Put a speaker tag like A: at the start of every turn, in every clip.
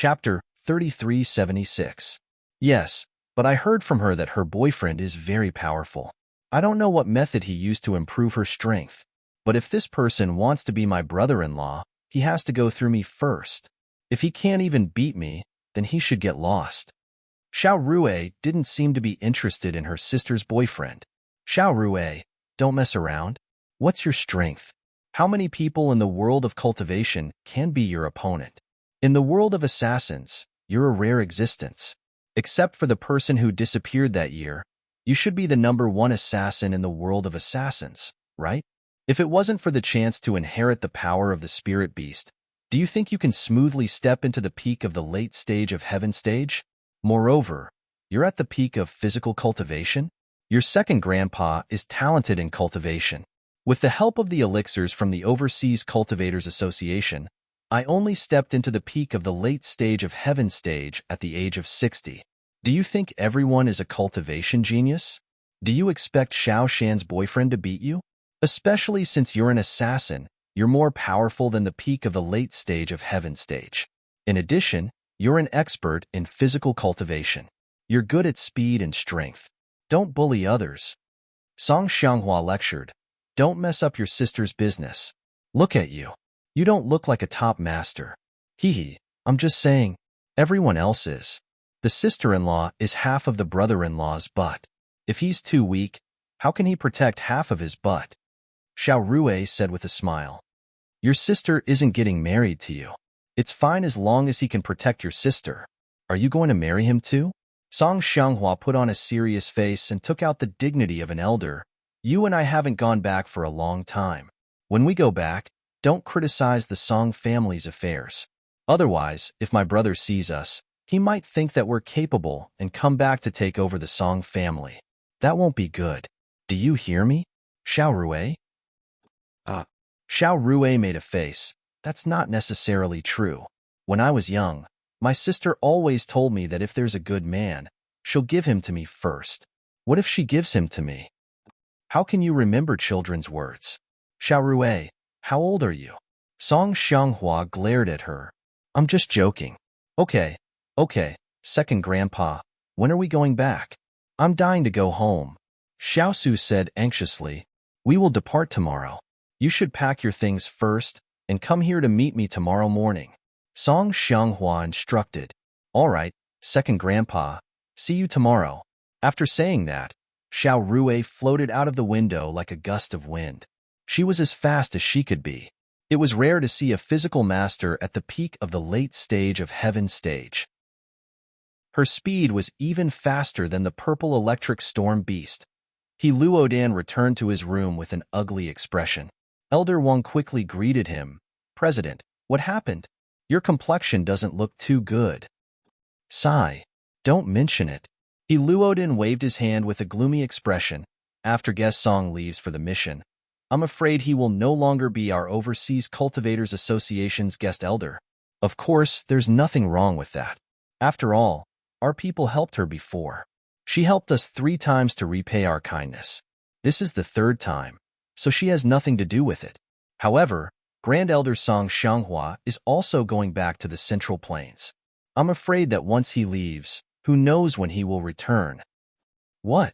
A: Chapter 3376. Yes, but I heard from her that her boyfriend is very powerful. I don't know what method he used to improve her strength, but if this person wants to be my brother-in-law, he has to go through me first. If he can't even beat me, then he should get lost. Xiao Rue didn't seem to be interested in her sister's boyfriend. Xiao Rue, don't mess around. What's your strength? How many people in the world of cultivation can be your opponent? In the world of assassins, you're a rare existence. Except for the person who disappeared that year, you should be the #1 assassin in the world of assassins, right? If it wasn't for the chance to inherit the power of the spirit beast, do you think you can smoothly step into the peak of the late stage of heaven stage? Moreover, you're at the peak of physical cultivation? Your second grandpa is talented in cultivation. With the help of the elixirs from the Overseas Cultivators Association, I only stepped into the peak of the late stage of heaven stage at the age of 60. Do you think everyone is a cultivation genius? Do you expect Xiao Shan's boyfriend to beat you? Especially since you're an assassin, you're more powerful than the peak of the late stage of heaven stage. In addition, you're an expert in physical cultivation. You're good at speed and strength. Don't bully others. Song Xianghua lectured, don't mess up your sister's business. Look at you. You don't look like a top master. Hee, I'm just saying, everyone else is. The sister-in-law is half of the brother-in-law's butt. If he's too weak, how can he protect half of his butt? Xiao Rue said with a smile. Your sister isn't getting married to you. It's fine as long as he can protect your sister. Are you going to marry him too? Song Xianghua put on a serious face and took out the dignity of an elder. You and I haven't gone back for a long time. When we go back, don't criticize the Song family's affairs. Otherwise, if my brother sees us, he might think that we're capable and come back to take over the Song family. That won't be good. Do you hear me? Xiao Rue? Xiao Rue made a face. That's not necessarily true. When I was young, my sister always told me that if there's a good man, she'll give him to me first. What if she gives him to me? How can you remember children's words? Xiao Rue, how old are you? Song Xianghua glared at her. I'm just joking. Okay, second grandpa, when are we going back? I'm dying to go home. Xiao Su said anxiously. We will depart tomorrow. You should pack your things first and come here to meet me tomorrow morning. Song Xianghua instructed. All right, second grandpa. See you tomorrow. After saying that, Xiao Rue floated out of the window like a gust of wind. She was as fast as she could be. It was rare to see a physical master at the peak of the late stage of heaven stage. Her speed was even faster than the purple electric storm beast. He Luodan returned to his room with an ugly expression. Elder Wang quickly greeted him. President, what happened? Your complexion doesn't look too good. Sigh. Don't mention it. He Luodan waved his hand with a gloomy expression. After Guest Song leaves for the mission, I'm afraid he will no longer be our Overseas Cultivators Association's guest elder. Of course, there's nothing wrong with that. After all, our people helped her before. She helped us 3 times to repay our kindness. This is the 3rd time, so she has nothing to do with it. However, Grand Elder Song Xianghua is also going back to the Central Plains. I'm afraid that once he leaves, who knows when he will return. What?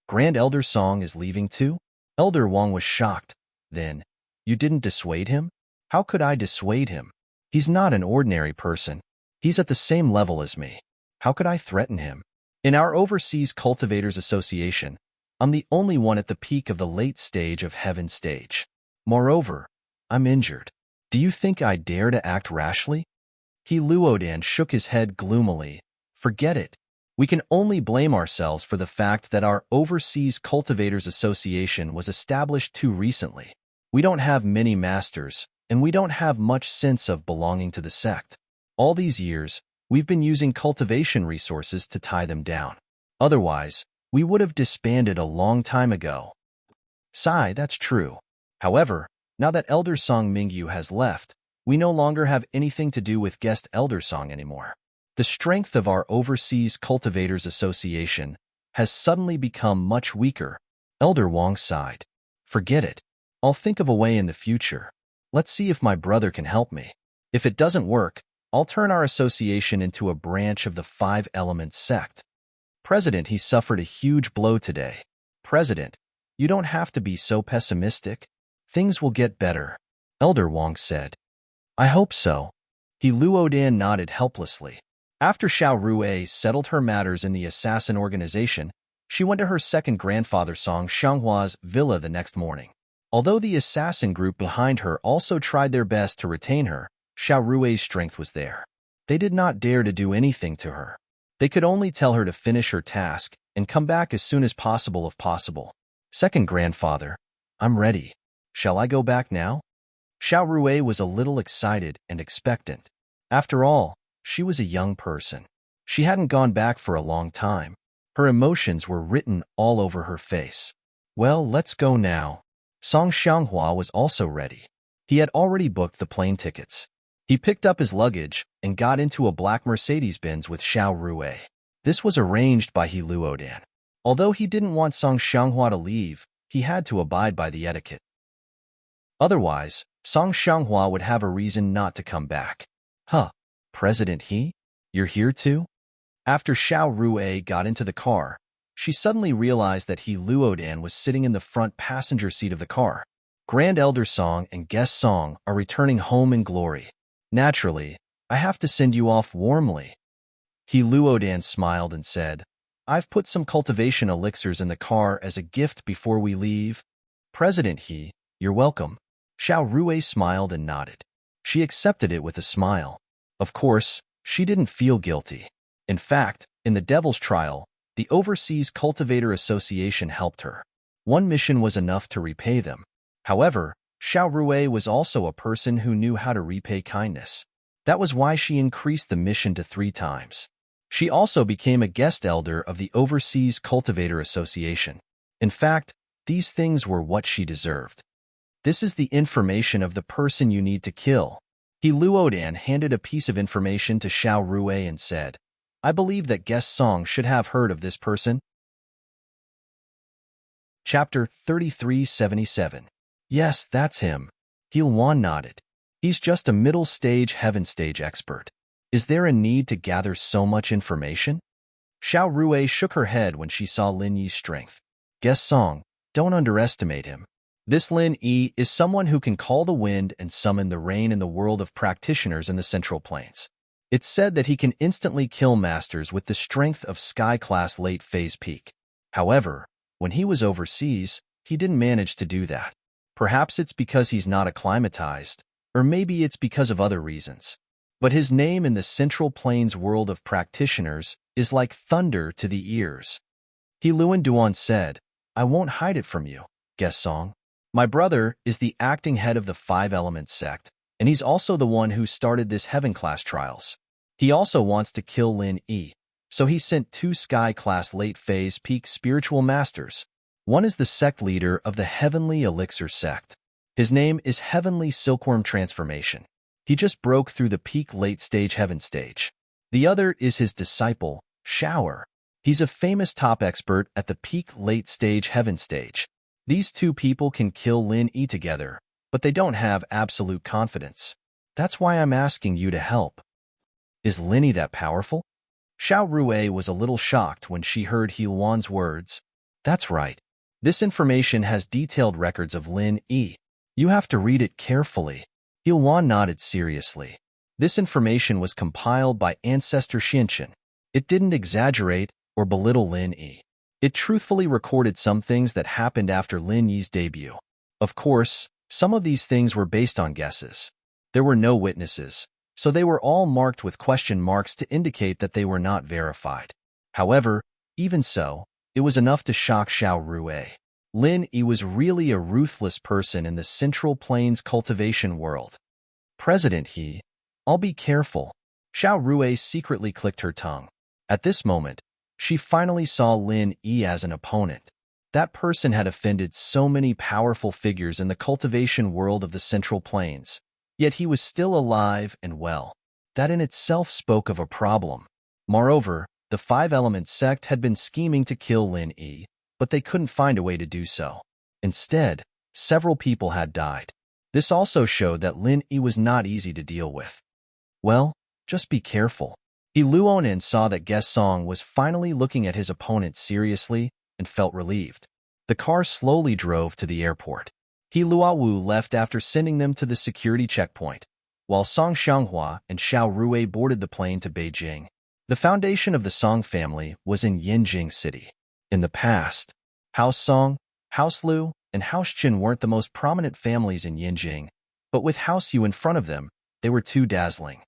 A: Grand Elder Song is leaving too? Elder Wang was shocked. Then, you didn't dissuade him? How could I dissuade him? He's not an ordinary person. He's at the same level as me. How could I threaten him? In our Overseas Cultivators Association, I'm the only one at the peak of the late stage of heaven stage. Moreover, I'm injured. Do you think I dare to act rashly? He Luodan shook his head gloomily. Forget it. We can only blame ourselves for the fact that our Overseas Cultivators Association was established too recently. We don't have many masters, and we don't have much sense of belonging to the sect. All these years, we've been using cultivation resources to tie them down. Otherwise, we would have disbanded a long time ago. Sigh, that's true. However, now that Elder Song Mingyu has left, we no longer have anything to do with Guest Elder Song anymore. The strength of our Overseas Cultivators Association has suddenly become much weaker. Elder Wang sighed. Forget it. I'll think of a way in the future. Let's see if my brother can help me. If it doesn't work, I'll turn our association into a branch of the Five Elements sect. President, he suffered a huge blow today. President, you don't have to be so pessimistic. Things will get better, Elder Wang said. I hope so. He Luodan nodded helplessly. After Xiao Rue settled her matters in the assassin organization, she went to her second grandfather Song Xianghua's villa the next morning. Although the assassin group behind her also tried their best to retain her, Xiao Rue's strength was there. They did not dare to do anything to her. They could only tell her to finish her task and come back as soon as possible if possible. Second grandfather, I'm ready. Shall I go back now? Xiao Rue was a little excited and expectant. After all, she was a young person. She hadn't gone back for a long time. Her emotions were written all over her face. Well, let's go now. Song Xianghua was also ready. He had already booked the plane tickets. He picked up his luggage and got into a black Mercedes-Benz with Xiao Rue. This was arranged by He Luodan. Although he didn't want Song Xianghua to leave, he had to abide by the etiquette. Otherwise, Song Xianghua would have a reason not to come back. Huh, President He? You're here too? After Xiao Rue got into the car, she suddenly realized that He Luodan was sitting in the front passenger seat of the car. Grand Elder Song and Guest Song are returning home in glory. Naturally, I have to send you off warmly. He Luodan smiled and said, I've put some cultivation elixirs in the car as a gift before we leave. President He, you're welcome. Xiao Rue smiled and nodded. She accepted it with a smile. Of course, she didn't feel guilty. In fact, in the Devil's Trial, the Overseas Cultivator Association helped her. One mission was enough to repay them. However, Xiao Rue was also a person who knew how to repay kindness. That was why she increased the mission to 3 times. She also became a guest elder of the Overseas Cultivator Association. In fact, these things were what she deserved. This is the information of the person you need to kill. He Luodan handed a piece of information to Xiao Rue and said, I believe that Guest Song should have heard of this person. Chapter 3377. Yes, that's him. He Luan nodded. He's just a middle-stage heaven stage expert. Is there a need to gather so much information? Xiao Rue shook her head when she saw Lin Yi's strength. Guest Song, don't underestimate him. This Lin Yi is someone who can call the wind and summon the rain in the world of practitioners in the Central Plains. It's said that he can instantly kill masters with the strength of Sky-class late-phase peak. However, when he was overseas, he didn't manage to do that. Perhaps it's because he's not acclimatized, or maybe it's because of other reasons. But his name in the Central Plains world of practitioners is like thunder to the ears. He Luan Duan said, I won't hide it from you, Guest Song. My brother is the acting head of the Five Elements sect, and he's also the one who started this Heaven-class trials. He also wants to kill Lin Yi, so he sent 2 Sky-class late-phase peak spiritual masters. One is the sect leader of the Heavenly Elixir sect. His name is Heavenly Silkworm Transformation. He just broke through the peak late-stage heaven stage. The other is his disciple, Shower. He's a famous top expert at the peak late-stage heaven stage. These 2 people can kill Lin Yi together, but they don't have absolute confidence. That's why I'm asking you to help. Is Lin Yi that powerful? Xiao Rue was a little shocked when she heard He Luan's words. That's right. This information has detailed records of Lin Yi. You have to read it carefully. He Luan nodded seriously. This information was compiled by Ancestor Xinshan. It didn't exaggerate or belittle Lin Yi. It truthfully recorded some things that happened after Lin Yi's debut. Of course, some of these things were based on guesses. There were no witnesses, so they were all marked with question marks to indicate that they were not verified. However, even so, it was enough to shock Xiao Rue. Lin Yi was really a ruthless person in the Central Plains cultivation world. President He, I'll be careful. Xiao Rue secretly clicked her tongue. At this moment, she finally saw Lin Yi as an opponent. That person had offended so many powerful figures in the cultivation world of the Central Plains, yet he was still alive and well. That in itself spoke of a problem. Moreover, the Five Elements sect had been scheming to kill Lin Yi, but they couldn't find a way to do so. Instead, several people had died. This also showed that Lin Yi was not easy to deal with. Well, Just be careful. He Luonin saw that Guest Song was finally looking at his opponent seriously and felt relieved. The car slowly drove to the airport. He Luowu left after sending them to the security checkpoint, while Song Xianghua and Xiao Rui boarded the plane to Beijing. The foundation of the Song family was in Yinjing City. In the past, House Song, House Lu, and House Qin weren't the most prominent families in Yinjing, but with House Yu in front of them, they were too dazzling.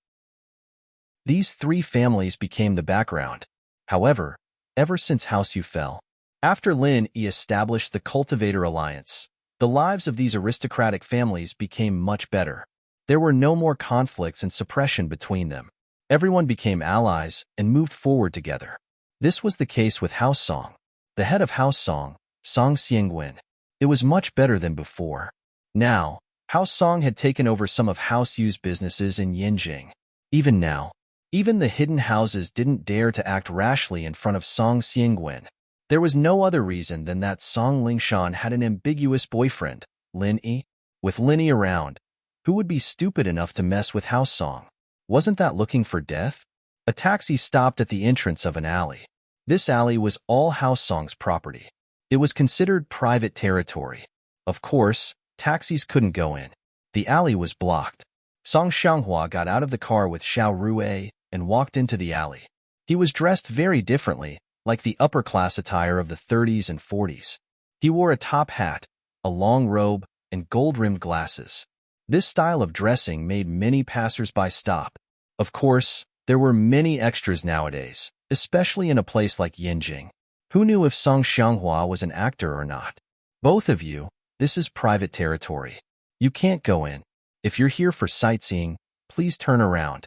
A: These three families became the background. However, ever since House Yu fell, after Lin Yi established the Cultivator Alliance, the lives of these aristocratic families became much better. There were no more conflicts and suppression between them. Everyone became allies and moved forward together. This was the case with House Song. The head of House Song, Song Xiangwen. It was much better than before. Now, House Song had taken over some of House Yu's businesses in Yinjing. Even now, even the hidden houses didn't dare to act rashly in front of Song Xiangwen. There was no other reason than that Song Lingshan had an ambiguous boyfriend, Lin Yi. With Lin Yi around, who would be stupid enough to mess with House Song? Wasn't that looking for death? A taxi stopped at the entrance of an alley. This alley was all House Song's property. It was considered private territory. Of course, taxis couldn't go in. The alley was blocked. Song Xianghua got out of the car with Xiao Rui and walked into the alley. He was dressed very differently, like the upper-class attire of the 30s and 40s. He wore a top hat, a long robe, and gold-rimmed glasses. This style of dressing made many passers-by stop. Of course, there were many extras nowadays, especially in a place like Yinjing. Who knew if Song Xianghua was an actor or not? Both of you, this is private territory. You can't go in. If you're here for sightseeing, please turn around.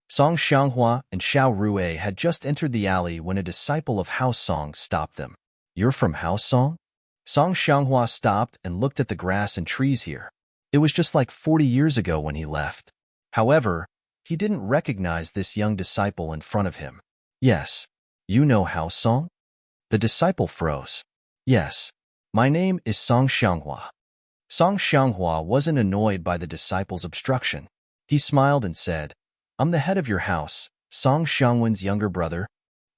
A: Song Xianghua and Xiao Rui had just entered the alley when a disciple of House Song stopped them. You're from House Song? Song Xianghua stopped and looked at the grass and trees here. It was just like 40 years ago when he left. However, he didn't recognize this young disciple in front of him. Yes, you know House Song? The disciple froze. Yes, my name is Song Xianghua. Song Xianghua wasn't annoyed by the disciple's obstruction. He smiled and said, I'm the head of your house, Song Xiangwen's younger brother.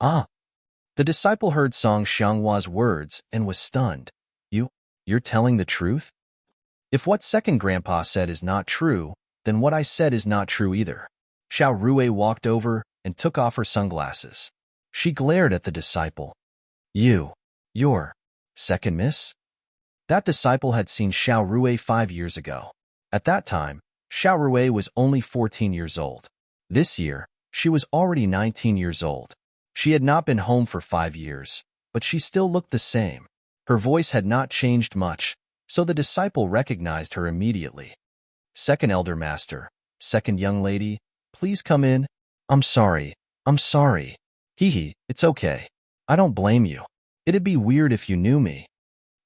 A: Ah. The disciple heard Song Xianghua's words and was stunned. You're telling the truth? If what second grandpa said is not true, then what I said is not true either. Xiao Rui walked over and took off her sunglasses. She glared at the disciple. You're second miss? That disciple had seen Xiao Rui 5 years ago. At that time, Xiao Rui was only 14 years old. This year, she was already 19 years old. She had not been home for 5 years, but she still looked the same. Her voice had not changed much, so the disciple recognized her immediately. Second elder master, second young lady, please come in. I'm sorry. Hee, it's okay. I don't blame you. It'd be weird if you knew me.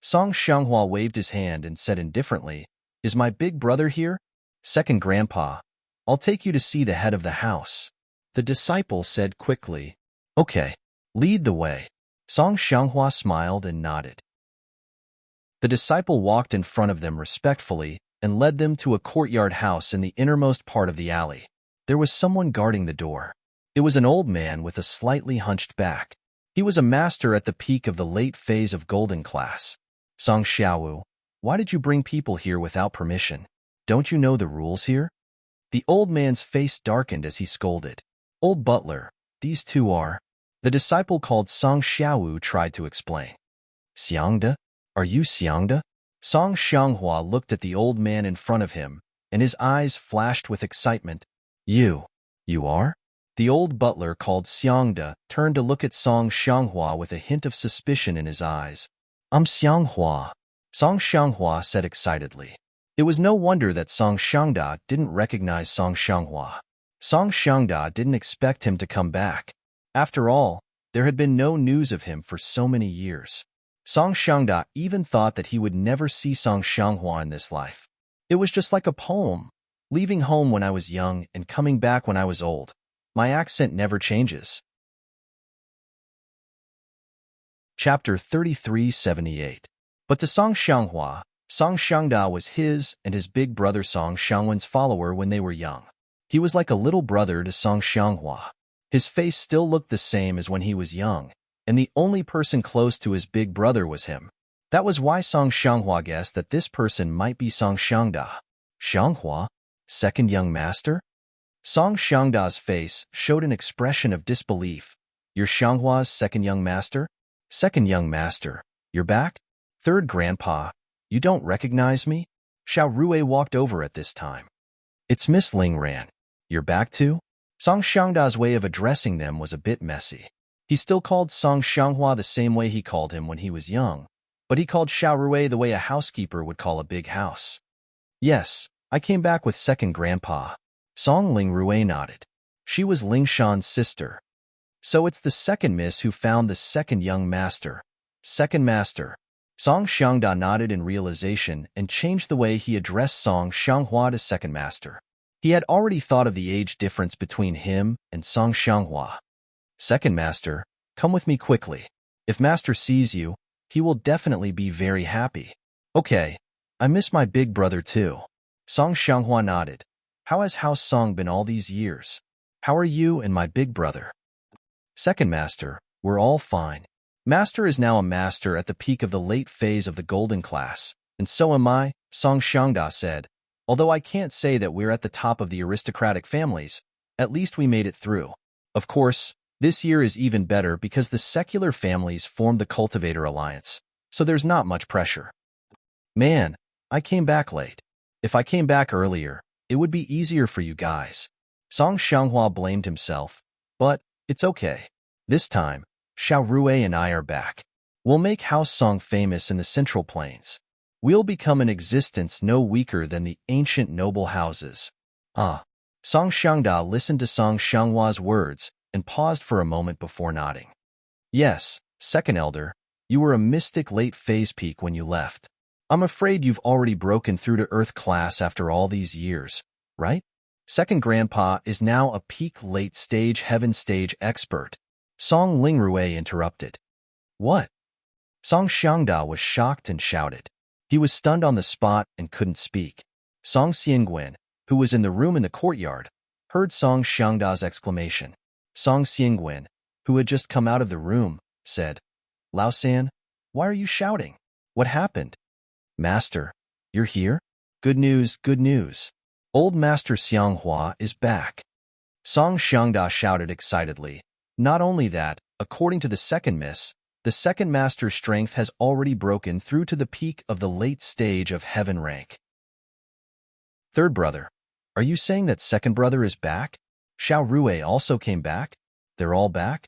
A: Song Xianghua waved his hand and said indifferently, Is my big brother here? Second grandpa, I'll take you to see the head of the house. The disciple said quickly, Okay, lead the way. Song Xianghua smiled and nodded. The disciple walked in front of them respectfully and led them to a courtyard house in the innermost part of the alley. There was someone guarding the door. It was an old man with a slightly hunched back. He was a master at the peak of the late phase of golden class. Song Xiaowu, why did you bring people here without permission? Don't you know the rules here? The old man's face darkened as he scolded. Old butler, these two are... The disciple called Song Xiaowu tried to explain. Xiangda? Are you Xiangda? Song Xianghua looked at the old man in front of him, and his eyes flashed with excitement. You are? The old butler called Xiangda turned to look at Song Xianghua with a hint of suspicion in his eyes. I'm Xianghua, Song Xianghua said excitedly. It was no wonder that Song Xiangda didn't recognize Song Xianghua. Song Xiangda didn't expect him to come back. After all, there had been no news of him for so many years. Song Xiangda even thought that he would never see Song Xianghua in this life. It was just like a poem, leaving home when I was young and coming back when I was old. My accent never changes. Chapter 3378. But to Song Xianghua, Song Xiangda was his and his big brother Song Xiangwen's follower when they were young. He was like a little brother to Song Xianghua. His face still looked the same as when he was young, and the only person close to his big brother was him. That was why Song Xianghua guessed that this person might be Song Xiangda. Xianghua? Second young master? Song Xiangda's face showed an expression of disbelief. You're Xianghua's second young master? Second young master, you're back? Third grandpa, you don't recognize me? Xiao Rui walked over at this time. It's Miss Ling Ran. You're back too? Song Xiangda's way of addressing them was a bit messy. He still called Song Xianghua the same way he called him when he was young, but he called Xiao Rui the way a housekeeper would call a big house. Yes, I came back with second grandpa. Song Ling Rui nodded. She was Ling Shan's sister. So it's the second miss who found the second young master. Second master. Song Xiangda nodded in realization and changed the way he addressed Song Xianghua to second master. He had already thought of the age difference between him and Song Xianghua. Second master, come with me quickly. If master sees you, he will definitely be very happy. Okay, I miss my big brother too. Song Xianghua nodded. How has House Song been all these years? How are you and my big brother? Second master, we're all fine. Master is now a master at the peak of the late phase of the golden class, and so am I, Song Xiangda said. Although I can't say that we're at the top of the aristocratic families, at least we made it through. Of course, this year is even better because the secular families formed the Cultivator Alliance, so there's not much pressure. Man, I came back late. If I came back earlier, it would be easier for you guys. Song Xianghua blamed himself, but it's okay. This time, Xiao Rui and I are back. We'll make House Song famous in the Central Plains. We'll become an existence no weaker than the ancient noble houses. Song Xiangda listened to Song Xianghua's words and paused for a moment before nodding. Yes, second elder, you were a mystic late phase peak when you left. I'm afraid you've already broken through to Earth class after all these years, right? Second grandpa is now a peak late stage heaven stage expert. Song Ling Rui interrupted. What? Song Xiangda was shocked and shouted. He was stunned on the spot and couldn't speak. Song Xiangwen, who was in the room in the courtyard, heard Song Xiangda's exclamation. Song Xiangwen, who had just come out of the room, said, Lao San, why are you shouting? What happened? Master, you're here? Good news, good news. Old Master Xianghua is back. Song Xiangda shouted excitedly. Not only that, according to the second miss, the second master's strength has already broken through to the peak of the late stage of heaven rank. Third brother, are you saying that second brother is back? Xiao Rui also came back? They're all back?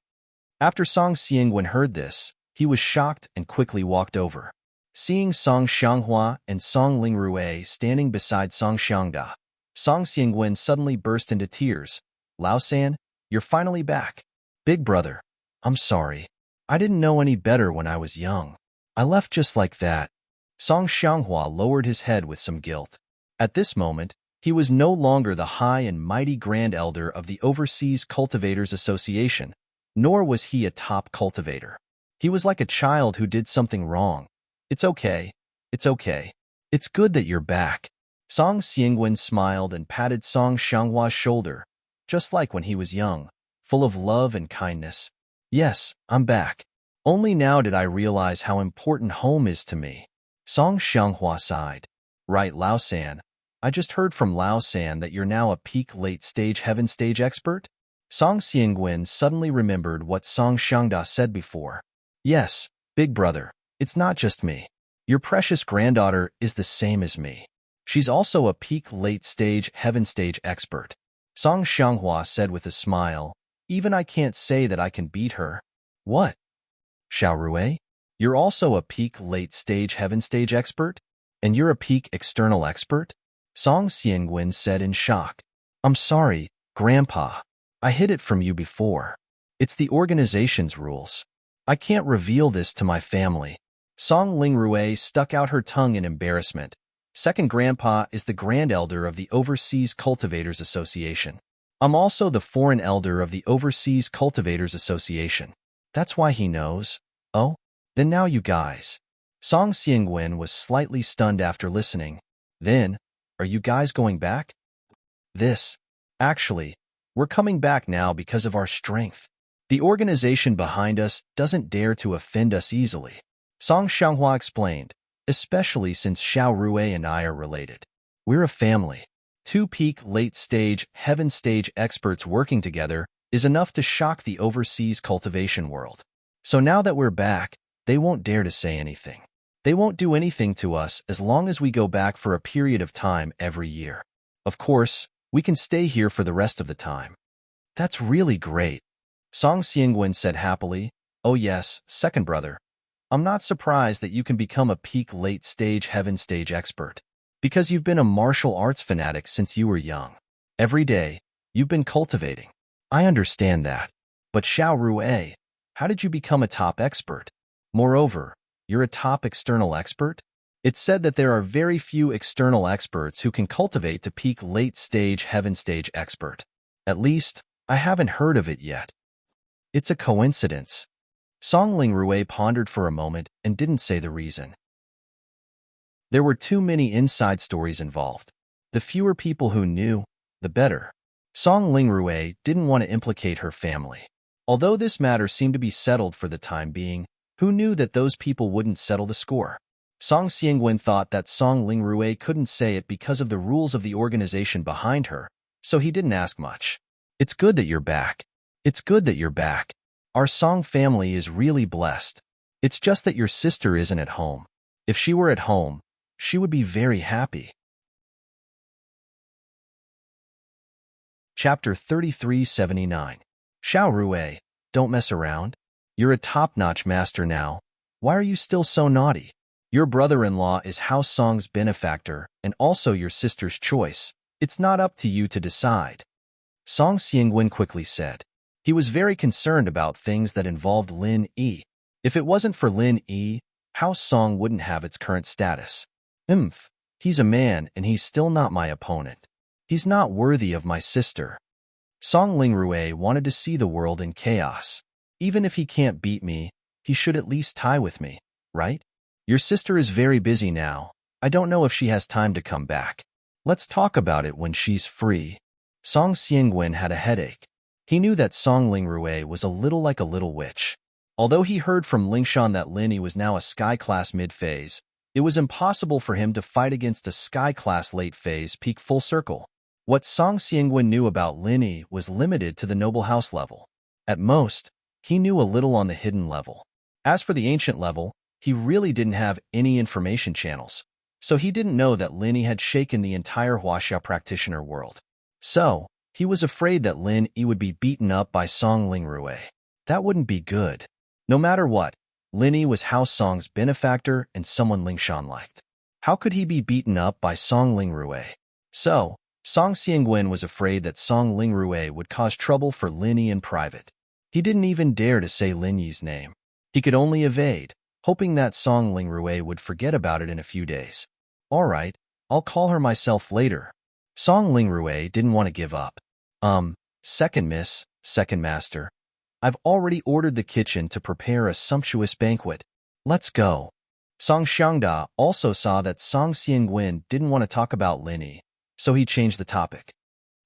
A: After Song Xiangwen heard this, he was shocked and quickly walked over. Seeing Song Xianghua and Song Ling Rui standing beside Song Xiangda, Song Xiangwen suddenly burst into tears. Lao San, you're finally back. Big brother, I'm sorry. I didn't know any better when I was young. I left just like that. Song Xianghua lowered his head with some guilt. At this moment, he was no longer the high and mighty Grand Elder of the Overseas Cultivators Association, nor was he a top cultivator. He was like a child who did something wrong. It's okay. It's okay. It's good that you're back. Song Xiangwen smiled and patted Song Xianghua's shoulder, just like when he was young, full of love and kindness. Yes, I'm back. Only now did I realize how important home is to me. Song Xianghua sighed. Right, Lao San. I just heard from Lao San that you're now a peak late stage heaven stage expert? Song Xiangwen suddenly remembered what Song Xiangda said before. Yes, big brother, it's not just me. Your precious granddaughter is the same as me. She's also a peak late stage heaven stage expert. Song Xianghua said with a smile. Even I can't say that I can beat her. What? Xiao Rui? You're also a peak late stage heaven stage expert? And you're a peak external expert? Song Xiangwen said in shock. I'm sorry, Grandpa. I hid it from you before. It's the organization's rules. I can't reveal this to my family. Song Ling Rui stuck out her tongue in embarrassment. Second grandpa is the Grand Elder of the Overseas Cultivators Association. I'm also the Foreign Elder of the Overseas Cultivators Association. That's why he knows. Oh? Then now you guys. Song Xiangwen was slightly stunned after listening. Then, are you guys going back? Actually, we're coming back now because of our strength. The organization behind us doesn't dare to offend us easily. Song Xianghua explained, especially since Xiao Rue and I are related. We're a family. Two peak late-stage, heaven-stage experts working together is enough to shock the overseas cultivation world. So now that we're back, they won't dare to say anything. They won't do anything to us as long as we go back for a period of time every year. Of course, we can stay here for the rest of the time. That's really great, Song Xiangwen said happily. Oh yes, second brother. I'm not surprised that you can become a peak late-stage heaven-stage expert, because you've been a martial arts fanatic since you were young. Every day, you've been cultivating. I understand that. But Xiao Rue, how did you become a top expert? Moreover, you're a top external expert? It's said that there are very few external experts who can cultivate to peak late-stage heaven-stage expert. At least, I haven't heard of it yet. It's a coincidence. Song Lingrue pondered for a moment and didn't say the reason. There were too many inside stories involved. The fewer people who knew, the better. Song Lingrue didn't want to implicate her family. Although this matter seemed to be settled for the time being, who knew that those people wouldn't settle the score? Song Xiangwen thought that Song Lingrue couldn't say it because of the rules of the organization behind her, so he didn't ask much. It's good that you're back. It's good that you're back. Our Song family is really blessed. It's just that your sister isn't at home. If she were at home, she would be very happy. Chapter 3379. Xiao Rue, don't mess around. You're a top-notch master now. Why are you still so naughty? Your brother-in-law is House Song's benefactor and also your sister's choice. It's not up to you to decide. Song Xiangwen quickly said. He was very concerned about things that involved Lin Yi. If it wasn't for Lin Yi, House Song wouldn't have its current status. He's a man and he's still not my opponent. He's not worthy of my sister. Song Lingrue wanted to see the world in chaos. Even if he can't beat me, he should at least tie with me, right? Your sister is very busy now. I don't know if she has time to come back. Let's talk about it when she's free. Song Xiangwen had a headache. He knew that Song Lingrue was a little like a little witch. Although he heard from Lingshan that Lin Yi was now a sky-class mid-phase, it was impossible for him to fight against a sky-class late-phase peak full circle. What Song Xiangwen knew about Lin Yi was limited to the noble house level. At most, he knew a little on the hidden level. As for the ancient level, he really didn't have any information channels, so he didn't know that Lin Yi had shaken the entire Huaxia practitioner world. So, he was afraid that Lin Yi would be beaten up by Song Lingrue. That wouldn't be good. No matter what, Lin Yi was House Song's benefactor and someone Lingshan liked. How could he be beaten up by Song Lingrue? So, Song Xiangwen was afraid that Song Lingrue would cause trouble for Lin Yi in private. He didn't even dare to say Lin Yi's name. He could only evade, hoping that Song Lingrue would forget about it in a few days. All right, I'll call her myself later. Song Lingrue didn't want to give up. Second master. I've already ordered the kitchen to prepare a sumptuous banquet. Let's go. Song Xiangda also saw that Song Xiangwen didn't want to talk about Lin Yi, so he changed the topic.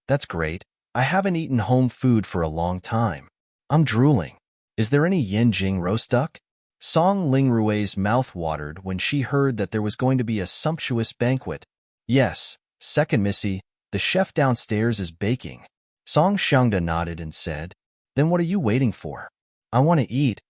A: That's great. I haven't eaten home food for a long time. I'm drooling. Is there any Yanjing roast duck? Song Lingrue's mouth watered when she heard that there was going to be a sumptuous banquet. Yes, second missy, the chef downstairs is baking. Song Xiangda nodded and said, Then what are you waiting for? I want to eat.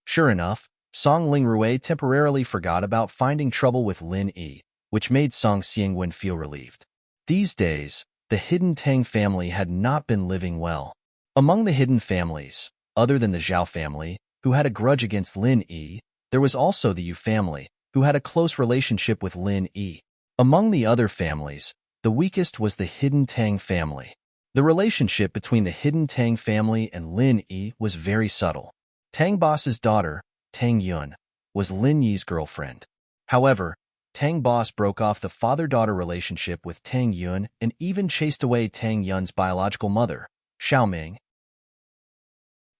A: Sure enough, Song Lingrue temporarily forgot about finding trouble with Lin Yi, which made Song Xiangwen feel relieved. These days, the Hidden Tang family had not been living well. Among the hidden families, other than the Zhao family, who had a grudge against Lin Yi, there was also the Yu family, who had a close relationship with Lin Yi. Among the other families, the weakest was the Hidden Tang family. The relationship between the Hidden Tang family and Lin Yi was very subtle. Tang Boss's daughter, Tang Yun, was Lin Yi's girlfriend. However, Tang Boss broke off the father-daughter relationship with Tang Yun and even chased away Tang Yun's biological mother, Xiaoming.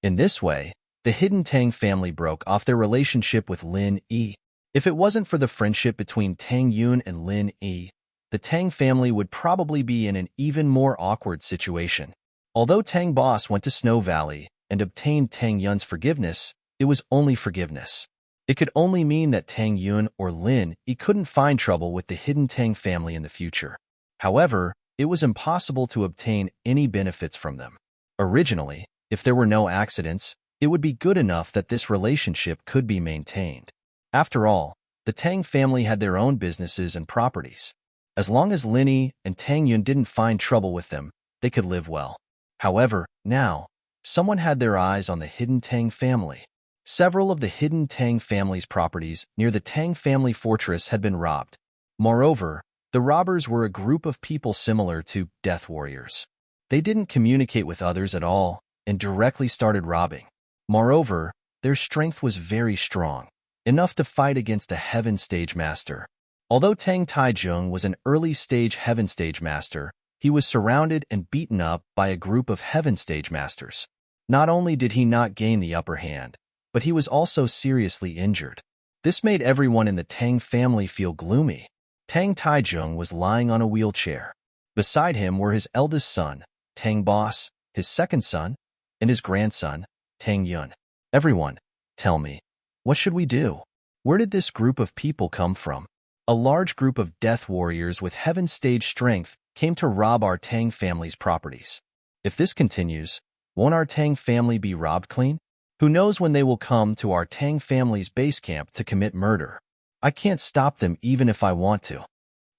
A: In this way, the Hidden Tang family broke off their relationship with Lin Yi. If it wasn't for the friendship between Tang Yun and Lin Yi, the Tang family would probably be in an even more awkward situation. Although Tang Boss went to Snow Valley and obtained Tang Yun's forgiveness, it was only forgiveness. It could only mean that Tang Yun or Lin he couldn't find trouble with the hidden Tang family in the future. However, it was impossible to obtain any benefits from them. Originally, if there were no accidents, it would be good enough that this relationship could be maintained. After all, the Tang family had their own businesses and properties. As long as Linny and Tang Yun didn't find trouble with them, they could live well. However, now, someone had their eyes on the hidden Tang family. Several of the hidden Tang family's properties near the Tang family fortress had been robbed. Moreover, the robbers were a group of people similar to death warriors. They didn't communicate with others at all and directly started robbing. Moreover, their strength was very strong, enough to fight against a Heaven Stage Master. Although Tang Taijung was an early-stage Heaven Stage Master, he was surrounded and beaten up by a group of Heaven Stage Masters. Not only did he not gain the upper hand, but he was also seriously injured. This made everyone in the Tang family feel gloomy. Tang Taijung was lying on a wheelchair. Beside him were his eldest son, Tang Boss, his second son, and his grandson, Tang Yun. Everyone, tell me, what should we do? Where did this group of people come from? A large group of death warriors with Heaven Stage strength came to rob our Tang family's properties. If this continues, won't our Tang family be robbed clean? Who knows when they will come to our Tang family's base camp to commit murder? I can't stop them even if I want to.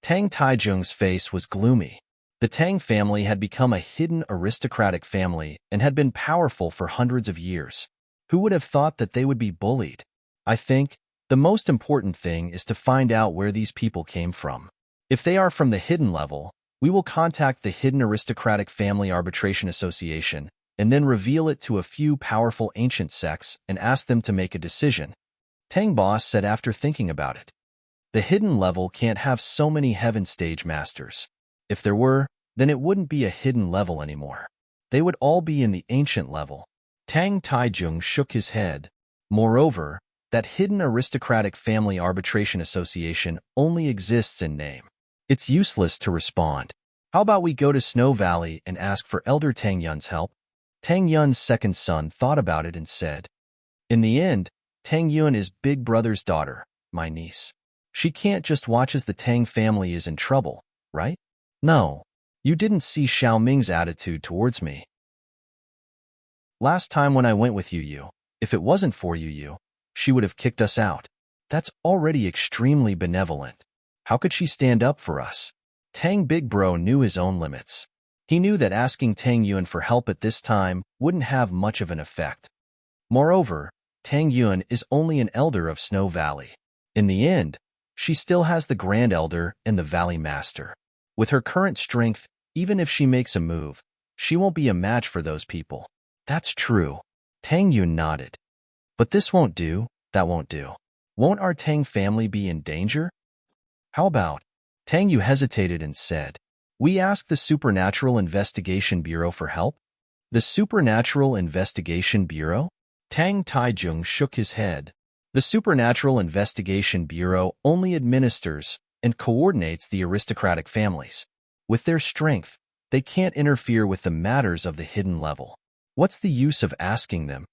A: Tang Taijung's face was gloomy. The Tang family had become a hidden aristocratic family and had been powerful for hundreds of years. Who would have thought that they would be bullied? I think the most important thing is to find out where these people came from. If they are from the hidden level, we will contact the Hidden Aristocratic Family Arbitration Association and then reveal it to a few powerful ancient sects and ask them to make a decision. Tang Boss said after thinking about it. The hidden level can't have so many Heaven Stage Masters. If there were, then it wouldn't be a hidden level anymore. They would all be in the ancient level. Tang Taijung shook his head. Moreover, that Hidden Aristocratic Family Arbitration Association only exists in name. It's useless to respond. How about we go to Snow Valley and ask for Elder Tang Yun's help? Tang Yun's second son thought about it and said, in the end, Tang Yun is Big Brother's daughter, my niece. She can't just watch as the Tang family is in trouble, right? No, you didn't see Xiao Ming's attitude towards me. Last time when I went with Yu, if it wasn't for Yu, she would have kicked us out. That's already extremely benevolent. How could she stand up for us? Tang Big Bro knew his own limits. He knew that asking Tang Yun for help at this time wouldn't have much of an effect. Moreover, Tang Yun is only an elder of Snow Valley. In the end, she still has the Grand Elder and the Valley Master. With her current strength, even if she makes a move, she won't be a match for those people. That's true. Tang Yun nodded. But this won't do, that won't do. Won't our Tang family be in danger? How about? Tang Yu hesitated and said, we asked the Supernatural Investigation Bureau for help? The Supernatural Investigation Bureau? Tang Taijung shook his head. The Supernatural Investigation Bureau only administers and coordinates the aristocratic families. With their strength, they can't interfere with the matters of the hidden level. What's the use of asking them?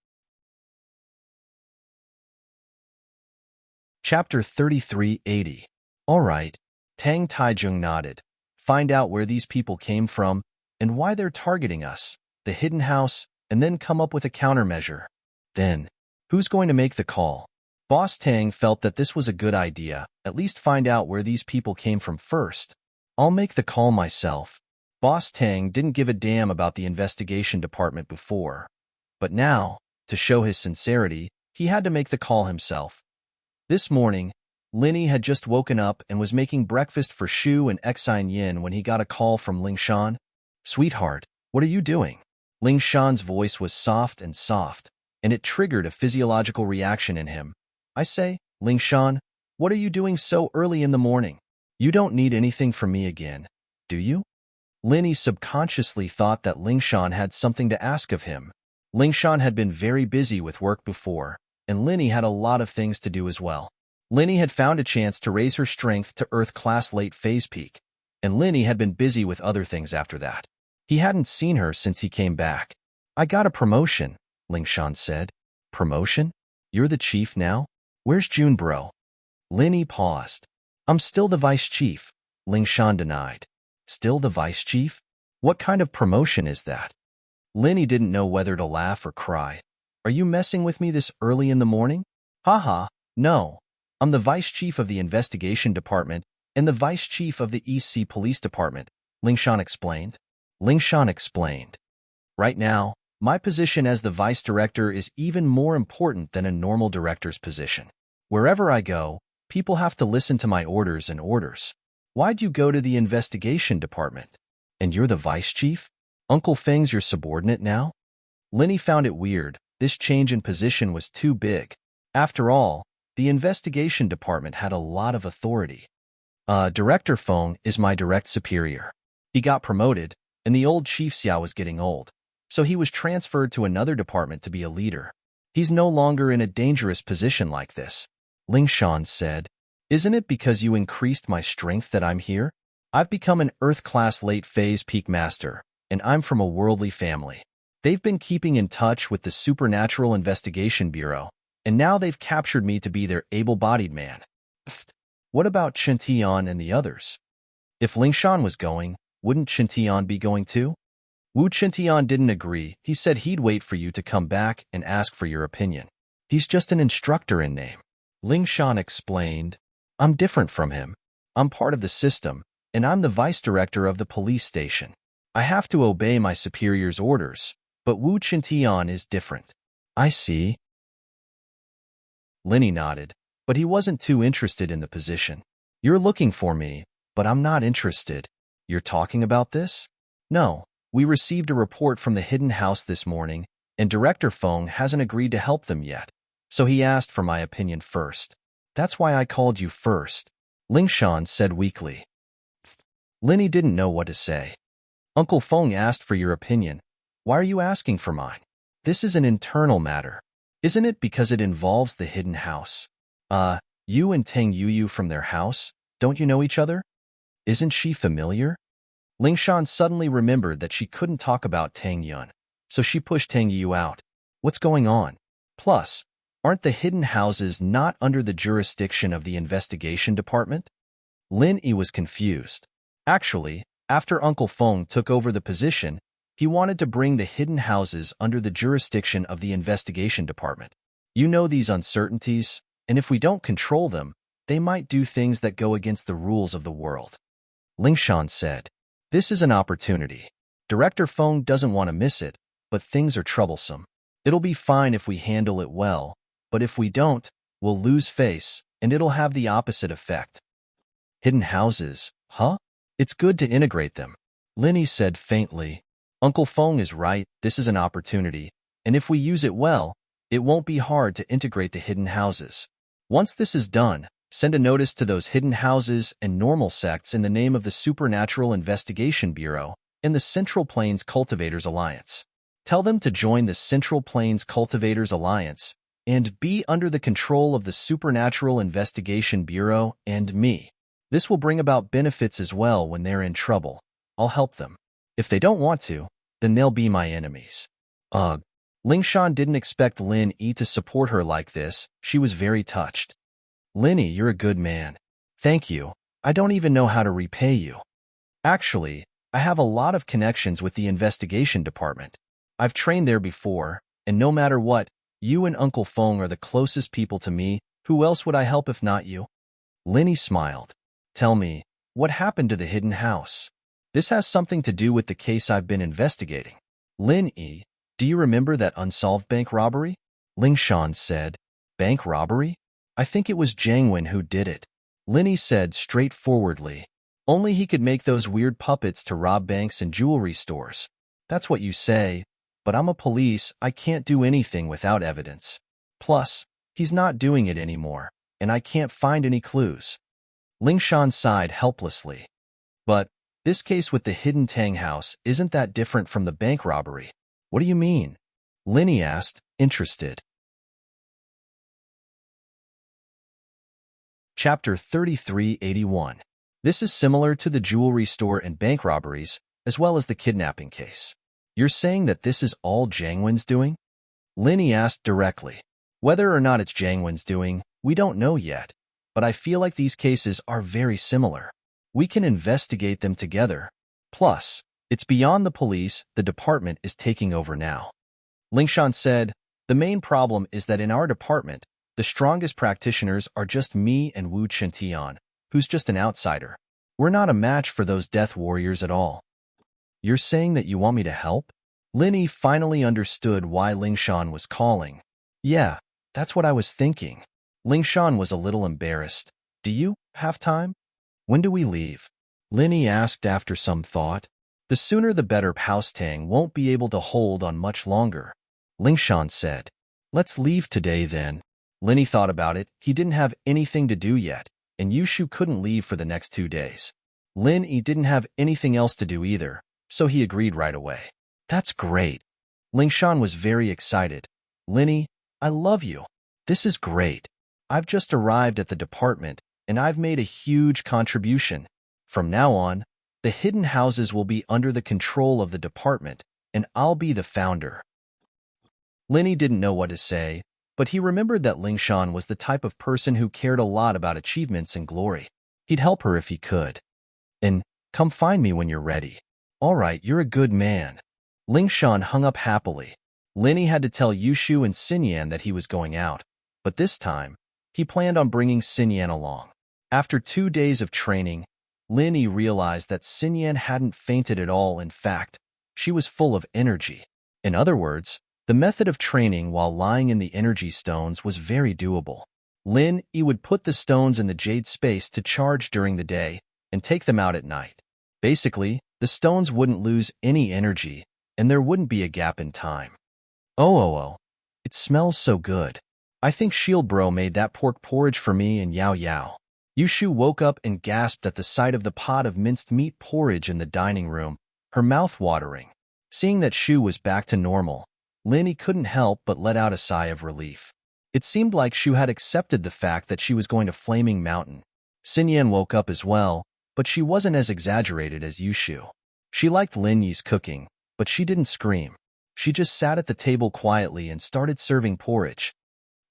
A: Chapter 3380. All right, Tang Taijung nodded. Find out where these people came from and why they're targeting us, the hidden house, and then come up with a countermeasure. Then, who's going to make the call? Boss Tang felt that this was a good idea, at least find out where these people came from first. I'll make the call myself. Boss Tang didn't give a damn about the investigation department before. But now, to show his sincerity, he had to make the call himself. This morning, Linny had just woken up and was making breakfast for Shu and Xine Yin when he got a call from Ling Shan. Sweetheart, what are you doing? Ling Shan's voice was soft, and it triggered a physiological reaction in him. I say, Ling Shan, what are you doing so early in the morning? You don't need anything from me again, do you? Linny subconsciously thought that Ling Shan had something to ask of him. Ling Shan had been very busy with work before, and Linny had a lot of things to do as well. Linny had found a chance to raise her strength to Earth-class late phase peak. and Linny had been busy with other things after that. He hadn't seen her since he came back. I got a promotion, Lingshan said. Promotion? You're the chief now? Where's Junbro? Linny paused. I'm still the vice chief, Lingshan denied. Still the vice chief? What kind of promotion is that? Linny didn't know whether to laugh or cry. Are you messing with me this early in the morning? Haha, no. I'm the vice chief of the investigation department and the vice chief of the East Sea Police Department, Lingshan explained. Lingshan explained. Right now, my position as the vice director is even more important than a normal director's position. Wherever I go, people have to listen to my orders and orders. Why'd you go to the investigation department? And you're the vice chief? Uncle Feng's your subordinate now? Linny found it weird. This change in position was too big. After all, the investigation department had a lot of authority. Director Feng is my direct superior. He got promoted, and the old Chief Xia was getting old, so he was transferred to another department to be a leader. He's no longer in a dangerous position like this. Lingshan said, Isn't it because you increased my strength that I'm here? I've become an Earth-class late-phase peak master, and I'm from a worldly family. They've been keeping in touch with the Supernatural Investigation Bureau, and now they've captured me to be their able-bodied man. What about Chintian and the others? If Lingshan was going, wouldn't Chintian be going too? Wu Chintian didn't agree. He said he'd wait for you to come back and ask for your opinion. He's just an instructor in name. Lingshan explained, I'm different from him. I'm part of the system, and I'm the vice director of the police station. I have to obey my superior's orders, but Wu Chintian is different. I see. Linny nodded, but he wasn't too interested in the position. You're looking for me, but I'm not interested. You're talking about this? No, we received a report from the hidden house this morning, and Director Feng hasn't agreed to help them yet, so he asked for my opinion first. That's why I called you first, Lingshan said weakly. Linny didn't know what to say. Uncle Feng asked for your opinion. Why are you asking for mine? This is an internal matter. Isn't it because it involves the hidden house? You and Tang Yuyu from their house? Don't you know each other? Isn't she familiar? Lingshan suddenly remembered that she couldn't talk about Tang Yun, so she pushed Tang Yu out. What's going on? Plus, aren't the hidden houses not under the jurisdiction of the investigation department? Lin Yi was confused. Actually, after Uncle Feng took over the position, he wanted to bring the hidden houses under the jurisdiction of the investigation department. You know these uncertainties, and if we don't control them, they might do things that go against the rules of the world. Lingshan said, This is an opportunity. Director Feng doesn't want to miss it, but things are troublesome. It'll be fine if we handle it well, but if we don't, we'll lose face, and it'll have the opposite effect. Hidden houses, huh? It's good to integrate them. Linny said faintly, Uncle Feng is right, this is an opportunity, and if we use it well, it won't be hard to integrate the hidden houses. Once this is done, send a notice to those hidden houses and normal sects in the name of the Supernatural Investigation Bureau and the Central Plains Cultivators Alliance. Tell them to join the Central Plains Cultivators Alliance and be under the control of the Supernatural Investigation Bureau and me. This will bring about benefits as well when they're in trouble. I'll help them. If they don't want to, then they'll be my enemies. Ugh. Lingshan didn't expect Lin Yi to support her like this. She was very touched. Linny, you're a good man. Thank you. I don't even know how to repay you. Actually, I have a lot of connections with the investigation department. I've trained there before, and no matter what, you and Uncle Feng are the closest people to me. Who else would I help if not you? Linny smiled. Tell me, what happened to the hidden house? This has something to do with the case I've been investigating. Lin Yi, do you remember that unsolved bank robbery? Lingshan said, Bank robbery? I think it was Jiangwen who did it. Linny said straightforwardly, only he could make those weird puppets to rob banks and jewelry stores. That's what you say, but I'm a police, I can't do anything without evidence. Plus, he's not doing it anymore, and I can't find any clues. Lingshan sighed helplessly. But this case with the hidden Tang house isn't that different from the bank robbery. What do you mean? Linny asked, interested. Chapter 3381. This is similar to the jewelry store and bank robberies, as well as the kidnapping case. You're saying that this is all Jangwon's doing? Linny asked directly. Whether or not it's Jangwon's doing, we don't know yet, but I feel like these cases are very similar. We can investigate them together. Plus, it's beyond the police, the department is taking over now. Lingshan said, the main problem is that in our department, the strongest practitioners are just me and Wu Chintian, who's just an outsider. We're not a match for those death warriors at all. You're saying that you want me to help? Linny finally understood why Lingshan was calling. Yeah, that's what I was thinking. Lingshan was a little embarrassed. Do you have time? When do we leave? Linny asked after some thought. The sooner the better. House Tang won't be able to hold on much longer. Lingshan said. Let's leave today then. Linny thought about it. He didn't have anything to do yet, and Yushu couldn't leave for the next 2 days. Linny didn't have anything else to do either, so he agreed right away. That's great. Lingshan was very excited. Linny, I love you. This is great. I've just arrived at the department, and I've made a huge contribution. From now on, the hidden houses will be under the control of the department, and I'll be the founder. Linny didn't know what to say, but he remembered that Lingshan was the type of person who cared a lot about achievements and glory. He'd help her if he could. And, come find me when you're ready. All right, you're a good man. Lingshan hung up happily. Linny had to tell Yushu and Xinyan that he was going out, but this time, he planned on bringing Xinyan along. After 2 days of training, Linny realized that Xinyan hadn't fainted at all. In fact, she was full of energy. In other words, the method of training while lying in the energy stones was very doable. Linny would put the stones in the jade space to charge during the day and take them out at night. Basically, the stones wouldn't lose any energy, and there wouldn't be a gap in time. Oh, it smells so good. I think Shield Bro made that pork porridge for me and Yao Yao. Yushu woke up and gasped at the sight of the pot of minced meat porridge in the dining room, her mouth watering. Seeing that Shu was back to normal, Linny couldn't help but let out a sigh of relief. It seemed like Shu had accepted the fact that she was going to Flaming Mountain. Xinyan woke up as well, but she wasn't as exaggerated as Yushu. She liked Linny's cooking, but she didn't scream. She just sat at the table quietly and started serving porridge.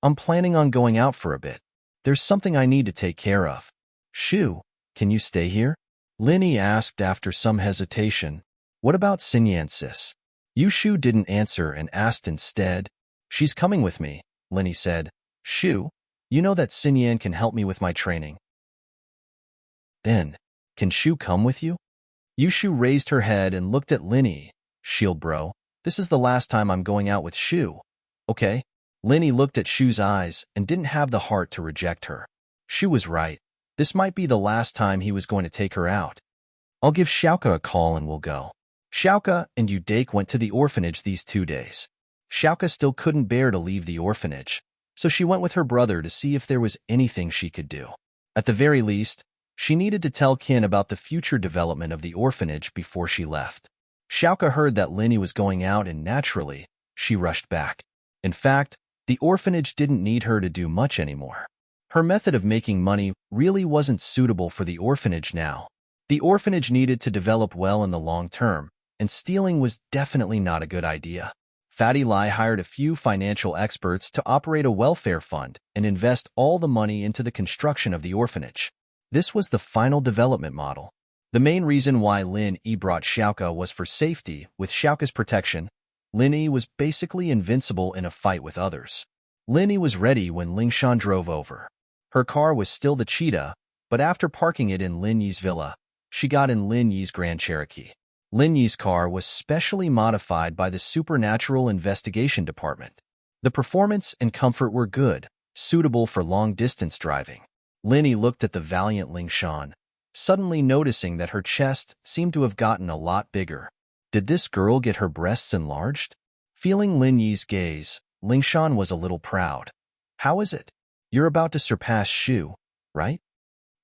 A: I'm planning on going out for a bit. There's something I need to take care of. Shu, can you stay here? Linny asked after some hesitation. What about Xinyan, sis? Yushu didn't answer and asked instead. She's coming with me, Linny said. Shu, you know that Xinyan can help me with my training. Then, can Shu come with you? Yushu raised her head and looked at Linny. Shield Bro, this is the last time I'm going out with Shu. Okay? Linny looked at Shu's eyes and didn't have the heart to reject her. Shu was right. This might be the last time he was going to take her out. I'll give Xiaoka a call and we'll go. Xiaoka and Udake went to the orphanage these 2 days. Xiaoka still couldn't bear to leave the orphanage, so she went with her brother to see if there was anything she could do. At the very least, she needed to tell Qin about the future development of the orphanage before she left. Xiaoka heard that Linny was going out and naturally, she rushed back. In fact, the orphanage didn't need her to do much anymore. Her method of making money really wasn't suitable for the orphanage now. The orphanage needed to develop well in the long term, and stealing was definitely not a good idea. Fatty Lai hired a few financial experts to operate a welfare fund and invest all the money into the construction of the orphanage. This was the final development model. The main reason why Linny brought Xiaoka was for safety. With Xiaoka's protection, Linny was basically invincible in a fight with others. Linny was ready when Lingshan drove over. Her car was still the Cheetah, but after parking it in Linny's villa, she got in Linny's Grand Cherokee. Linny's car was specially modified by the Supernatural Investigation Department. The performance and comfort were good, suitable for long-distance driving. Linny looked at the valiant Lingshan, suddenly noticing that her chest seemed to have gotten a lot bigger. Did this girl get her breasts enlarged? Feeling Linny's gaze, Lingshan was a little proud. How is it? You're about to surpass Shu, right?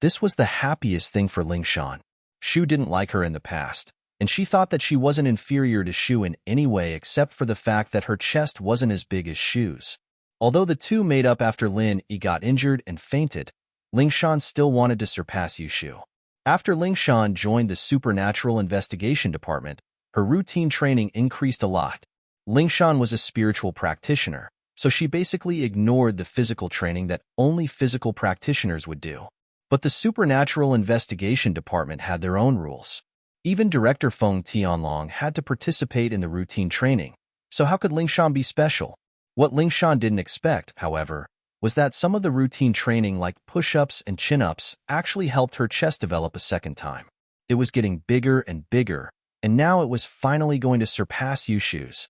A: This was the happiest thing for Lingshan. Shu didn't like her in the past, and she thought that she wasn't inferior to Shu in any way except for the fact that her chest wasn't as big as Shu's. Although the two made up after Linny got injured and fainted, Lingshan still wanted to surpass Yushu. After Lingshan joined the Supernatural Investigation Department, her routine training increased a lot. Lingshan was a spiritual practitioner, so she basically ignored the physical training that only physical practitioners would do. But the Supernatural Investigation Department had their own rules. Even Director Feng Tianlong had to participate in the routine training, so how could Lingshan be special? What Lingshan didn't expect, however, was that some of the routine training like push-ups and chin-ups actually helped her chest develop a second time. It was getting bigger and bigger, and now it was finally going to surpass Yushu's.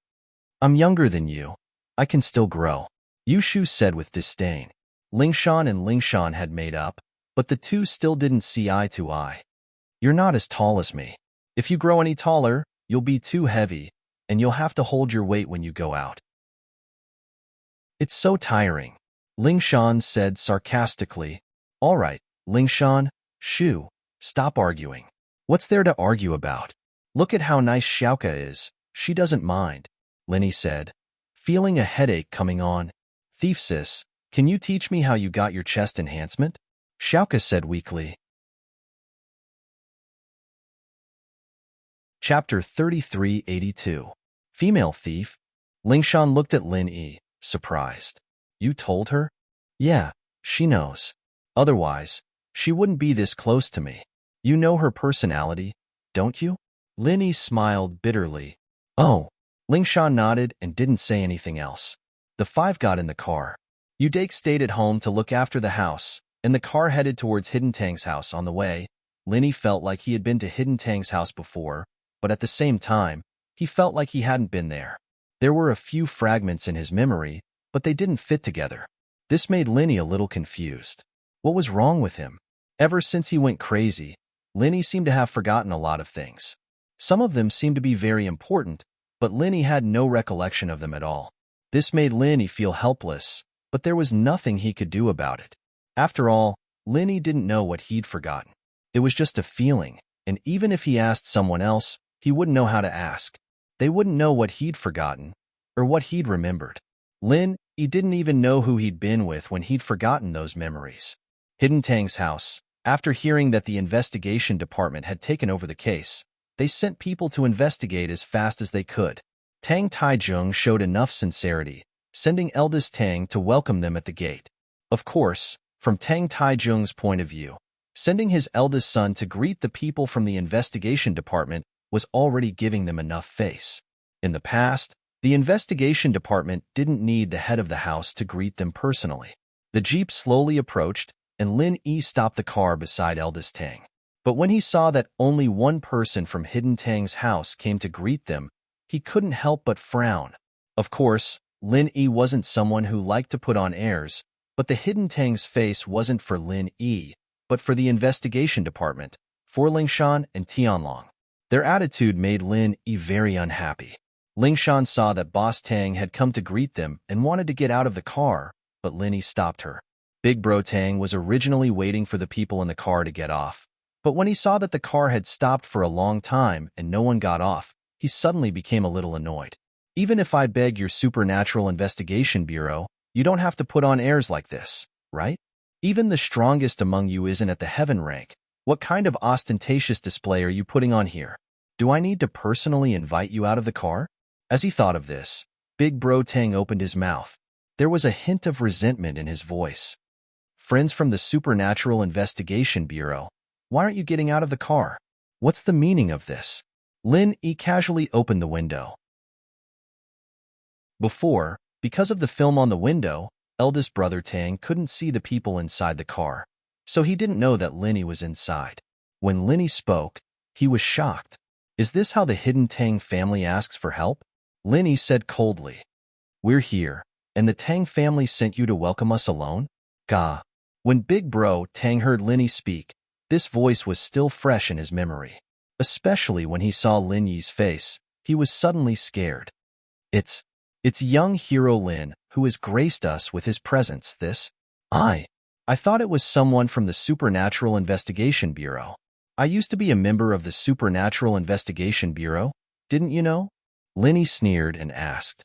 A: "I'm younger than you. I can still grow," Yushu said with disdain. Lingshan and Lingshan had made up, but the two still didn't see eye to eye. "You're not as tall as me. If you grow any taller, you'll be too heavy, and you'll have to hold your weight when you go out. It's so tiring," Lingshan said sarcastically. "All right, Lingshan, Shu, stop arguing. What's there to argue about? Look at how nice Xiaoka is. She doesn't mind," Lenny said, feeling a headache coming on. "Thief sis, can you teach me how you got your chest enhancement?" Xiaoka said weakly. Chapter 3382. Female Thief. Lingshan looked at Lin Yi, surprised. "You told her?" "Yeah, she knows. Otherwise, she wouldn't be this close to me. You know her personality, don't you?" Lin Yi smiled bitterly. "Oh." Lingshan nodded and didn't say anything else. The five got in the car. Udake stayed at home to look after the house, and the car headed towards Hidden Tang's house. On the way, Lin Yi felt like he had been to Hidden Tang's house before, but at the same time, he felt like he hadn't been there. There were a few fragments in his memory, but they didn't fit together. This made Lin Yi a little confused. What was wrong with him? Ever since he went crazy, Lin Yi seemed to have forgotten a lot of things. Some of them seemed to be very important, but Lin Yi had no recollection of them at all. This made Lin Yi feel helpless, but there was nothing he could do about it. After all, Lin Yi didn't know what he'd forgotten. It was just a feeling, and even if he asked someone else, he wouldn't know how to ask. They wouldn't know what he'd forgotten, or what he'd remembered. Lin Yi didn't even know who he'd been with when he'd forgotten those memories. Hidden Tang's house. After hearing that the investigation department had taken over the case, they sent people to investigate as fast as they could. Tang Taijung showed enough sincerity, sending eldest Tang to welcome them at the gate. Of course, from Tang Taijung's point of view, sending his eldest son to greet the people from the investigation department was already giving them enough face. In the past, the investigation department didn't need the head of the house to greet them personally. The jeep slowly approached, and Lin Yi stopped the car beside eldest Tang. But when he saw that only one person from Hidden Tang's house came to greet them, he couldn't help but frown. Of course, Lin Yi wasn't someone who liked to put on airs, but the Hidden Tang's face wasn't for Lin Yi, but for the investigation department, for Lingshan and Tianlong. Their attitude made Lin Yi very unhappy. Lingshan saw that Boss Tang had come to greet them and wanted to get out of the car, but Lin Yi stopped her. Big Bro Tang was originally waiting for the people in the car to get off, but when he saw that the car had stopped for a long time and no one got off, he suddenly became a little annoyed. "Even if I beg your Supernatural Investigation Bureau, you don't have to put on airs like this, right? Even the strongest among you isn't at the heaven rank. What kind of ostentatious display are you putting on here? Do I need to personally invite you out of the car?" As he thought of this, Big Bro Tang opened his mouth. There was a hint of resentment in his voice. "Friends from the Supernatural Investigation Bureau, why aren't you getting out of the car? What's the meaning of this?" Lin Yi casually opened the window. Before, because of the film on the window, eldest brother Tang couldn't see the people inside the car, so he didn't know that Lin Yi was inside. When Lin Yi spoke, he was shocked. "Is this how the Hidden Tang family asks for help?" Lin Yi said coldly. "We're here, and the Tang family sent you to welcome us alone?" Gah. When Big Bro Tang heard Lin Yi speak, this voice was still fresh in his memory. Especially when he saw Lin Yi's face, he was suddenly scared. It's young hero Lin who has graced us with his presence. I thought it was someone from the Supernatural Investigation Bureau. I used to be a member of the Supernatural Investigation Bureau, didn't you know?" Lin Yi sneered and asked.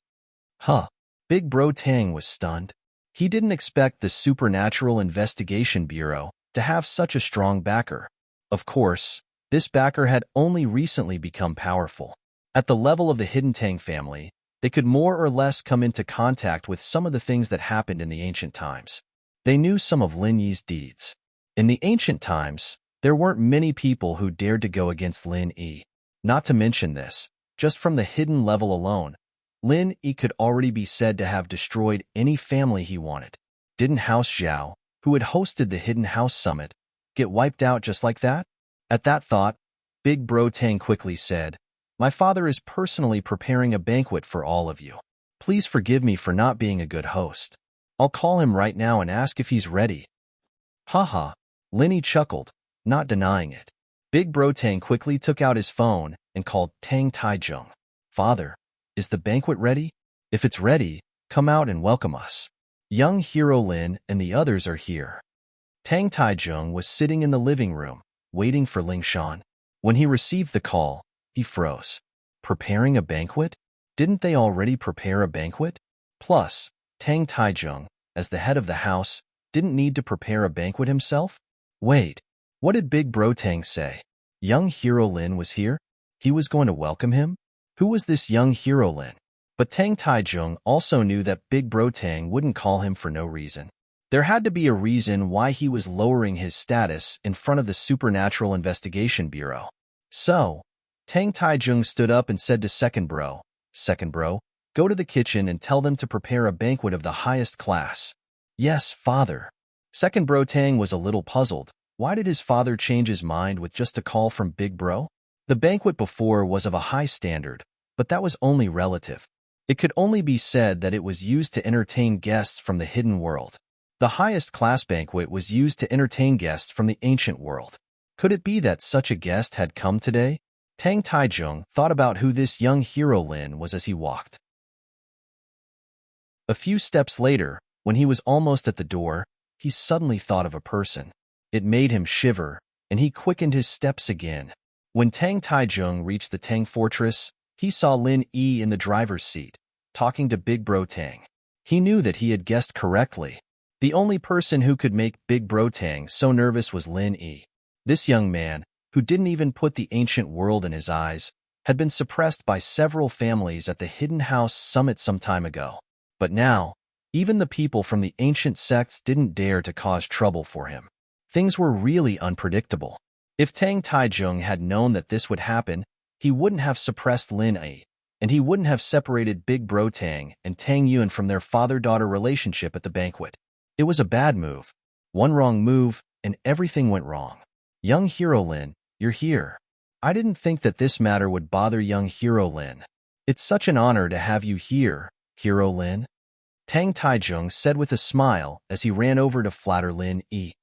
A: "Huh." Big Bro Tang was stunned. He didn't expect the Supernatural Investigation Bureau to have such a strong backer. Of course, this backer had only recently become powerful. At the level of the hidden Tang family, they could more or less come into contact with some of the things that happened in the ancient times. They knew some of Lin Yi's deeds. In the ancient times, there weren't many people who dared to go against Lin Yi. Not to mention this, just from the hidden level alone, Lin Yi could already be said to have destroyed any family he wanted. Didn't House Zhao, who had hosted the Hidden House Summit, get wiped out just like that? At that thought, Big Bro Tang quickly said, "My father is personally preparing a banquet for all of you. Please forgive me for not being a good host. I'll call him right now and ask if he's ready." Haha, Lin Yi chuckled, not denying it. Big Bro Tang quickly took out his phone and called Tang Taizhong. "Father, is the banquet ready? If it's ready, come out and welcome us. Young Hero Lin and the others are here." Tang Taizhong was sitting in the living room, waiting for Ling Shan. When he received the call, he froze. Preparing a banquet? Didn't they already prepare a banquet? Plus, Tang Taizhong, as the head of the house, didn't need to prepare a banquet himself? Wait, what did Big Bro Tang say? Young Hero Lin was here? He was going to welcome him? Who was this young Hero Lin? But Tang Taizhong also knew that Big Bro Tang wouldn't call him for no reason. There had to be a reason why he was lowering his status in front of the Supernatural Investigation Bureau. So, Tang Taizhong stood up and said to Second Bro, go to the kitchen and tell them to prepare a banquet of the highest class." "Yes, father." Second Bro Tang was a little puzzled. Why did his father change his mind with just a call from Big Bro? The banquet before was of a high standard, but that was only relative. It could only be said that it was used to entertain guests from the hidden world. The highest class banquet was used to entertain guests from the ancient world. Could it be that such a guest had come today? Tang Taizhong thought about who this young Hero Lin was as he walked. A few steps later, when he was almost at the door, he suddenly thought of a person. It made him shiver, and he quickened his steps again. When Tang Taizhong reached the Tang Fortress, he saw Lin Yi in the driver's seat, talking to Big Bro Tang. He knew that he had guessed correctly. The only person who could make Big Bro Tang so nervous was Lin Yi. This young man, who didn't even put the ancient world in his eyes, had been suppressed by several families at the Hidden House Summit some time ago. But now, even the people from the ancient sects didn't dare to cause trouble for him. Things were really unpredictable. If Tang Taizhong had known that this would happen, he wouldn't have suppressed Lin Yi, and he wouldn't have separated Big Bro Tang and Tang Yuan from their father-daughter relationship at the banquet. It was a bad move. One wrong move, and everything went wrong. "Young Hero Lin, you're here. I didn't think that this matter would bother young Hero Lin. It's such an honor to have you here, Hero Lin," Tang Taizhong said with a smile as he ran over to flatter Lin Yi.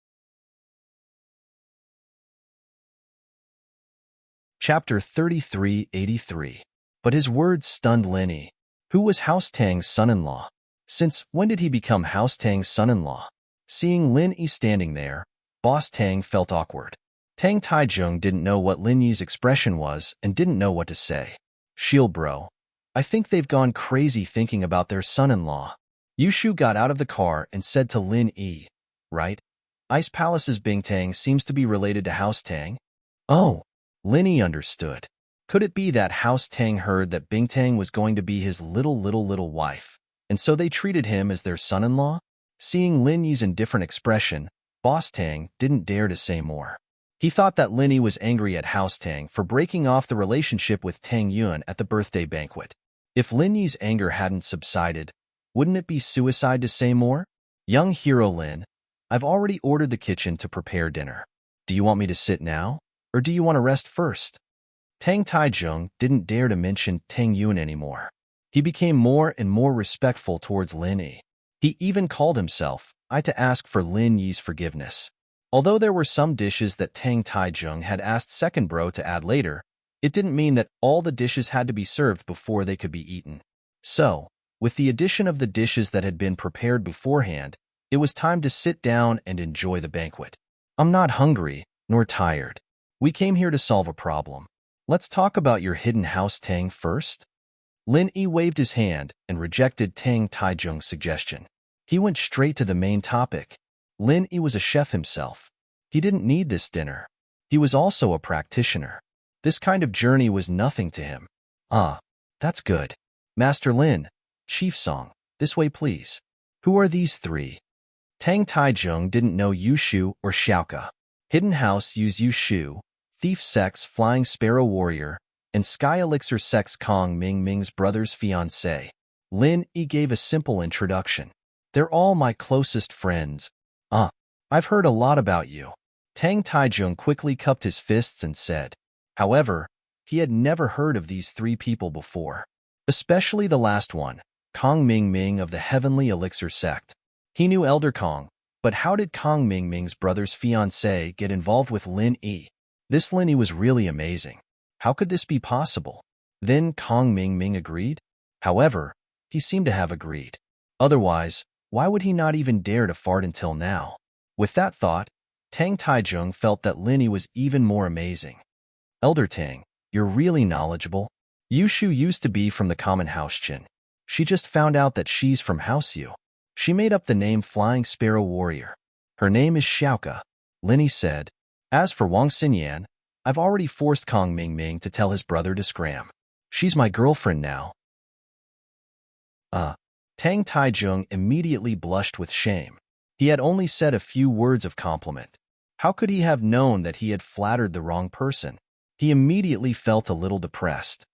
A: Chapter 3383. But his words stunned Lin Yi. Who was House Tang's son-in-law? Since when did he become House Tang's son-in-law? Seeing Lin Yi standing there, Boss Tang felt awkward. Tang Taizhong didn't know what Lin Yi's expression was and didn't know what to say. "Shield bro, I think they've gone crazy thinking about their son-in-law." Yushu got out of the car and said to Lin Yi, "Right? Ice Palace's Bing Tang seems to be related to House Tang." Oh, Lin Yi understood. Could it be that House Tang heard that Bing Tang was going to be his little wife, and so they treated him as their son-in-law? Seeing Lin Yi's indifferent expression, Boss Tang didn't dare to say more. He thought that Lin Yi was angry at House Tang for breaking off the relationship with Tang Yuan at the birthday banquet. If Lin Yi's anger hadn't subsided, wouldn't it be suicide to say more? "Young Hero Lin, I've already ordered the kitchen to prepare dinner. Do you want me to sit now, or do you want to rest first?" Tang Taizhong didn't dare to mention Tang Yuan anymore. He became more and more respectful towards Lin Yi. He even called himself I to ask for Lin Yi's forgiveness. Although there were some dishes that Tang Taizhong had asked Second Bro to add later, it didn't mean that all the dishes had to be served before they could be eaten. So, with the addition of the dishes that had been prepared beforehand, it was time to sit down and enjoy the banquet. "I'm not hungry, nor tired. We came here to solve a problem. Let's talk about your hidden house Tang first." Lin Yi waved his hand and rejected Tang Taizhong's suggestion. He went straight to the main topic. Lin Yi was a chef himself. He didn't need this dinner. He was also a practitioner. This kind of journey was nothing to him. Ah, that's good. Master Lin, Chief Song, this way please. Who are these three? Tang Taizhong didn't know Yushu or Xiaoka. Hidden House used Yushu, Thief Sex Flying Sparrow Warrior, and Sky Elixir Sex Kong Ming Ming's brother's fiancé. Lin Yi gave a simple introduction. They're all my closest friends. I've heard a lot about you. Tang Taizhong quickly cupped his fists and said. However, he had never heard of these three people before. Especially the last one, Kong Ming Ming of the Heavenly Elixir Sect. He knew Elder Kong, but how did Kong Ming Ming's brother's fiancé get involved with Lin Yi? This Lin Yi was really amazing. How could this be possible? Then Kong Ming Ming agreed? However, he seemed to have agreed. Otherwise, why would he not even dare to fart until now? With that thought, Tang Taizhong felt that Lin Yi was even more amazing. Elder Tang, you're really knowledgeable. Yushu used to be from the common House Chin. She just found out that she's from House Yu. She made up the name Flying Sparrow Warrior. Her name is Xiaoka, Lin Yi said. As for Wang Xinyan, I've already forced Kong Ming Ming to tell his brother to scram. She's my girlfriend now. Tang Taizhong immediately blushed with shame. He had only said a few words of compliment. How could he have known that he had flattered the wrong person? He immediately felt a little depressed.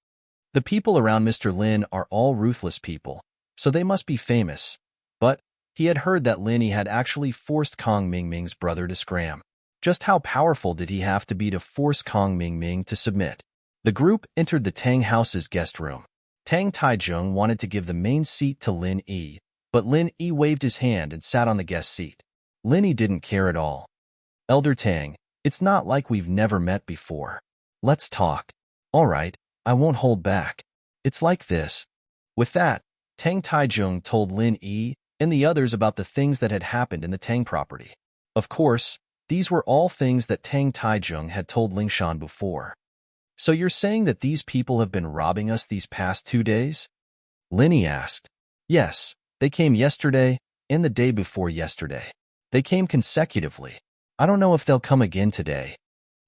A: The people around Mr. Lin are all ruthless people, so they must be famous. But he had heard that Lin Yi had actually forced Kong Ming Ming's brother to scram. Just how powerful did he have to be to force Kong Ming Ming to submit? The group entered the Tang House's guest room. Tang Taizhong wanted to give the main seat to Lin Yi, but Lin Yi waved his hand and sat on the guest seat. Lin Yi didn't care at all. Elder Tang, it's not like we've never met before. Let's talk. All right, I won't hold back. It's like this. With that, Tang Taizhong told Lin Yi and the others about the things that had happened in the Tang property. Of course, these were all things that Tang Taizhong had told Lingshan before. So you're saying that these people have been robbing us these past 2 days? Lin Yi asked. Yes, they came yesterday and the day before yesterday. They came consecutively. I don't know if they'll come again today.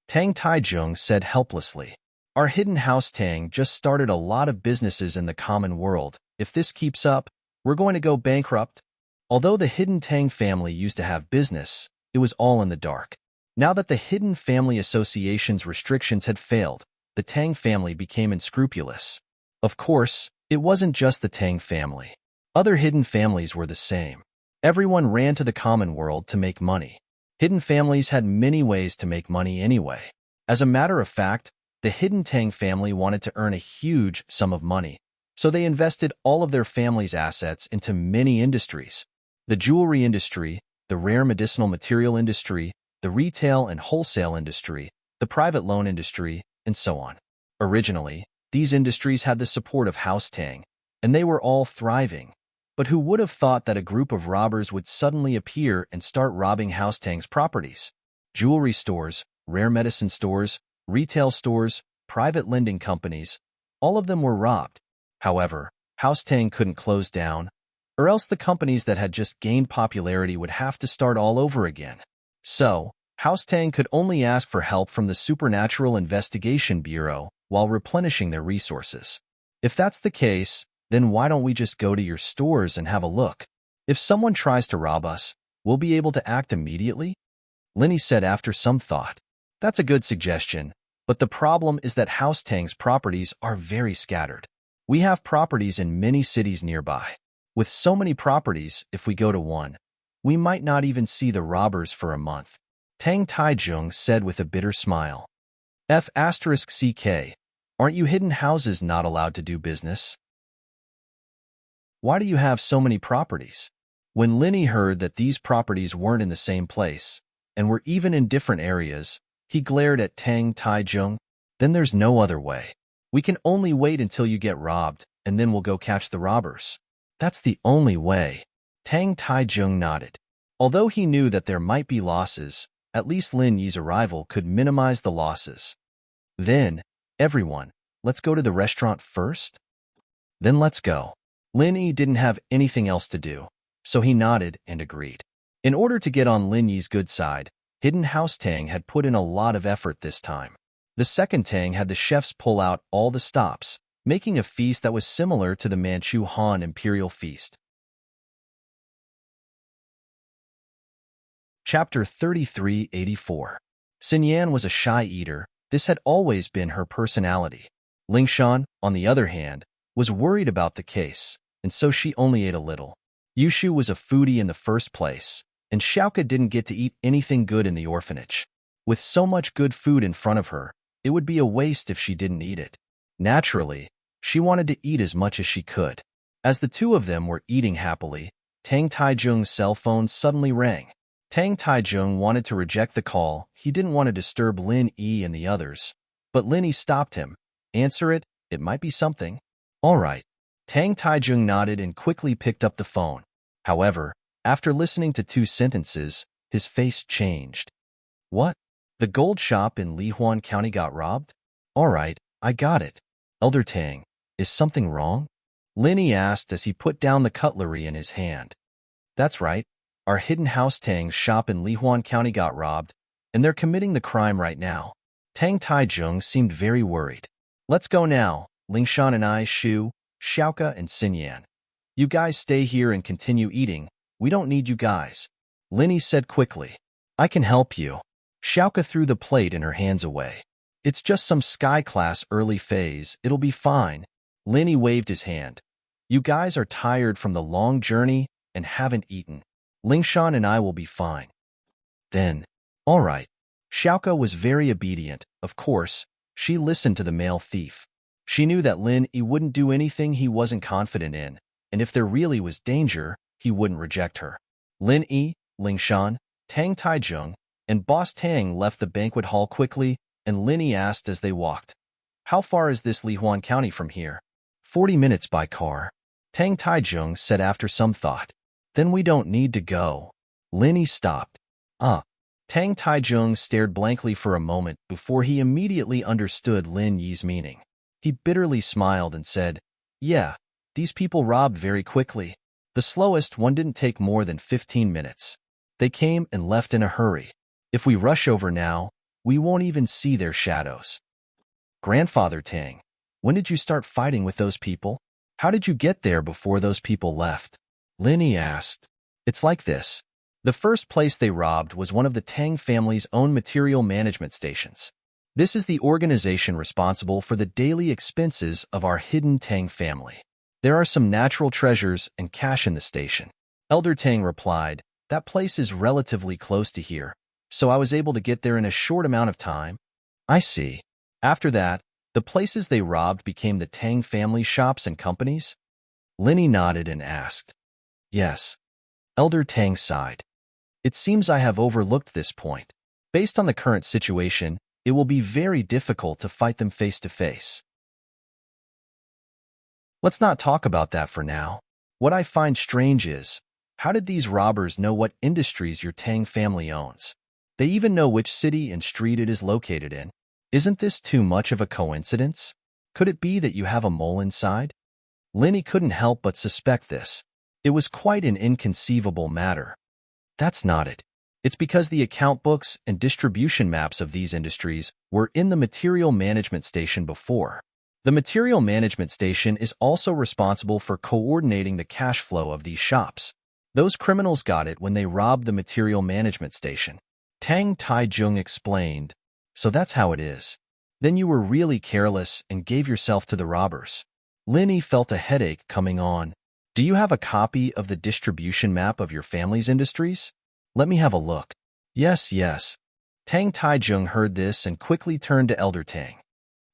A: Tang Taizhong said helplessly. Our hidden house Tang just started a lot of businesses in the common world. If this keeps up, we're going to go bankrupt. Although the hidden Tang family used to have business, it was all in the dark. Now that the hidden family association's restrictions had failed, the Tang family became unscrupulous. Of course, it wasn't just the Tang family. Other hidden families were the same. Everyone ran to the common world to make money. Hidden families had many ways to make money anyway. As a matter of fact, the hidden Tang family wanted to earn a huge sum of money, so they invested all of their family's assets into many industries. The jewelry industry, the rare medicinal material industry, the retail and wholesale industry, the private loan industry, and so on. Originally, these industries had the support of House Tang, and they were all thriving. But who would have thought that a group of robbers would suddenly appear and start robbing House Tang's properties? Jewelry stores, rare medicine stores, retail stores, private lending companies, all of them were robbed. However, House Tang couldn't close down, or else the companies that had just gained popularity would have to start all over again. So, House Tang could only ask for help from the Supernatural Investigation Bureau while replenishing their resources. If that's the case, then why don't we just go to your stores and have a look? If someone tries to rob us, we'll be able to act immediately? Lin Yi said after some thought. That's a good suggestion, but the problem is that House Tang's properties are very scattered. We have properties in many cities nearby. With so many properties, if we go to one, we might not even see the robbers for a month. Tang Taizhong said with a bitter smile. F***CK, aren't you hidden houses not allowed to do business? Why do you have so many properties? When Lin Yi heard that these properties weren't in the same place, and were even in different areas, he glared at Tang Taizhong. Then there's no other way. We can only wait until you get robbed, and then we'll go catch the robbers. That's the only way. Tang Taizhong nodded. Although he knew that there might be losses, at least Lin Yi's arrival could minimize the losses. Then, everyone, let's go to the restaurant first? Then let's go. Lin Yi didn't have anything else to do, so he nodded and agreed. In order to get on Lin Yi's good side, Hidden House Tang had put in a lot of effort this time. The second Tang had the chefs pull out all the stops, making a feast that was similar to the Manchu Han Imperial Feast. Chapter 3384. Xinyan was a shy eater. This had always been her personality. Lingshan, on the other hand, was worried about the case, and so she only ate a little. Yushu was a foodie in the first place, and Xiaoka didn't get to eat anything good in the orphanage. With so much good food in front of her, it would be a waste if she didn't eat it. Naturally, she wanted to eat as much as she could. As the two of them were eating happily, Tang Taijung's cell phone suddenly rang. Tang Taijung wanted to reject the call. He didn't want to disturb Lin Yi and the others. But Lin Yi stopped him. Answer it, it might be something. All right. Tang Taijung nodded and quickly picked up the phone. However, after listening to 2 sentences, his face changed. What? The gold shop in Lihuan County got robbed? All right, I got it. Elder Tang, is something wrong? Lin Yi asked as he put down the cutlery in his hand. That's right. Our Hidden House Tang's shop in Lihuan County got robbed, and they're committing the crime right now. Tang Taijung seemed very worried. Let's go now, Lingshan and I, Shu, Xiaoka, and Xinyan. You guys stay here and continue eating. We don't need you guys. Lin Yi said quickly. I can help you. Xiaoka threw the plate in her hands away. It's just some sky class early phase. It'll be fine. Lin Yi waved his hand. You guys are tired from the long journey and haven't eaten. Lingshan and I will be fine. Then, all right. Xiaoka was very obedient. Of course, she listened to the male thief. She knew that Lin Yi wouldn't do anything he wasn't confident in, and if there really was danger, he wouldn't reject her. Lin Yi, Lingshan, Tang Taijung, and Boss Tang left the banquet hall quickly, and Lin Yi asked as they walked, How far is this Lihuan County from here? 40 minutes by car. Tang Taijung said after some thought. Then we don't need to go. Lin Yi stopped. Tang Taijung stared blankly for a moment before he immediately understood Lin Yi's meaning. He bitterly smiled and said, Yeah, these people robbed very quickly. The slowest one didn't take more than 15 minutes. They came and left in a hurry. If we rush over now, we won't even see their shadows. Grandfather Tang, when did you start fighting with those people? How did you get there before those people left? Lin Yi asked. It's like this. The first place they robbed was one of the Tang family's own material management stations. This is the organization responsible for the daily expenses of our hidden Tang family. There are some natural treasures and cash in the station. Elder Tang replied, That place is relatively close to here, so I was able to get there in a short amount of time. I see. After that, the places they robbed became the Tang family shops and companies? Lin Yi nodded and asked. Yes. Elder Tang sighed. It seems I have overlooked this point. Based on the current situation, it will be very difficult to fight them face to face. Let's not talk about that for now. What I find strange is, how did these robbers know what industries your Tang family owns? They even know which city and street it is located in. Isn't this too much of a coincidence? Could it be that you have a mole inside? Lin Yi couldn't help but suspect this. It was quite an inconceivable matter. That's not it. It's because the account books and distribution maps of these industries were in the material management station before. The material management station is also responsible for coordinating the cash flow of these shops. Those criminals got it when they robbed the material management station. Tang Taijung explained. So that's how it is. Then you were really careless and gave yourself to the robbers. Lin Yi felt a headache coming on. Do you have a copy of the distribution map of your family's industries? Let me have a look. Yes. Tang Taijung heard this and quickly turned to Elder Tang.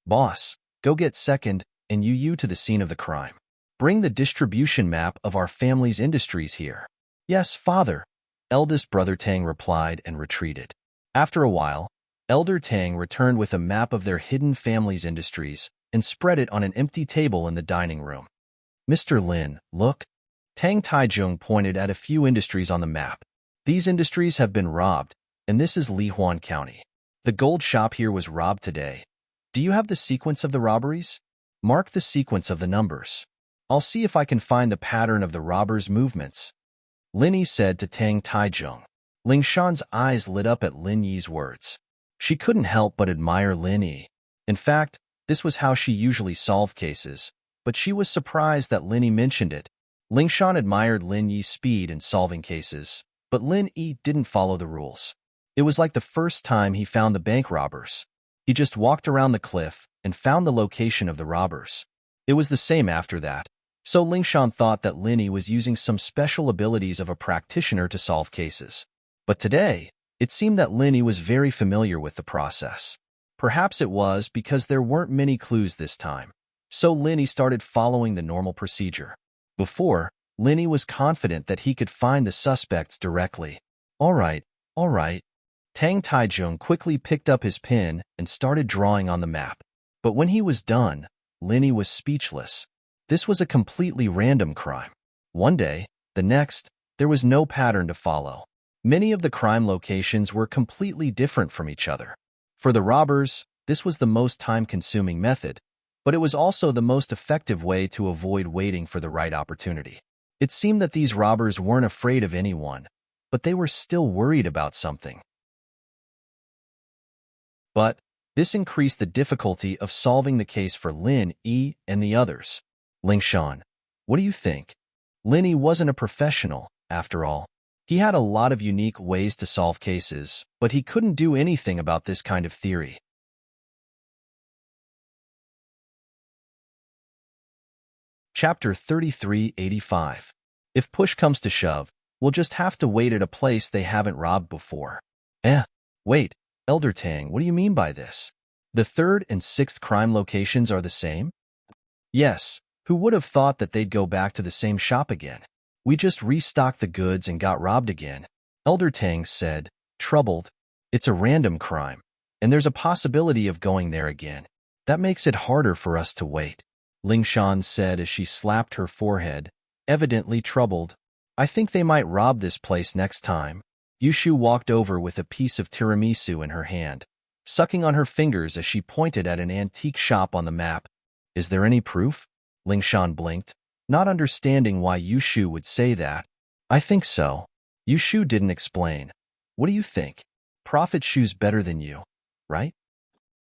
A: Boss, go get second and you to the scene of the crime. Bring the distribution map of our family's industries here. Yes, father. Eldest brother Tang replied and retreated. After a while, Elder Tang returned with a map of their hidden family's industries and spread it on an empty table in the dining room. Mr. Lin, look. Tang Taijung pointed at a few industries on the map. These industries have been robbed, and this is Lihuan County. The gold shop here was robbed today. Do you have the sequence of the robberies? Mark the sequence of the numbers. I'll see if I can find the pattern of the robbers' movements. Lin Yi said to Tang Taijung. Ling Shan's eyes lit up at Lin Yi's words. She couldn't help but admire Lin Yi. In fact, this was how she usually solved cases, but she was surprised that Lin Yi mentioned it. Ling Shan admired Lin Yi's speed in solving cases, but Lin Yi didn't follow the rules. It was like the first time he found the bank robbers. He just walked around the cliff and found the location of the robbers. It was the same after that. So Ling Shan thought that Lin Yi was using some special abilities of a practitioner to solve cases. But today, it seemed that Lin Yi was very familiar with the process. Perhaps it was because there weren't many clues this time. So Lin Yi started following the normal procedure. Before, Lin Yi was confident that he could find the suspects directly. All right. Tang Taizhong quickly picked up his pen and started drawing on the map. But when he was done, Lin Yi was speechless. This was a completely random crime. One day, the next, there was no pattern to follow. Many of the crime locations were completely different from each other. For the robbers, this was the most time-consuming method, but it was also the most effective way to avoid waiting for the right opportunity. It seemed that these robbers weren't afraid of anyone, but they were still worried about something. But this increased the difficulty of solving the case for Lin Yi and the others. Ling Shan, what do you think? Lin Yi wasn't a professional, after all. He had a lot of unique ways to solve cases, but he couldn't do anything about this kind of theory. Chapter 3385. If push comes to shove, we'll just have to wait at a place they haven't robbed before. Wait, Elder Tang, what do you mean by this? The third and sixth crime locations are the same? Yes, who would have thought that they'd go back to the same shop again? We just restocked the goods and got robbed again, Elder Tang said, troubled. It's a random crime, and there's a possibility of going there again. That makes it harder for us to wait, Ling Shan said as she slapped her forehead, evidently troubled. I think they might rob this place next time. Yushu walked over with a piece of tiramisu in her hand, sucking on her fingers as she pointed at an antique shop on the map. Is there any proof? Ling Shan blinked, not understanding why Yushu would say that. I think so. Yushu didn't explain. What do you think? Prophet Shu's better than you, right?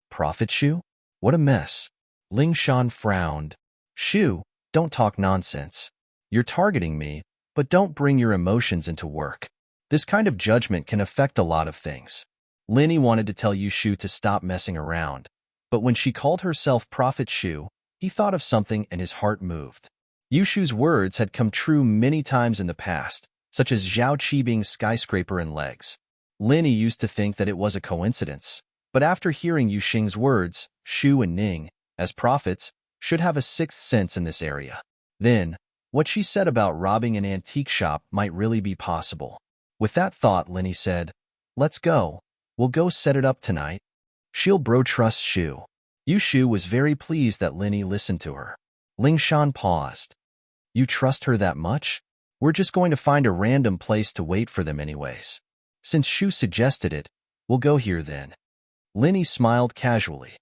A: Prophet Shu? What a mess. Ling Shan frowned. Shu, don't talk nonsense. You're targeting me, but don't bring your emotions into work. This kind of judgment can affect a lot of things. Lin Yi wanted to tell Yushu to stop messing around, but when she called herself Prophet Shu, he thought of something and his heart moved. Yushu's words had come true many times in the past, such as Zhao Qibing's skyscraper and legs. Lin Yi used to think that it was a coincidence, but after hearing Yuxing's words, Shu and Ning, as prophets, should have a sixth sense in this area. Then, what she said about robbing an antique shop might really be possible. With that thought, Lin Yi said, let's go. We'll go set it up tonight. She'll bro trust Shu. Yushu was very pleased that Lin Yi listened to her. Ling Shan paused. You trust her that much? We're just going to find a random place to wait for them anyways. Since Shu suggested it, we'll go here then. Lin Yi smiled casually.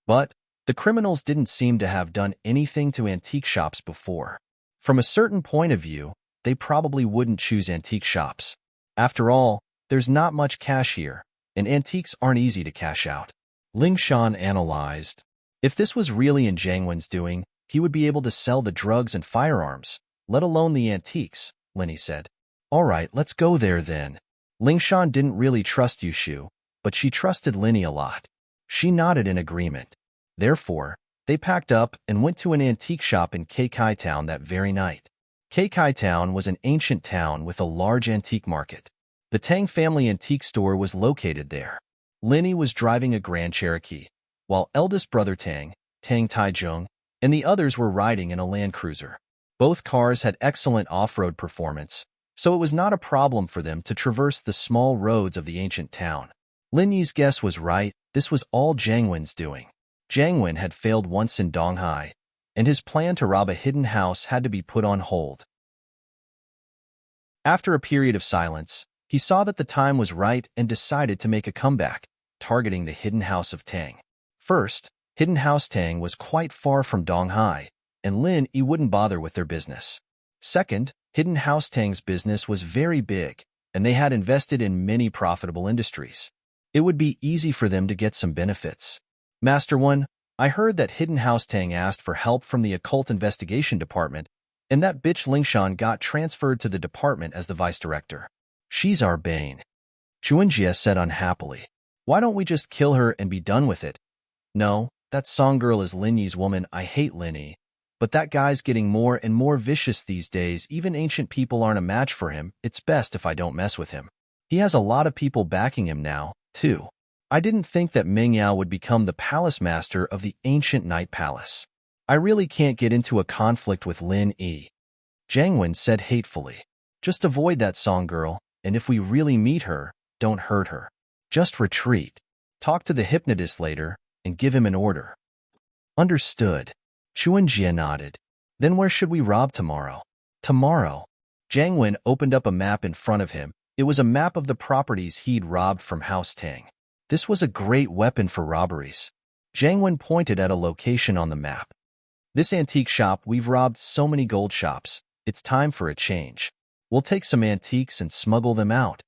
A: But the criminals didn't seem to have done anything to antique shops before. From a certain point of view, they probably wouldn't choose antique shops. After all, there's not much cash here, and antiques aren't easy to cash out. Ling Shan analyzed. If this was really in Jiang Wen's doing, he would be able to sell the drugs and firearms, let alone the antiques, Lin Yi said. All right, let's go there then. Ling Shan didn't really trust Yushu, but she trusted Lin Yi a lot. She nodded in agreement. Therefore, they packed up and went to an antique shop in Keikai Town that very night. Keikai Town was an ancient town with a large antique market. The Tang family antique store was located there. Lin Yi was driving a Grand Cherokee, while eldest brother Tang Taizhong, and the others were riding in a Land Cruiser. Both cars had excellent off-road performance, so it was not a problem for them to traverse the small roads of the ancient town. Lin Yi's guess was right. This was all Jiang Wen's doing. Jiang Wen had failed once in Donghai, and his plan to rob a hidden house had to be put on hold. After a period of silence, he saw that the time was right and decided to make a comeback, targeting the hidden house of Tang. First, Hidden House Tang was quite far from Donghai, and Lin Yi wouldn't bother with their business. Second, Hidden House Tang's business was very big, and they had invested in many profitable industries. It would be easy for them to get some benefits. Master 1, I heard that Hidden House Tang asked for help from the Occult Investigation Department, and that bitch Lingshan got transferred to the department as the vice director. She's our bane, Chuanjie said unhappily. Why don't we just kill her and be done with it? No, that song girl is Lin Yi's woman. I hate Lin Yi. But that guy's getting more and more vicious these days. Even ancient people aren't a match for him. It's best if I don't mess with him. He has a lot of people backing him now, too. I didn't think that Meng Yao would become the palace master of the ancient Night Palace. I really can't get into a conflict with Lin Yi, Jiang Wen said hatefully. Just avoid that song girl, and if we really meet her, don't hurt her. Just retreat. Talk to the hypnotist later and give him an order. Understood. Chuanjie nodded. Then where should we rob tomorrow? Tomorrow. Jiang Wen opened up a map in front of him. It was a map of the properties he'd robbed from House Tang. This was a great weapon for robberies. Jiang Wen pointed at a location on the map. This antique shop, we've robbed so many gold shops. It's time for a change. We'll take some antiques and smuggle them out.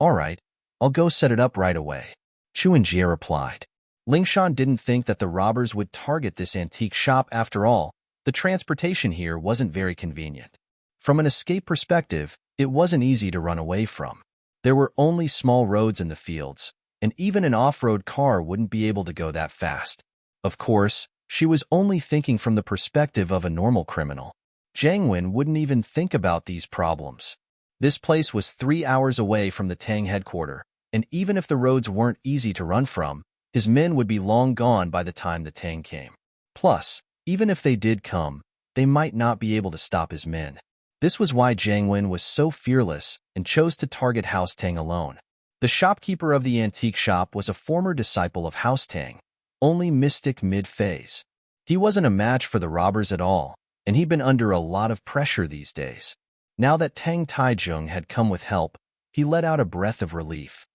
A: All right, I'll go set it up right away, Chuanjie replied. Lingshan didn't think that the robbers would target this antique shop after all. The transportation here wasn't very convenient. From an escape perspective, it wasn't easy to run away from. There were only small roads in the fields, and even an off-road car wouldn't be able to go that fast. Of course, she was only thinking from the perspective of a normal criminal. Jiang Wen wouldn't even think about these problems. This place was 3 hours away from the Tang headquarters, and even if the roads weren't easy to run from, his men would be long gone by the time the Tang came. Plus, even if they did come, they might not be able to stop his men. This was why Jiang Wen was so fearless and chose to target House Tang alone. The shopkeeper of the antique shop was a former disciple of House Tang, only mystic mid-phase. He wasn't a match for the robbers at all, and he'd been under a lot of pressure these days. Now that Tang Taizhong had come with help, he let out a breath of relief.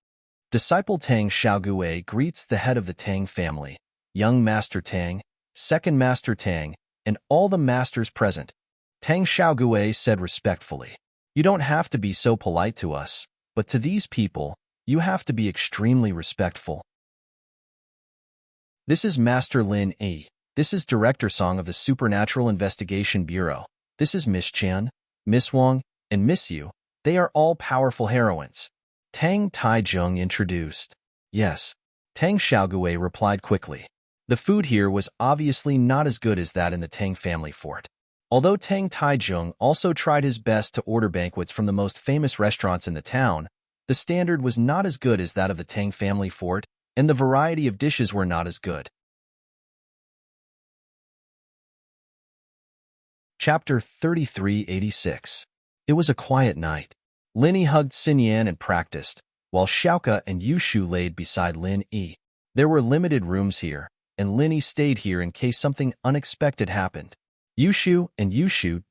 A: Disciple Tang Xiaogui greets the head of the Tang family, young Master Tang, second Master Tang, and all the masters present. Tang Xiaogui said respectfully, "You don't have to be so polite to us, but to these people, you have to be extremely respectful." This is Master Lin Yi. This is Director Song of the Supernatural Investigation Bureau. This is Miss Qian, Miss Wang, and Miss Yu. They are all powerful heroines. Tang Taizhong introduced. Yes, Tang Xiaogui replied quickly. The food here was obviously not as good as that in the Tang family fort. Although Tang Taizhong also tried his best to order banquets from the most famous restaurants in the town, the standard was not as good as that of the Tang family fort, and the variety of dishes were not as good. Chapter 3386. It was a quiet night. Lin Yi hugged Xin Yan and practiced, while Xiaoka and Yushu laid beside Lin Yi. There were limited rooms here, and Lin Yi stayed here in case something unexpected happened. Yushu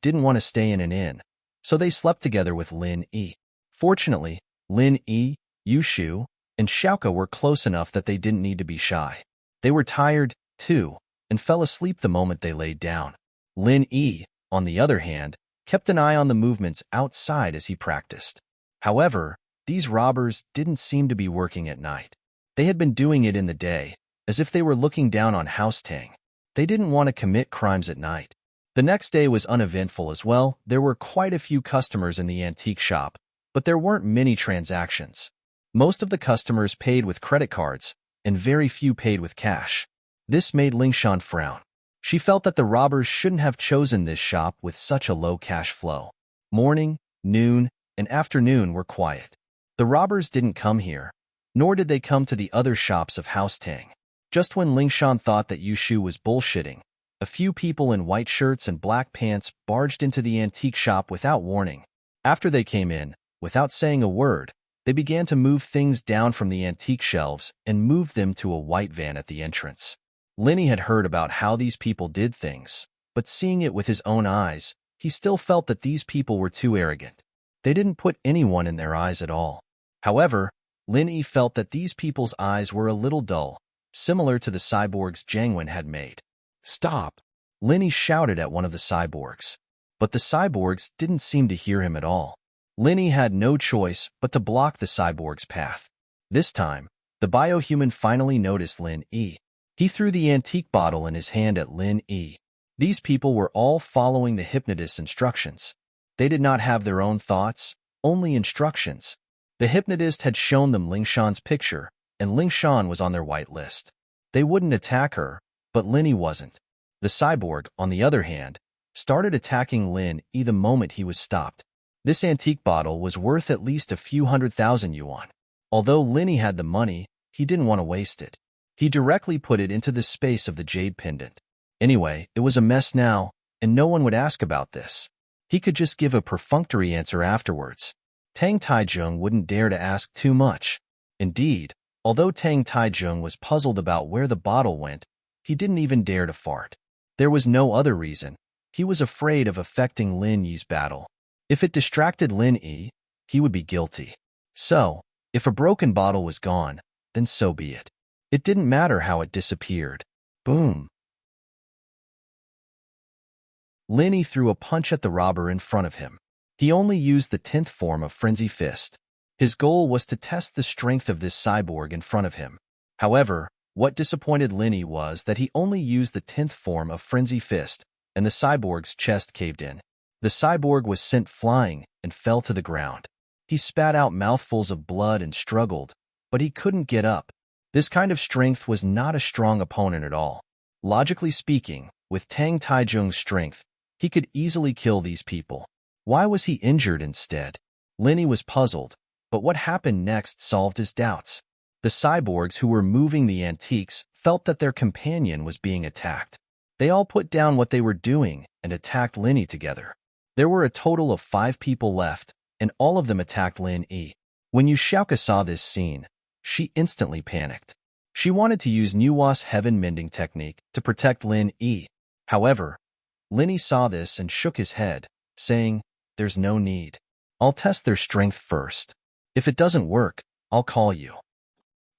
A: didn't want to stay in an inn, so they slept together with Lin Yi. Fortunately, Lin Yi, Yushu, and Xiaoka were close enough that they didn't need to be shy. They were tired, too, and fell asleep the moment they laid down. Lin Yi, on the other hand, kept an eye on the movements outside as he practiced. However, these robbers didn't seem to be working at night. They had been doing it in the day, as if they were looking down on House Tang. They didn't want to commit crimes at night. The next day was uneventful as well. There were quite a few customers in the antique shop, but there weren't many transactions. Most of the customers paid with credit cards, and very few paid with cash. This made Lingshan frown. She felt that the robbers shouldn't have chosen this shop with such a low cash flow. Morning, noon, and afternoon were quiet. The robbers didn't come here, nor did they come to the other shops of House Tang. Just when Lingshan thought that Yushu was bullshitting, a few people in white shirts and black pants barged into the antique shop without warning. After they came in, without saying a word, they began to move things down from the antique shelves and moved them to a white van at the entrance. Lin Yi had heard about how these people did things, but seeing it with his own eyes, he still felt that these people were too arrogant. They didn't put anyone in their eyes at all. However, Lin Yi felt that these people's eyes were a little dull, similar to the cyborgs Jiang Wen had made. "Stop!" Lin Yi shouted at one of the cyborgs. But the cyborgs didn't seem to hear him at all. Linny had no choice but to block the cyborg's path. This time, the biohuman finally noticed Lin E. He threw the antique bottle in his hand at Lin E. These people were all following the hypnotist's instructions. They did not have their own thoughts, only instructions. The hypnotist had shown them Lingshan's picture, and Lingshan was on their white list. They wouldn't attack her, but Linny wasn't. The cyborg, on the other hand, started attacking Lin E the moment he was stopped. This antique bottle was worth at least a few 100,000 yuan. Although Linny had the money, he didn't want to waste it. He directly put it into the space of the jade pendant. Anyway, it was a mess now, and no one would ask about this. He could just give a perfunctory answer afterwards. Tang Taizheng wouldn't dare to ask too much. Indeed, although Tang Taizheng was puzzled about where the bottle went, he didn't even dare to fart. There was no other reason. He was afraid of affecting Lin Yi's battle. If it distracted Lin Yi, he would be guilty. So, if a broken bottle was gone, then so be it. It didn't matter how it disappeared. Boom. Lin Yi threw a punch at the robber in front of him. He only used the 10th form of Frenzy Fist. His goal was to test the strength of this cyborg in front of him. However, what disappointed Lin Yi was that he only used the 10th form of Frenzy Fist, and the cyborg's chest caved in. The cyborg was sent flying and fell to the ground. He spat out mouthfuls of blood and struggled, but he couldn't get up. This kind of strength was not a strong opponent at all. Logically speaking, with Tang Taizheng's strength, he could easily kill these people. Why was he injured instead? Lin Yi was puzzled, but what happened next solved his doubts. The cyborgs who were moving the antiques felt that their companion was being attacked. They all put down what they were doing and attacked Lin Yi together. There were a total of 5 people left, and all of them attacked Lin Yi. When Yu Shaoka saw this scene, she instantly panicked. She wanted to use Nuwa's heaven mending technique to protect Lin Yi. However, Lin Yi saw this and shook his head, saying, "There's no need. I'll test their strength first. If it doesn't work, I'll call you."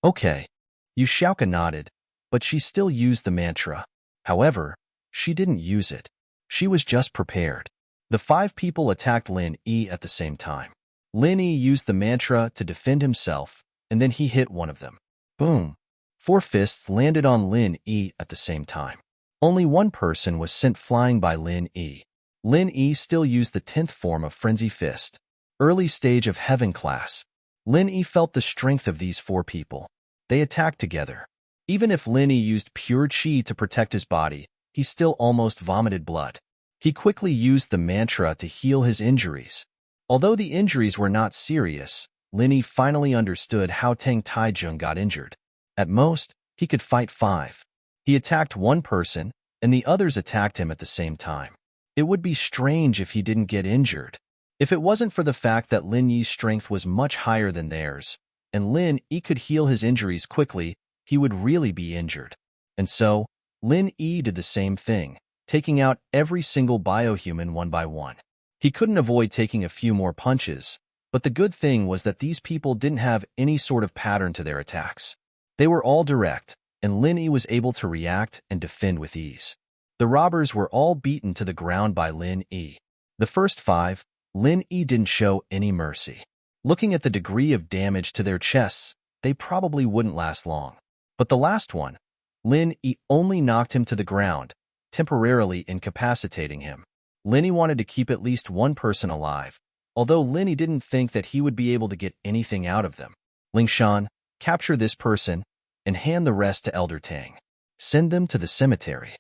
A: Okay. Yu Shaoka nodded, but she still used the mantra. However, she didn't use it. She was just prepared. The 5 people attacked Lin Yi at the same time. Lin Yi used the mantra to defend himself, and then he hit one of them. Boom. 4 fists landed on Lin Yi at the same time. Only one person was sent flying by Lin Yi. Lin Yi still used the 10th form of Frenzy Fist. Early stage of Heaven class. Lin Yi felt the strength of these 4 people. They attacked together. Even if Lin Yi used pure qi to protect his body, he still almost vomited blood. He quickly used the mantra to heal his injuries. Although the injuries were not serious, Lin Yi finally understood how Tang Taizheng got injured. At most, he could fight 5. He attacked one person, and the others attacked him at the same time. It would be strange if he didn't get injured. If it wasn't for the fact that Lin Yi's strength was much higher than theirs, and Lin Yi could heal his injuries quickly, he would really be injured. And so, Lin Yi did the same thing, taking out every single biohuman one by one. He couldn't avoid taking a few more punches, but the good thing was that these people didn't have any sort of pattern to their attacks. They were all direct, and Lin Yi was able to react and defend with ease. The robbers were all beaten to the ground by Lin Yi. The first 5, Lin Yi didn't show any mercy. Looking at the degree of damage to their chests, they probably wouldn't last long. But the last one, Lin Yi only knocked him to the ground, temporarily incapacitating him. Lin Yi wanted to keep at least one person alive, although Lin Yi didn't think that he would be able to get anything out of them. Lingshan, capture this person, and hand the rest to Elder Tang. Send them to the cemetery.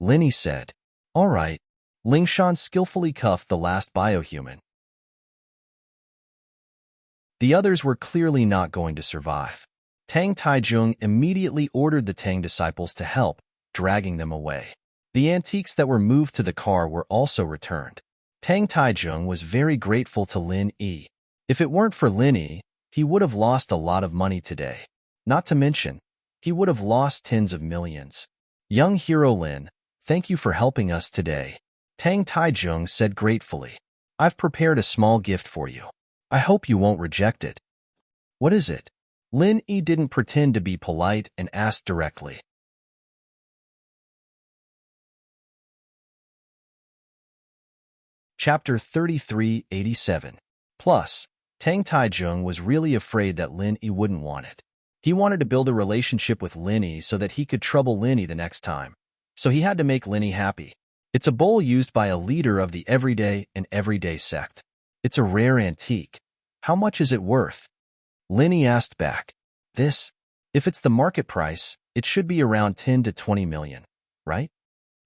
A: Lin Yi said. All right. Lingshan skillfully cuffed the last biohuman. The others were clearly not going to survive. Tang Taizheng immediately ordered the Tang disciples to help, dragging them away. The antiques that were moved to the car were also returned. Tang Taizheng was very grateful to Lin Yi. If it weren't for Lin Yi, he would have lost a lot of money today. Not to mention, he would have lost tens of millions. Young hero Lin, thank you for helping us today. Tang Taizheng said gratefully. I've prepared a small gift for you. I hope you won't reject it. What is it? Lin Yi didn't pretend to be polite and asked directly. Chapter 3387. Plus, Tang Taijung was really afraid that Lin Yi wouldn't want it. He wanted to build a relationship with Lin Yi so that he could trouble Lin Yi the next time. So he had to make Lin Yi happy. It's a bowl used by a leader of the everyday and everyday sect. It's a rare antique. How much is it worth? Lin Yi asked back. This, if it's the market price, it should be around 10 to 20 million, right?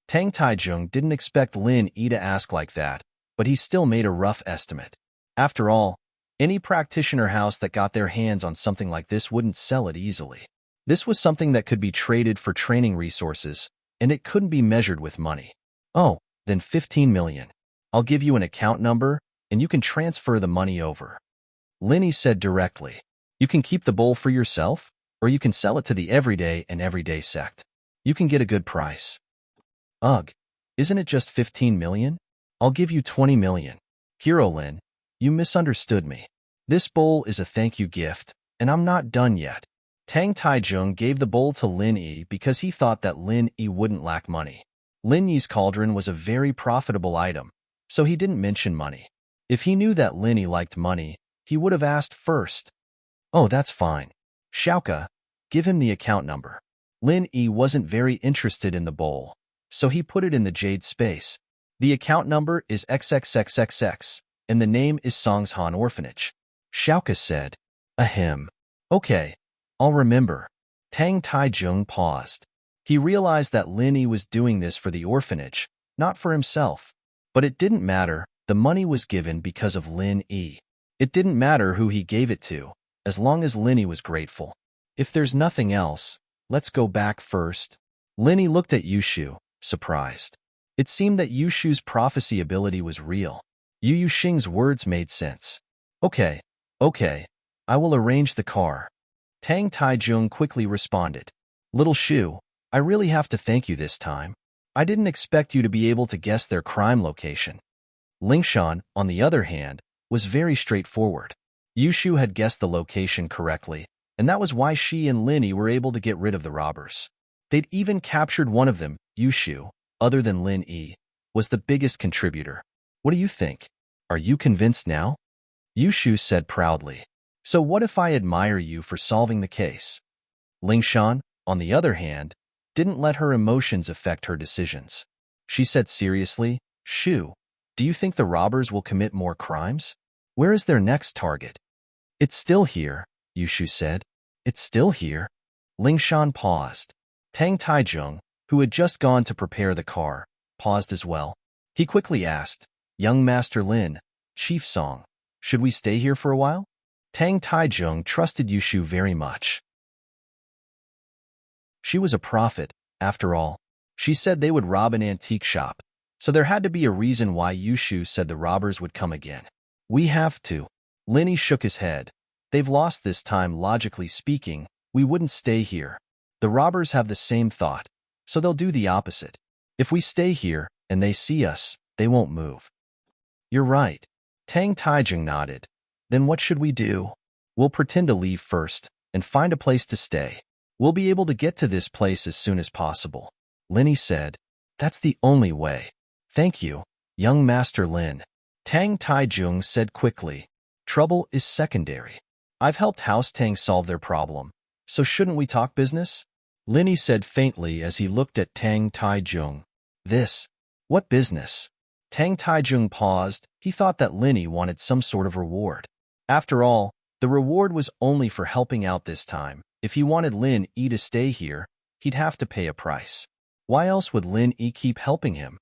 A: Tang Taijung didn't expect Lin Yi to ask like that, but he still made a rough estimate. After all, any practitioner house that got their hands on something like this wouldn't sell it easily. This was something that could be traded for training resources, and it couldn't be measured with money. Oh, then 15 million. I'll give you an account number, and you can transfer the money over. Lin Yi said directly. You can keep the bowl for yourself, or you can sell it to the everyday and everyday sect. You can get a good price. Ugh, isn't it just 15 million? I'll give you 20 million. Hero Lin, you misunderstood me. This bowl is a thank you gift, and I'm not done yet. Tang Taijung gave the bowl to Lin Yi because he thought that Lin Yi wouldn't lack money. Lin Yi's cauldron was a very profitable item, so he didn't mention money. If he knew that Lin Yi liked money, he would have asked first. Oh, that's fine. Xiaoka, give him the account number. Lin Yi wasn't very interested in the bowl, so he put it in the jade space. The account number is XXXXX, and the name is Songshan Orphanage. Xiaoka said. Ahem. Okay, I'll remember. Tang Taijung paused. He realized that Lin Yi was doing this for the orphanage, not for himself. But it didn't matter, the money was given because of Lin Yi. It didn't matter who he gave it to, as long as Lin Yi was grateful. If there's nothing else, let's go back first. Lin Yi looked at Yushu, surprised. It seemed that Yushu's prophecy ability was real. Yu Yuxing's words made sense. Okay, I will arrange the car. Tang Taijung quickly responded. Little Shu, I really have to thank you this time. I didn't expect you to be able to guess their crime location. Lingshan, on the other hand, was very straightforward. Yushu had guessed the location correctly, and that was why she and Lin Yi were able to get rid of the robbers. They'd even captured one of them. Yushu, other than Lin Yi, was the biggest contributor. What do you think? Are you convinced now? Yushu said proudly. So what if I admire you for solving the case? Lingshan, on the other hand, didn't let her emotions affect her decisions. She said seriously, Shu, do you think the robbers will commit more crimes? Where is their next target? It's still here, Yushu said. It's still here? Lingshan paused. Tang Taijung, who had just gone to prepare the car, paused as well. He quickly asked, Young Master Lin, Chief Song, should we stay here for a while? Tang Taijung trusted Yushu very much. She was a prophet, after all. She said they would rob an antique shop, so there had to be a reason why Yushu said the robbers would come again. We have to. Lin Yi shook his head. They've lost this time, logically speaking. We wouldn't stay here. The robbers have the same thought, so they'll do the opposite. If we stay here and they see us, they won't move. You're right. Tang Taijung nodded. Then what should we do? We'll pretend to leave first and find a place to stay. We'll be able to get to this place as soon as possible. Lin Yi said. That's the only way. Thank you, young Master Lin. Tang Taijung said quickly. Trouble is secondary. I've helped House Tang solve their problem, so shouldn't we talk business? Lin Yi said faintly as he looked at Tang Taijung. This? What business? Tang Taijung paused. He thought that Lin Yi wanted some sort of reward. After all, the reward was only for helping out this time. If he wanted Lin Yi to stay here, he'd have to pay a price. Why else would Lin Yi keep helping him?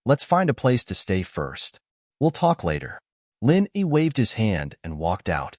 A: Let's find a place to stay first. We'll talk later. Lin Yi waved his hand and walked out.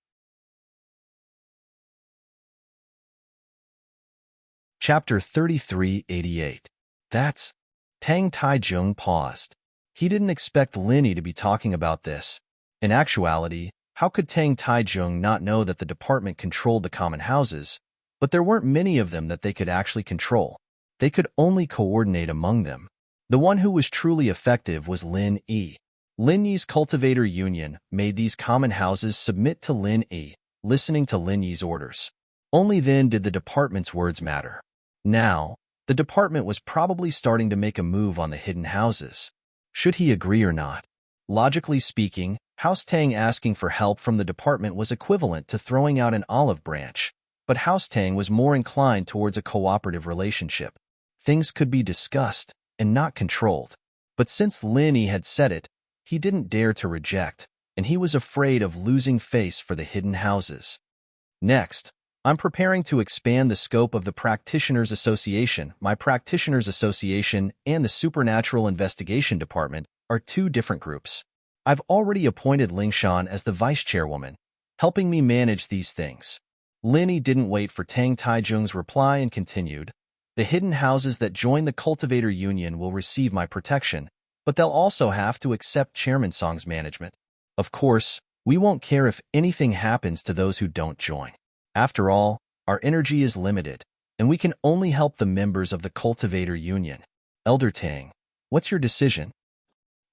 A: Chapter 3388. That's... Tang Taijung paused. He didn't expect Lin Yi to be talking about this. In actuality, how could Tang Taijung not know that the department controlled the common houses? But there weren't many of them that they could actually control. They could only coordinate among them. The one who was truly effective was Lin Yi. Lin Yi's cultivator union made these common houses submit to Lin Yi, listening to Lin Yi's orders. Only then did the department's words matter. Now, the department was probably starting to make a move on the hidden houses. Should he agree or not? Logically speaking, House Tang asking for help from the department was equivalent to throwing out an olive branch, but House Tang was more inclined towards a cooperative relationship. Things could be discussed and not controlled. But since Lin Yi had said it, he didn't dare to reject, and he was afraid of losing face for the hidden houses. Next, I'm preparing to expand the scope of the Practitioners Association. My Practitioners Association and the Supernatural Investigation Department are two different groups. I've already appointed Lingshan as the vice-chairwoman, helping me manage these things. Lin Yi didn't wait for Tang Taijung's reply and continued, the hidden houses that join the Cultivator Union will receive my protection, but they'll also have to accept Chairman Song's management. Of course, we won't care if anything happens to those who don't join. After all, our energy is limited, and we can only help the members of the Cultivator Union. Elder Tang, what's your decision?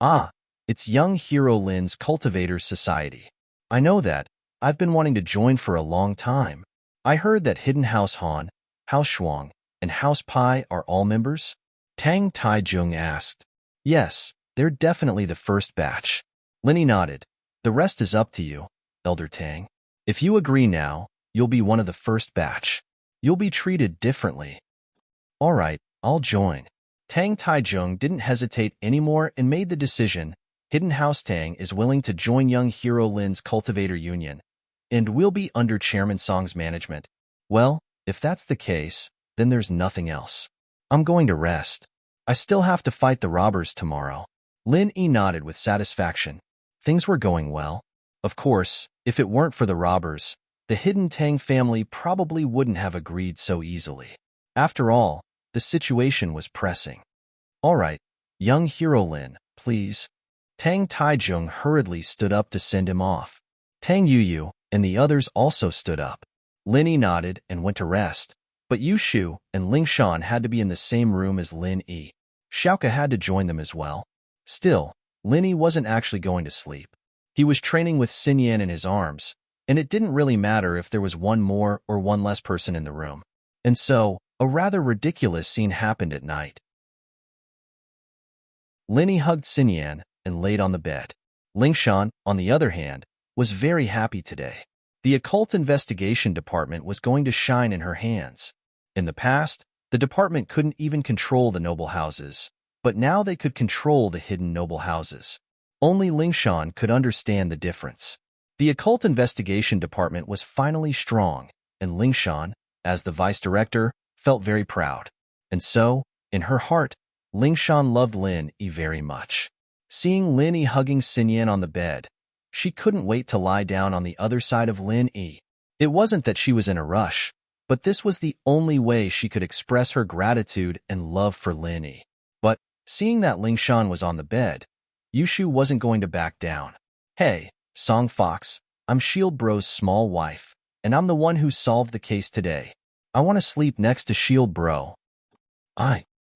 A: Ah, it's young Hero Lin's Cultivators Society. I know that. I've been wanting to join for a long time. I heard that Hidden House Han, House Shuang, and House Pai are all members? Tang Taijung asked. Yes, they're definitely the first batch. Lin Yi nodded. The rest is up to you, Elder Tang. If you agree now, you'll be one of the first batch. You'll be treated differently. All right, I'll join. Tang Taijung didn't hesitate anymore and made the decision. Hidden House Tang is willing to join young Hero Lin's Cultivator Union, and will be under Chairman Song's management. Well, if that's the case, then there's nothing else. I'm going to rest. I still have to fight the robbers tomorrow. Lin Yi nodded with satisfaction. Things were going well. Of course, if it weren't for the robbers, the Hidden Tang family probably wouldn't have agreed so easily. After all, the situation was pressing. All right, young Hero Lin, please. Tang Taijung hurriedly stood up to send him off. Tang Yuyu and the others also stood up. Lin Yi nodded and went to rest, but Yu Shu and Ling Shan had to be in the same room as Lin Yi. Xiaoke had to join them as well. Still, Lin Yi wasn't actually going to sleep. He was training with Xin Yan in his arms, and it didn't really matter if there was one more or one less person in the room. And so, a rather ridiculous scene happened at night. Lin Yi hugged Xin Yan and laid on the bed. Ling Shan, on the other hand, was very happy today. The Occult Investigation Department was going to shine in her hands. In the past, the department couldn't even control the noble houses, but now they could control the hidden noble houses. Only Ling Shan could understand the difference. The Occult Investigation Department was finally strong, and Ling Shan, as the vice director, felt very proud. And so, in her heart, Ling Shan loved Lin Yi very much. Seeing Lin Yi hugging Xin Yan on the bed, she couldn't wait to lie down on the other side of Lin Yi. It wasn't that she was in a rush, but this was the only way she could express her gratitude and love for Lin Yi. But, seeing that Ling Shan was on the bed, Yushu wasn't going to back down. Hey, Song Fox, I'm Shield Bro's small wife, and I'm the one who solved the case today. I want to sleep next to Shield Bro.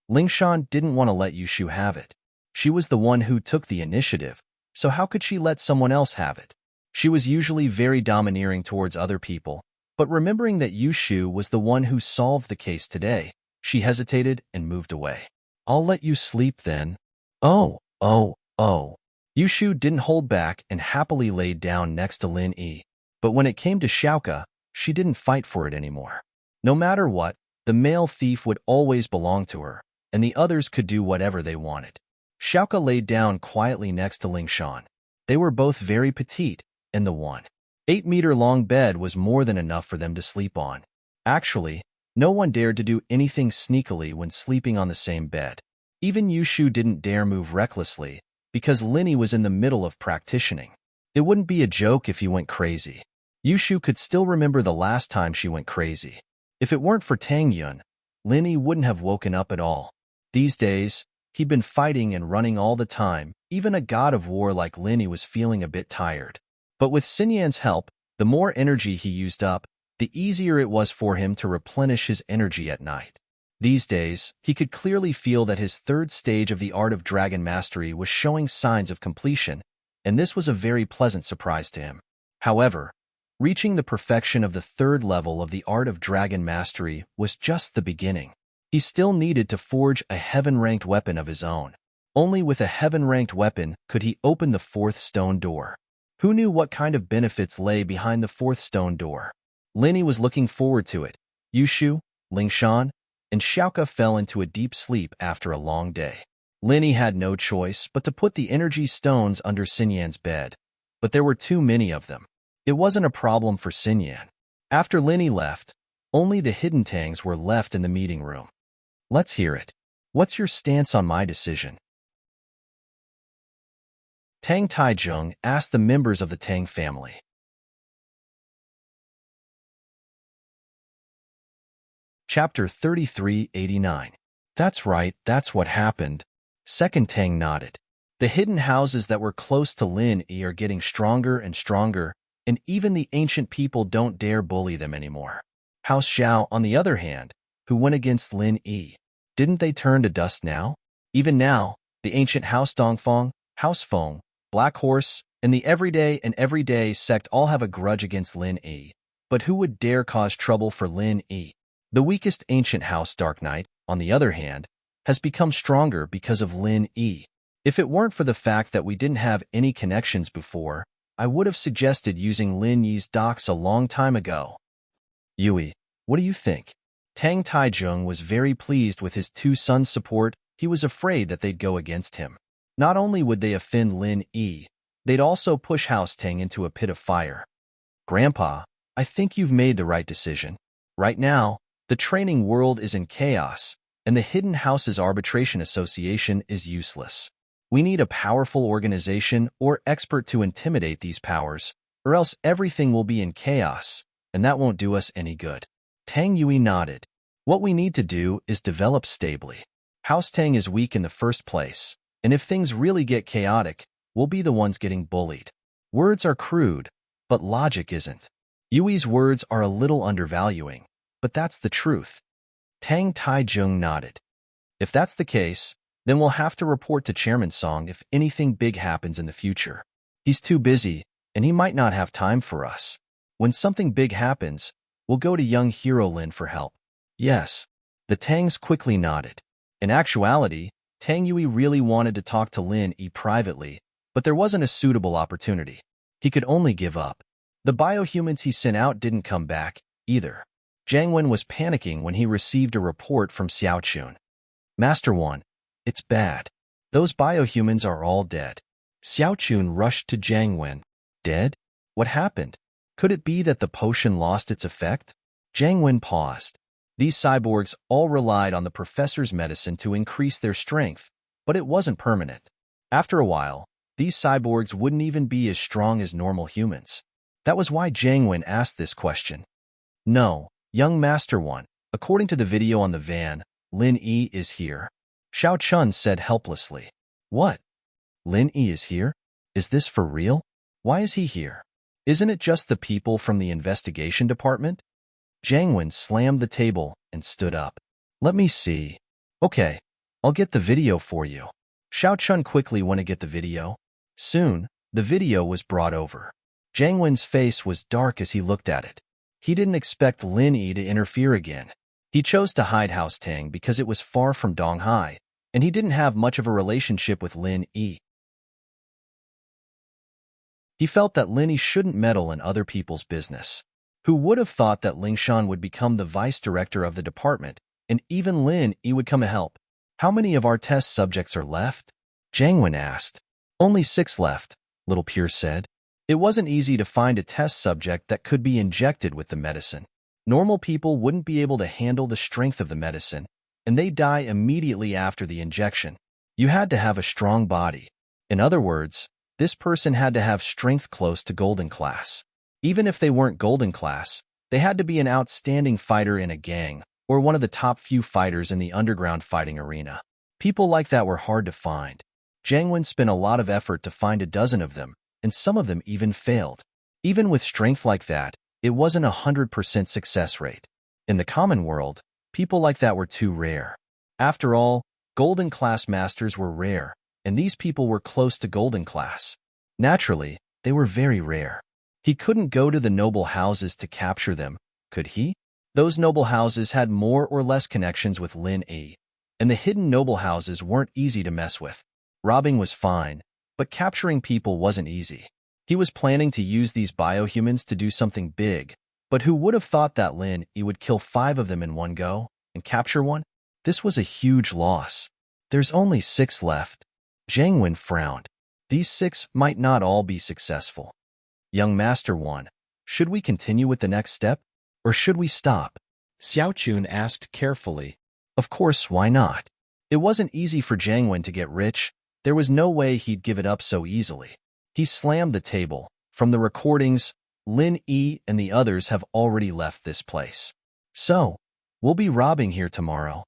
A: Ling Shan didn't want to let Yushu have it. She was the one who took the initiative, so how could she let someone else have it? She was usually very domineering towards other people, but remembering that Yushu was the one who solved the case today, she hesitated and moved away. I'll let you sleep then. Oh. Yushu didn't hold back and happily laid down next to Lin Yi. But when it came to Xiaoke, she didn't fight for it anymore. No matter what, the male thief would always belong to her, and the others could do whatever they wanted. Xiaoke laid down quietly next to Ling Shan. They were both very petite, and the 1.8-meter-long bed was more than enough for them to sleep on. Actually, no one dared to do anything sneakily when sleeping on the same bed. Even Yushu didn't dare move recklessly, because Lin Yi was in the middle of practicing. It wouldn't be a joke if he went crazy. Yushu could still remember the last time she went crazy. If it weren't for Tang Yun, Lin Yi wouldn't have woken up at all. These days, he'd been fighting and running all the time. Even a god of war like Lin Yi was feeling a bit tired. But with Xin Yan's help, the more energy he used up, the easier it was for him to replenish his energy at night. These days, he could clearly feel that his third stage of the Art of Dragon Mastery was showing signs of completion, and this was a very pleasant surprise to him. However, reaching the perfection of the third level of the Art of Dragon Mastery was just the beginning. He still needed to forge a heaven-ranked weapon of his own. Only with a heaven-ranked weapon could he open the fourth stone door. Who knew what kind of benefits lay behind the fourth stone door? Linny was looking forward to it. Yushu, Lingshan, and Xiaoka fell into a deep sleep after a long day. Linny had no choice but to put the energy stones under Xinyan's bed, but there were too many of them. It wasn't a problem for Xinyan. After Linny left, only the hidden Tangs were left in the meeting room. Let's hear it. What's your stance on my decision? Tang Taizheng asked the members of the Tang family. Chapter 3389. That's right, that's what happened. Second Tang nodded. The hidden houses that were close to Lin Yi are getting stronger and stronger, and even the ancient people don't dare bully them anymore. House Xiao, on the other hand, who went against Lin Yi, didn't they turn to dust now? Even now, the ancient House Dongfeng, House Feng, Black Horse, and the Everyday sect all have a grudge against Lin Yi. But who would dare cause trouble for Lin Yi? The weakest ancient house, Dark Knight, on the other hand, has become stronger because of Lin Yi. If it weren't for the fact that we didn't have any connections before, I would have suggested using Lin Yi's docks a long time ago. Yui, what do you think? Tang Taizheng was very pleased with his two sons' support. He was afraid that they'd go against him. Not only would they offend Lin Yi, they'd also push House Tang into a pit of fire. Grandpa, I think you've made the right decision. Right now, the training world is in chaos, and the Hidden Houses Arbitration Association is useless. We need a powerful organization or expert to intimidate these powers, or else everything will be in chaos, and that won't do us any good. Tang Yui nodded. What we need to do is develop stably. House Tang is weak in the first place, and if things really get chaotic, we'll be the ones getting bullied. Words are crude, but logic isn't. Yui's words are a little undervaluing, but that's the truth. Tang Taizheng nodded. If that's the case, then we'll have to report to Chairman Song if anything big happens in the future. He's too busy, and he might not have time for us. When something big happens, we'll go to young Hero Lin for help. Yes. The Tangs quickly nodded. In actuality, Tang Yui really wanted to talk to Lin Yi privately, but there wasn't a suitable opportunity. He could only give up. The biohumans he sent out didn't come back, either. Jiang Wen was panicking when he received a report from Xiao Chun. Master One, it's bad. Those biohumans are all dead. Xiao Chun rushed to Jiang Wen. Dead? What happened? Could it be that the potion lost its effect? Jiang Wen paused. These cyborgs all relied on the professor's medicine to increase their strength, but it wasn't permanent. After a while, these cyborgs wouldn't even be as strong as normal humans. That was why Jiang Wen asked this question. No. Young Master One, according to the video on the van, Lin Yi is here. Xiao Chun said helplessly. What? Lin Yi is here? Is this for real? Why is he here? Isn't it just the people from the investigation department? Jiang Wen slammed the table and stood up. Let me see. Okay, I'll get the video for you. Xiao Chun quickly went to get the video. Soon, the video was brought over. Jiang Wen's face was dark as he looked at it. He didn't expect Lin Yi to interfere again. He chose to hide House Tang because it was far from Donghai, and he didn't have much of a relationship with Lin Yi. He felt that Lin Yi shouldn't meddle in other people's business. Who would have thought that Lingshan would become the vice director of the department, and even Lin Yi would come to help? How many of our test subjects are left? Jiang Wen asked. Only 6 left, Little Pure said. It wasn't easy to find a test subject that could be injected with the medicine. Normal people wouldn't be able to handle the strength of the medicine, and they die immediately after the injection. You had to have a strong body. In other words, this person had to have strength close to golden class. Even if they weren't golden class, they had to be an outstanding fighter in a gang, or one of the top few fighters in the underground fighting arena. People like that were hard to find. Jiang Wen spent a lot of effort to find a dozen of them, and some of them even failed. Even with strength like that, it wasn't 100% success rate. In the common world, people like that were too rare. After all, golden class masters were rare, and these people were close to golden class. Naturally, they were very rare. He couldn't go to the noble houses to capture them, could he? Those noble houses had more or less connections with Lin Yi, and the hidden noble houses weren't easy to mess with. Robbing was fine, but capturing people wasn't easy. He was planning to use these biohumans to do something big, but who would have thought that Lin Yi would kill 5 of them in one go and capture one? This was a huge loss. There's only 6 left. Zhang Wen frowned. These 6 might not all be successful. Young Master 1, should we continue with the next step, or should we stop? Xiao Chun asked carefully. Of course, why not? It wasn't easy for Zhang Wen to get rich. There was no way he'd give it up so easily. He slammed the table. From the recordings, Lin Yi and the others have already left this place. So, we'll be robbing here tomorrow.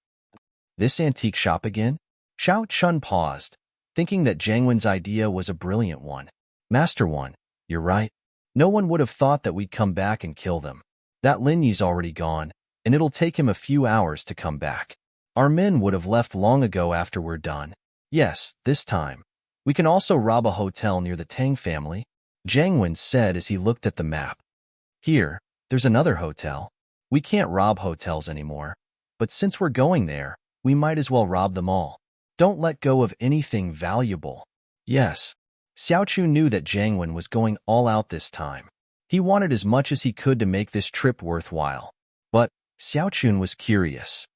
A: This antique shop again? Xiao Chun paused, thinking that Zhang Wen's idea was a brilliant one. Master 1, you're right. No one would have thought that we'd come back and kill them. That Lin Yi's already gone, and it'll take him a few hours to come back. Our men would have left long ago after we're done. Yes, this time. We can also rob a hotel near the Tang family, Zhang Wen said as he looked at the map. Here, there's another hotel. We can't rob hotels anymore, but since we're going there, we might as well rob them all. Don't let go of anything valuable. Yes. Xiao Chu knew that Zhang Wen was going all out this time. He wanted as much as he could to make this trip worthwhile. But Xiao Chun was curious.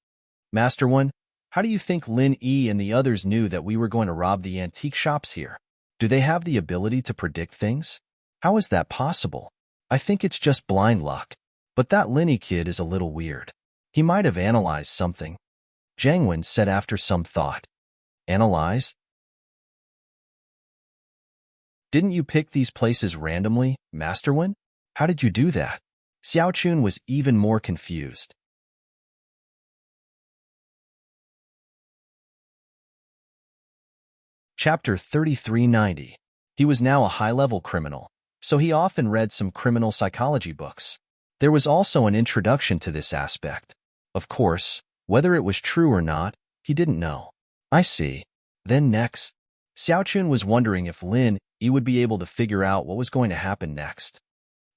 A: Master 1, how do you think Lin Yi and the others knew that we were going to rob the antique shops here? Do they have the ability to predict things? How is that possible? I think it's just blind luck. But that Lin Yi kid is a little weird. He might have analyzed something. Zhang Wen said after some thought. Analyzed? Didn't you pick these places randomly, Master 1? How did you do that? Xiao Chun was even more confused. Chapter 3390. He was now a high-level criminal, so he often read some criminal psychology books. There was also an introduction to this aspect. Of course, whether it was true or not, he didn't know. I see. Then next, Xiao Chun was wondering if Lin Yi would be able to figure out what was going to happen next.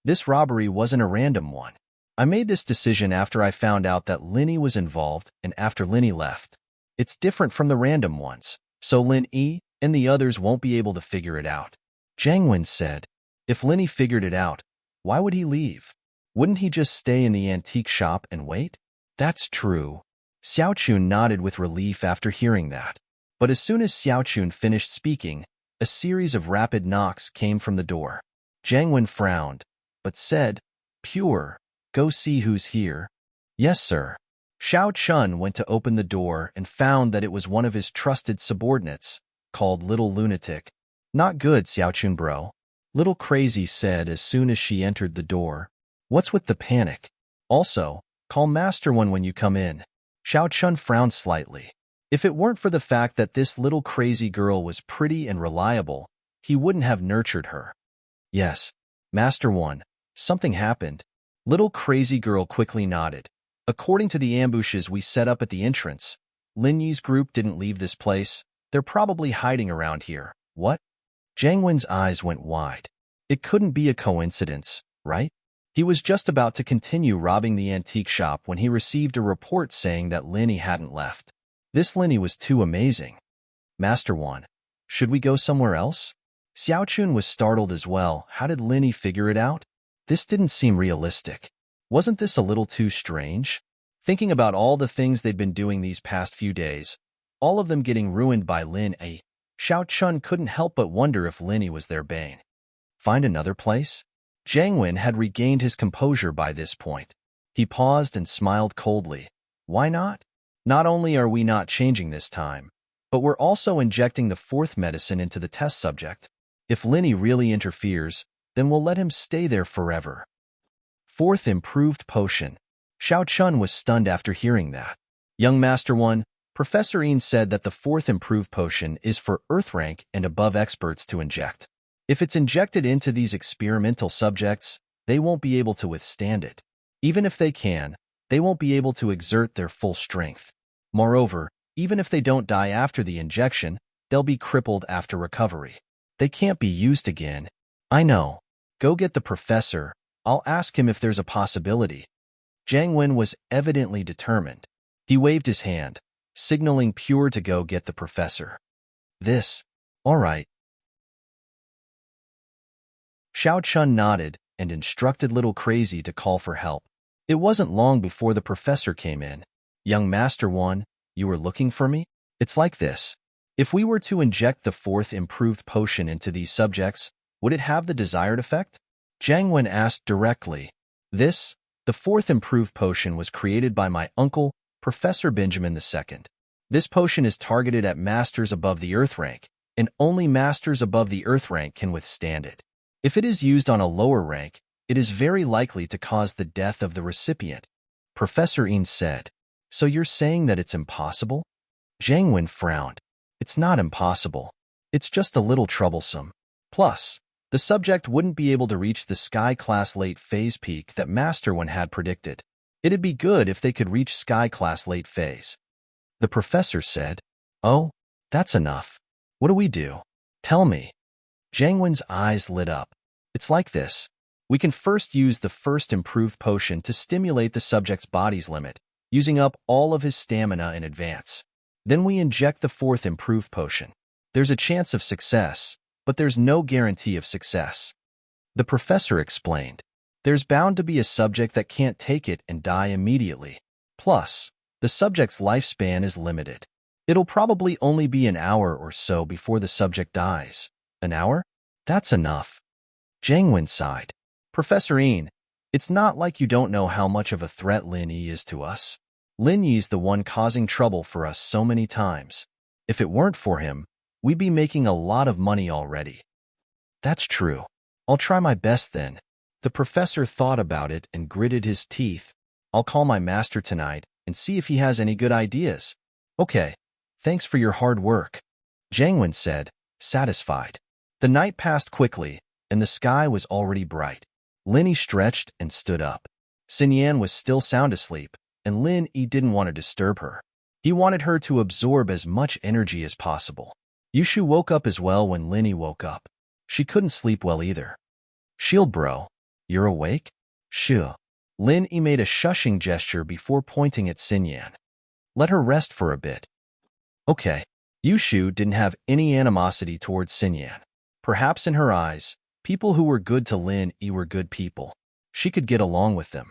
A: This robbery wasn't a random one. I made this decision after I found out that Lin Yi was involved and after Lin Yi left. It's different from the random ones, so Lin Yi and the others won't be able to figure it out. Zhang Wen said, if Lin Yi figured it out, why would he leave? Wouldn't he just stay in the antique shop and wait? That's true. Xiao Chun nodded with relief after hearing that. But as soon as Xiao Chun finished speaking, a series of rapid knocks came from the door. Zhang Wen frowned, but said, Pure, go see who's here. Yes, sir. Xiao Chun went to open the door and found that it was one of his trusted subordinates, called Little Lunatic. Not good, Xiao Chun bro. Little Crazy said as soon as she entered the door. What's with the panic? Also, call Master 1 when you come in. Xiao Chun frowned slightly. If it weren't for the fact that this little crazy girl was pretty and reliable, he wouldn't have nurtured her. Yes, Master 1, something happened. Little crazy girl quickly nodded. According to the ambushes we set up at the entrance, Lin Yi's group didn't leave this place. They're probably hiding around here. What? Zhang Wen's eyes went wide. It couldn't be a coincidence, right? He was just about to continue robbing the antique shop when he received a report saying that Lin Yi hadn't left. This Lin Yi was too amazing. Master 1, should we go somewhere else? Xiao Chun was startled as well. How did Lin Yi figure it out? This didn't seem realistic. Wasn't this a little too strange? Thinking about all the things they'd been doing these past few days, all of them getting ruined by Lin Yi, Xiao Chun couldn't help but wonder if Lin Yi was their bane. Find another place? Zhang Wen had regained his composure by this point. He paused and smiled coldly. Why not? Not only are we not changing this time, but we're also injecting the 4th medicine into the test subject. If Lin Yi really interferes, then we'll let him stay there forever. 4th improved potion. Xiao Chun was stunned after hearing that. Young Master 1, Professor Yin said that the 4th improved potion is for Earth rank and above experts to inject. If it's injected into these experimental subjects, they won't be able to withstand it. Even if they can, they won't be able to exert their full strength. Moreover, even if they don't die after the injection, they'll be crippled after recovery. They can't be used again. I know. Go get the professor. I'll ask him if there's a possibility. Zhang Wen was evidently determined. He waved his hand, signaling Pure to go get the professor. All right. Xiao Chun nodded and instructed Little Crazy to call for help. It wasn't long before the professor came in. Young Master One, you were looking for me? It's like this. If we were to inject the fourth improved potion into these subjects, would it have the desired effect? Jiang Wen asked directly. The fourth improved potion was created by my uncle, Professor Benjamin II. This potion is targeted at masters above the Earth rank, and only masters above the Earth rank can withstand it. If it is used on a lower rank, it is very likely to cause the death of the recipient, Professor Yin said. So you're saying that it's impossible? Jiang Wen frowned. It's not impossible. It's just a little troublesome. Plus, the subject wouldn't be able to reach the Sky Class late phase peak that Master One had predicted. It'd be good if they could reach Sky Class late phase. The professor said, "Oh, that's enough. What do we do? Tell me." Jiang Wen's eyes lit up. It's like this. We can first use the first improved potion to stimulate the subject's body's limit, using up all of his stamina in advance. Then we inject the fourth improved potion. There's a chance of success, but there's no guarantee of success. The professor explained. There's bound to be a subject that can't take it and die immediately. Plus, the subject's lifespan is limited. It'll probably only be an hour or so before the subject dies. An hour? That's enough. Jiang Wen sighed. Professor Yin, it's not like you don't know how much of a threat Lin Yi is to us. Lin Yi's the one causing trouble for us so many times. If it weren't for him, we'd be making a lot of money already. That's true. I'll try my best then. The professor thought about it and gritted his teeth. I'll call my master tonight and see if he has any good ideas. Okay, thanks for your hard work, Jiang Wen said, satisfied. The night passed quickly, and the sky was already bright. Lin Yi stretched and stood up. Xin Yan was still sound asleep, and Lin Yi didn't want to disturb her. He wanted her to absorb as much energy as possible. Yushu woke up as well when Lin Yi woke up. She couldn't sleep well either. Shield bro, you're awake? Shu. Lin Yi made a shushing gesture before pointing at Xin Yan. Let her rest for a bit. Okay. Yushu didn't have any animosity towards Xin Yan. Perhaps in her eyes, people who were good to Lin Yi were good people. She could get along with them.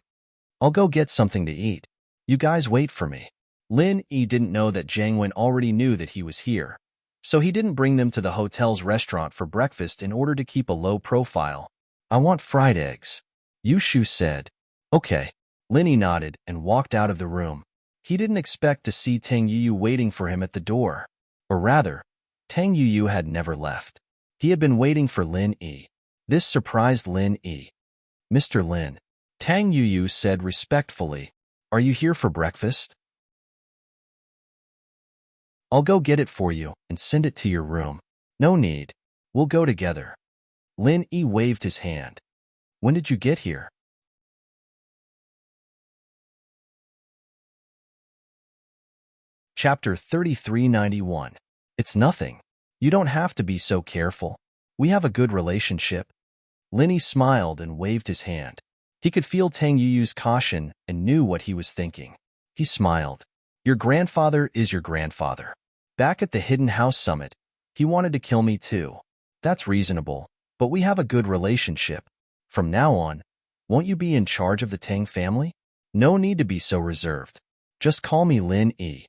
A: I'll go get something to eat. You guys wait for me. Lin Yi didn't know that Jiang Wen already knew that he was here, so he didn't bring them to the hotel's restaurant for breakfast in order to keep a low profile. I want fried eggs, Yushu said. Okay. Lin Yi nodded and walked out of the room. He didn't expect to see Tang Yuyu waiting for him at the door. Or rather, Tang Yuyu had never left. He had been waiting for Lin Yi. This surprised Lin Yi. Mr. Lin, Tang Yuyu said respectfully, are you here for breakfast? I'll go get it for you and send it to your room. No need. We'll go together. Lin Yi waved his hand. When did you get here? Chapter 3391. It's nothing. You don't have to be so careful. We have a good relationship. Lin Yi smiled and waved his hand. He could feel Tang Yuyu's caution and knew what he was thinking. He smiled. Your grandfather is your grandfather. Back at the Hidden House Summit, he wanted to kill me too. That's reasonable, but we have a good relationship. From now on, won't you be in charge of the Tang family? No need to be so reserved. Just call me Lin Yi.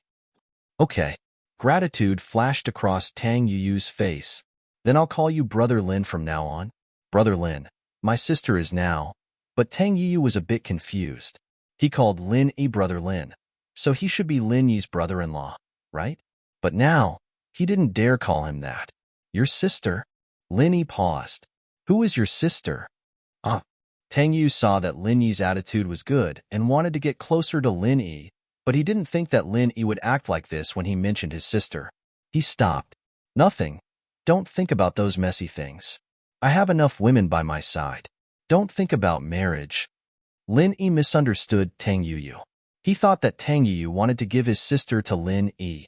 A: Okay. Gratitude flashed across Tang Yuyu's face. Then I'll call you Brother Lin from now on. Brother Lin. My sister is now. But Tang Yuyu was a bit confused. He called Lin Yi Brother Lin, so he should be Lin Yi's brother-in-law, right? But now, he didn't dare call him that. Your sister? Lin Yi paused. Who is your sister? Tang Yu saw that Lin Yi's attitude was good and wanted to get closer to Lin Yi, but he didn't think that Lin Yi would act like this when he mentioned his sister. He stopped. Nothing. Don't think about those messy things. I have enough women by my side. Don't think about marriage. Lin Yi misunderstood Tang Yuyu. He thought that Tang Yuyu wanted to give his sister to Lin Yi.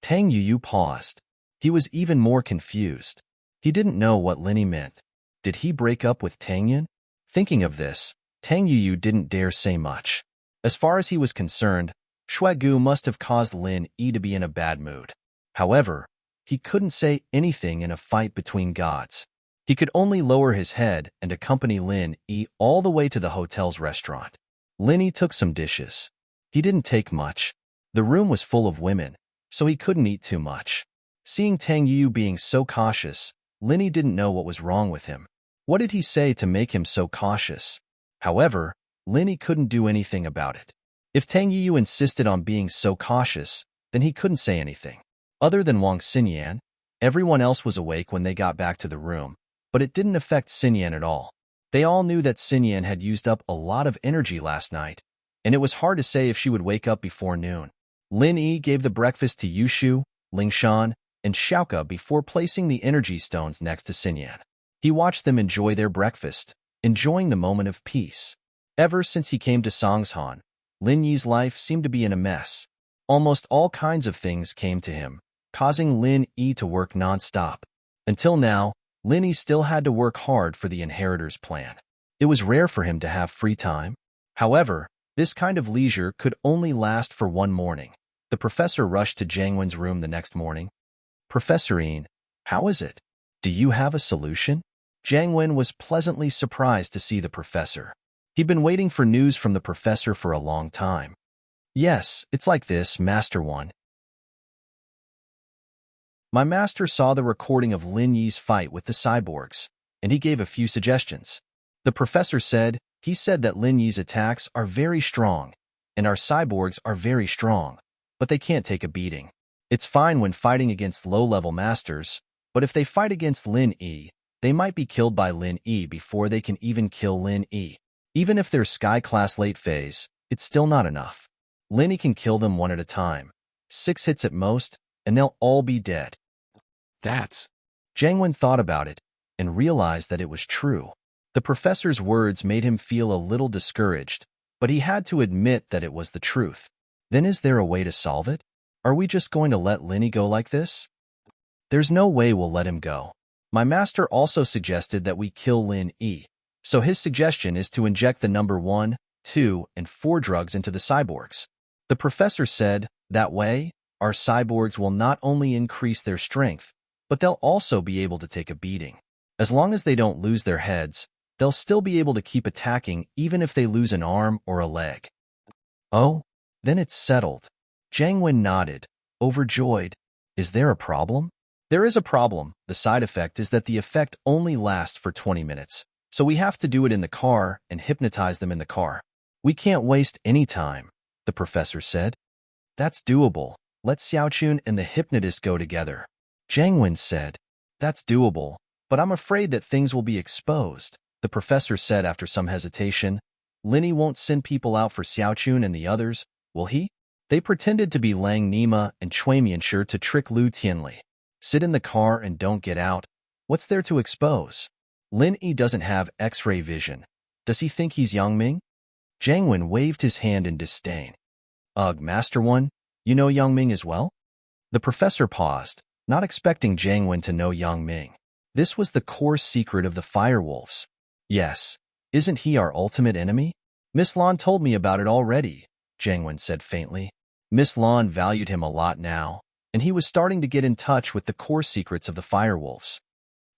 A: Tang Yuyu paused. He was even more confused. He didn't know what Lin Yi meant. Did he break up with Tang Yin? Thinking of this, Tang Yuyu didn't dare say much. As far as he was concerned, Shuegu must have caused Lin Yi to be in a bad mood. However, he couldn't say anything in a fight between gods. He could only lower his head and accompany Lin Yi all the way to the hotel's restaurant. Lin Yi took some dishes. He didn't take much. The room was full of women, so he couldn't eat too much. Seeing Tang Yu being so cautious, Lin Yi didn't know what was wrong with him. What did he say to make him so cautious? However, Lin Yi couldn't do anything about it. If Tang Yu insisted on being so cautious, then he couldn't say anything. Other than Wang Xinyan, everyone else was awake when they got back to the room, but it didn't affect Xinyan at all. They all knew that Xinyan had used up a lot of energy last night, and it was hard to say if she would wake up before noon. Lin Yi gave the breakfast to Yushu, Lingshan, and Xiaoke before placing the energy stones next to Xinyan. He watched them enjoy their breakfast, enjoying the moment of peace. Ever since he came to Songshan, Lin Yi's life seemed to be in a mess. Almost all kinds of things came to him, causing Lin Yi to work non-stop. Until now, Lin Yi still had to work hard for the inheritor's plan. It was rare for him to have free time. However, this kind of leisure could only last for one morning. The professor rushed to Jiang Wen's room the next morning. "Professorine, how is it? Do you have a solution?" Jiang Wen was pleasantly surprised to see the professor. He'd been waiting for news from the professor for a long time. "Yes, it's like this, Master One. My master saw the recording of Lin Yi's fight with the cyborgs, and he gave a few suggestions." The professor said, "He said that Lin Yi's attacks are very strong, and our cyborgs are very strong, but they can't take a beating. It's fine when fighting against low-level masters, but if they fight against Lin Yi, they might be killed by Lin Yi before they can even kill Lin Yi. Even if they're Sky-class late phase, it's still not enough. Lin Yi can kill them one at a time, 6 hits at most, and they'll all be dead." That's... Jiang Wen thought about it and realized that it was true. The professor's words made him feel a little discouraged, but he had to admit that it was the truth. Then is there a way to solve it? Are we just going to let Lin Yi go like this? There's no way we'll let him go. My master also suggested that we kill Lin Yi, so his suggestion is to inject the number 1, 2, and 4 drugs into the cyborgs. The professor said, that way, our cyborgs will not only increase their strength, but they'll also be able to take a beating. As long as they don't lose their heads, they'll still be able to keep attacking even if they lose an arm or a leg. Oh, then it's settled. Jiang Wen nodded, overjoyed. Is there a problem? There is a problem. The side effect is that the effect only lasts for 20 minutes, so we have to do it in the car and hypnotize them in the car. We can't waste any time, the professor said. That's doable. Let Xiaochun and the hypnotist go together. Jiang Wen said, that's doable, but I'm afraid that things will be exposed, the professor said after some hesitation. Lin Yi won't send people out for Xiaochun and the others, will he? They pretended to be Lang Nima and Cui Mianshi to trick Lu Tianli. Sit in the car and don't get out. What's there to expose? Lin Yi doesn't have X-ray vision. Does he think he's Yang Ming? Jiang Wen waved his hand in disdain. Ugh, Master One, you know Yang Ming as well? The professor paused, not expecting Jiang Wen to know Yang Ming. This was the core secret of the Firewolves. Yes, isn't he our ultimate enemy? Miss Lan told me about it already, Jiang Wen said faintly. Miss Lan valued him a lot now, and he was starting to get in touch with the core secrets of the Firewolves.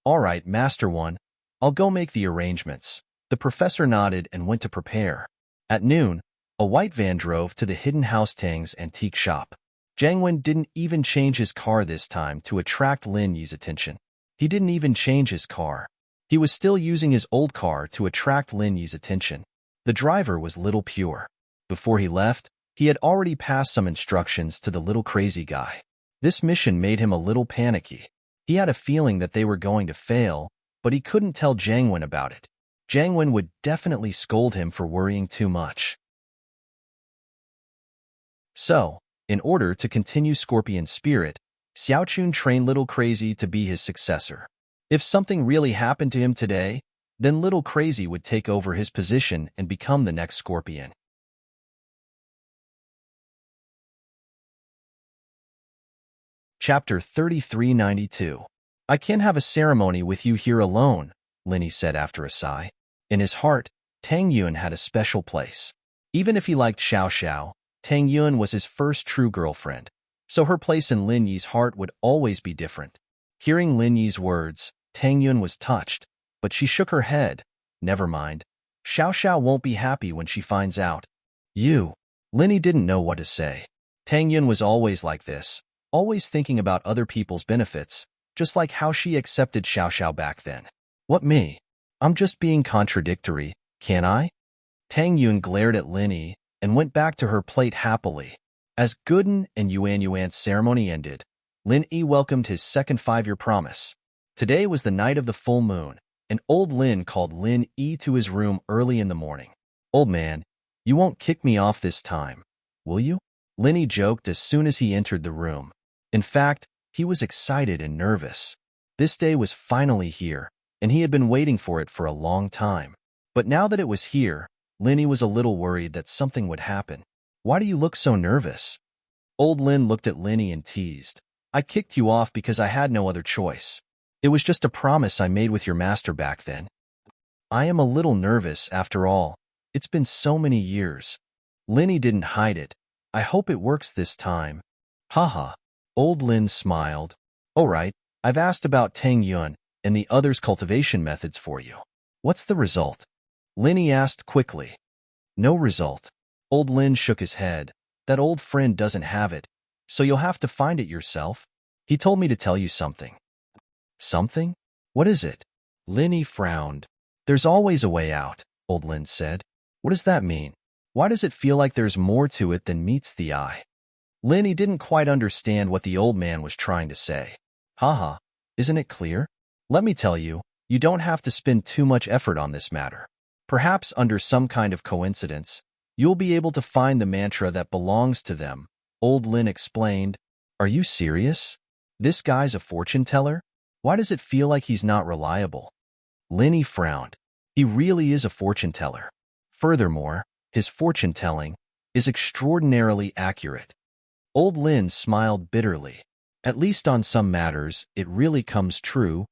A: All right, Master One, I'll go make the arrangements. The professor nodded and went to prepare. At noon, a white van drove to the Hidden House Tang's antique shop. Jiang Wen didn't even change his car this time to attract Lin Yi's attention. He didn't even change his car. He was still using his old car to attract Lin Yi's attention. The driver was Little Pure. Before he left, he had already passed some instructions to the little crazy guy. This mission made him a little panicky. He had a feeling that they were going to fail, but he couldn't tell Jiang Wen about it. Jiang Wen would definitely scold him for worrying too much. So, in order to continue Scorpion's spirit, Xiaochun trained Little Crazy to be his successor. If something really happened to him today, then Little Crazy would take over his position and become the next Scorpion. Chapter 3392. I can't have a ceremony with you here alone, Lin Yi said after a sigh. In his heart, Tang Yun had a special place. Even if he liked Xiao Xiao, Tang Yun was his first true girlfriend, so her place in Lin Yi's heart would always be different. Hearing Lin Yi's words, Tang Yun was touched, but she shook her head. Never mind. Xiao Xiao won't be happy when she finds out. You. Linny didn't know what to say. Tang Yun was always like this, always thinking about other people's benefits, just like how she accepted Xiao Xiao back then. What me? I'm just being contradictory, can't I? Tang Yun glared at Linny and went back to her plate happily. As Gooden and Yuan's ceremony ended, Lin Yi welcomed his second 5-year promise. Today was the night of the full moon, and old Lin called Lin Yi to his room early in the morning. Old man, you won't kick me off this time, will you? Linny joked as soon as he entered the room. In fact, he was excited and nervous. This day was finally here, and he had been waiting for it for a long time. But now that it was here, Linny was a little worried that something would happen. Why do you look so nervous? Old Lin looked at Linny and teased. I kicked you off because I had no other choice. It was just a promise I made with your master back then. I am a little nervous, after all. It's been so many years. Linny didn't hide it. I hope it works this time. Haha. Old Lin smiled. All right, I've asked about Tang Yun and the others' cultivation methods for you. What's the result? Linny asked quickly. No result. Old Lin shook his head. That old friend doesn't have it, so you'll have to find it yourself. He told me to tell you something. Something? What is it? Linny frowned. There's always a way out, Old Lin said. What does that mean? Why does it feel like there's more to it than meets the eye? Linny didn't quite understand what the old man was trying to say. Haha, isn't it clear? Let me tell you, you don't have to spend too much effort on this matter. Perhaps under some kind of coincidence, you'll be able to find the mantra that belongs to them, Old Lin explained. Are you serious? This guy's a fortune teller? Why does it feel like he's not reliable? Linny frowned. He really is a fortune teller. Furthermore, his fortune telling is extraordinarily accurate. Old Lin smiled bitterly. At least on some matters, it really comes true.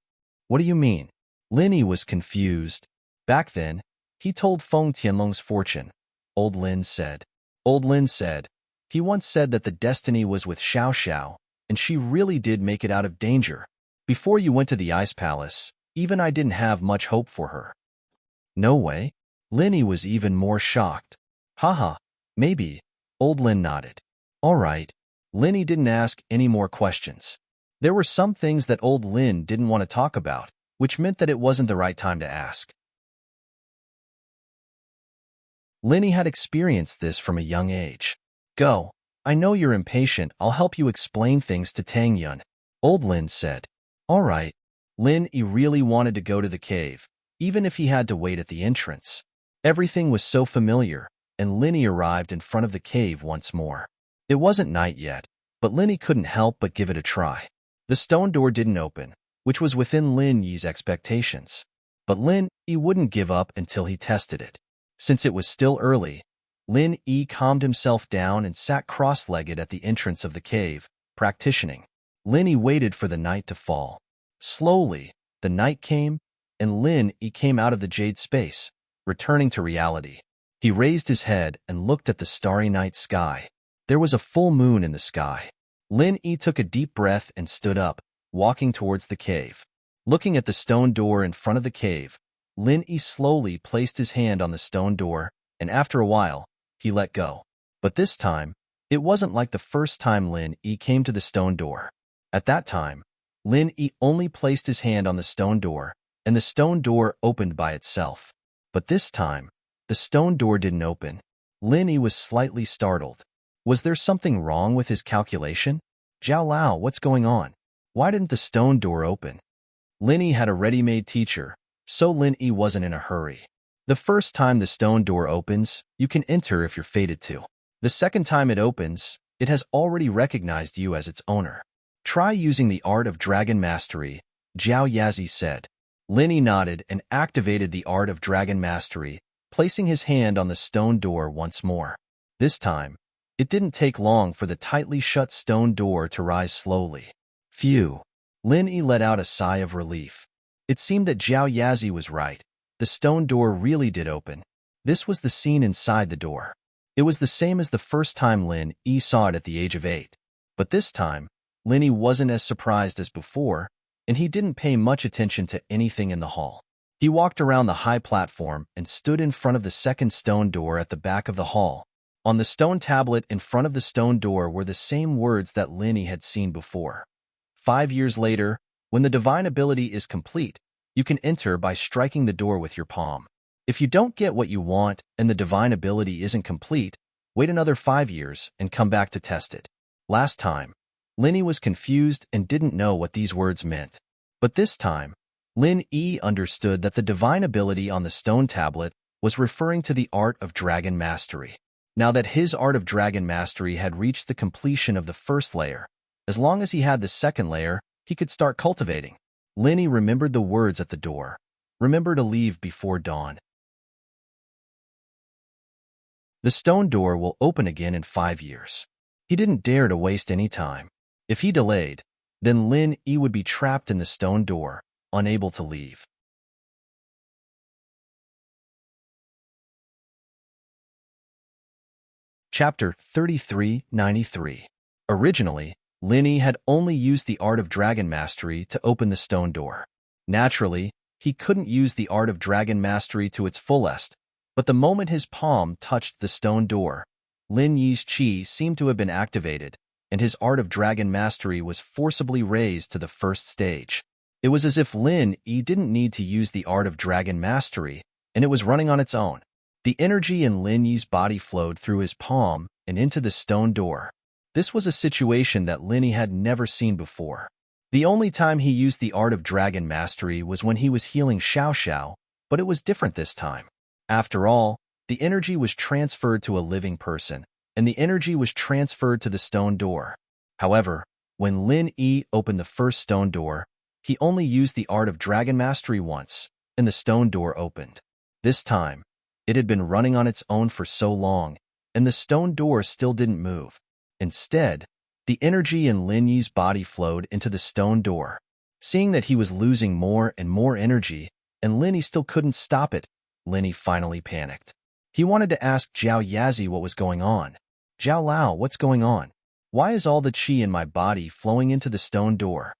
A: What do you mean? Linny was confused. Back then, he told Feng Tianlong's fortune, Old Lin said. Old Lin said, he once said that the destiny was with Xiao Xiao, and she really did make it out of danger. Before you went to the Ice Palace, even I didn't have much hope for her. No way? Linny was even more shocked. Haha, maybe. Old Lin nodded. All right. Linny didn't ask any more questions. There were some things that Old Lin didn't want to talk about, which meant that it wasn't the right time to ask. Linny had experienced this from a young age. Go. I know you're impatient. I'll help you explain things to Tang Yun, Old Lin said. All right. Lin Yi really wanted to go to the cave, even if he had to wait at the entrance. Everything was so familiar, and Linny arrived in front of the cave once more. It wasn't night yet, but Linny couldn't help but give it a try. The stone door didn't open, which was within Lin Yi's expectations. But Lin Yi wouldn't give up until he tested it. Since it was still early, Lin Yi calmed himself down and sat cross-legged at the entrance of the cave, practicing. Lin Yi waited for the night to fall. Slowly, the night came, and Lin Yi came out of the jade space, returning to reality. He raised his head and looked at the starry night sky. There was a full moon in the sky. Lin Yi took a deep breath and stood up, walking towards the cave. Looking at the stone door in front of the cave, Lin Yi slowly placed his hand on the stone door, and after a while, he let go. But this time, it wasn't like the first time Lin Yi came to the stone door. At that time, Lin Yi only placed his hand on the stone door, and the stone door opened by itself. But this time, the stone door didn't open. Lin Yi was slightly startled. Was there something wrong with his calculation? Zhao Lao, what's going on? Why didn't the stone door open? Lin Yi had a ready-made teacher, so Lin Yi wasn't in a hurry. The first time the stone door opens, you can enter if you're fated to. The second time it opens, it has already recognized you as its owner. Try using the art of dragon mastery, Zhao Yazi said. Lin Yi nodded and activated the art of dragon mastery, placing his hand on the stone door once more. This time, it didn't take long for the tightly shut stone door to rise slowly. Phew! Lin Yi let out a sigh of relief. It seemed that Zhao Yazi was right. The stone door really did open. This was the scene inside the door. It was the same as the first time Lin Yi saw it at the age of 8. But this time, Lin Yi wasn't as surprised as before. and he didn't pay much attention to anything in the hall. He walked around the high platform and stood in front of the second stone door at the back of the hall. On the stone tablet in front of the stone door were the same words that Linny had seen before. 5 years later, when the divine ability is complete, you can enter by striking the door with your palm. If you don't get what you want and the divine ability isn't complete, wait another 5 years and come back to test it. Last time, Linny was confused and didn't know what these words meant. But this time, Lin E understood that the divine ability on the stone tablet was referring to the art of dragon mastery. Now that his art of dragon mastery had reached the completion of the first layer, as long as he had the second layer, he could start cultivating. Linny remembered the words at the door. Remember to leave before dawn. The stone door will open again in 5 years. He didn't dare to waste any time. If he delayed, then Lin E would be trapped in the stone door, unable to leave. Chapter 3393. Originally, Linny had only used the art of dragon mastery to open the stone door. Naturally, he couldn't use the art of dragon mastery to its fullest, but the moment his palm touched the stone door, Lin Yi's chi seemed to have been activated, and his art of dragon mastery was forcibly raised to the first stage. It was as if Lin Yi didn't need to use the art of dragon mastery, and it was running on its own. The energy in Lin Yi's body flowed through his palm and into the stone door. This was a situation that Linny had never seen before. The only time he used the art of dragon mastery was when he was healing Xiao Xiao, but it was different this time. After all, the energy was transferred to a living person, and the energy was transferred to the stone door. However, when Lin Yi opened the first stone door, he only used the art of dragon mastery once, and the stone door opened. This time, it had been running on its own for so long, and the stone door still didn't move. Instead, the energy in Lin Yi's body flowed into the stone door. Seeing that he was losing more and more energy, and Linny still couldn't stop it, Linny finally panicked. He wanted to ask Zhao Yazi what was going on. Zhao Lao, what's going on? Why is all the qi in my body flowing into the stone door?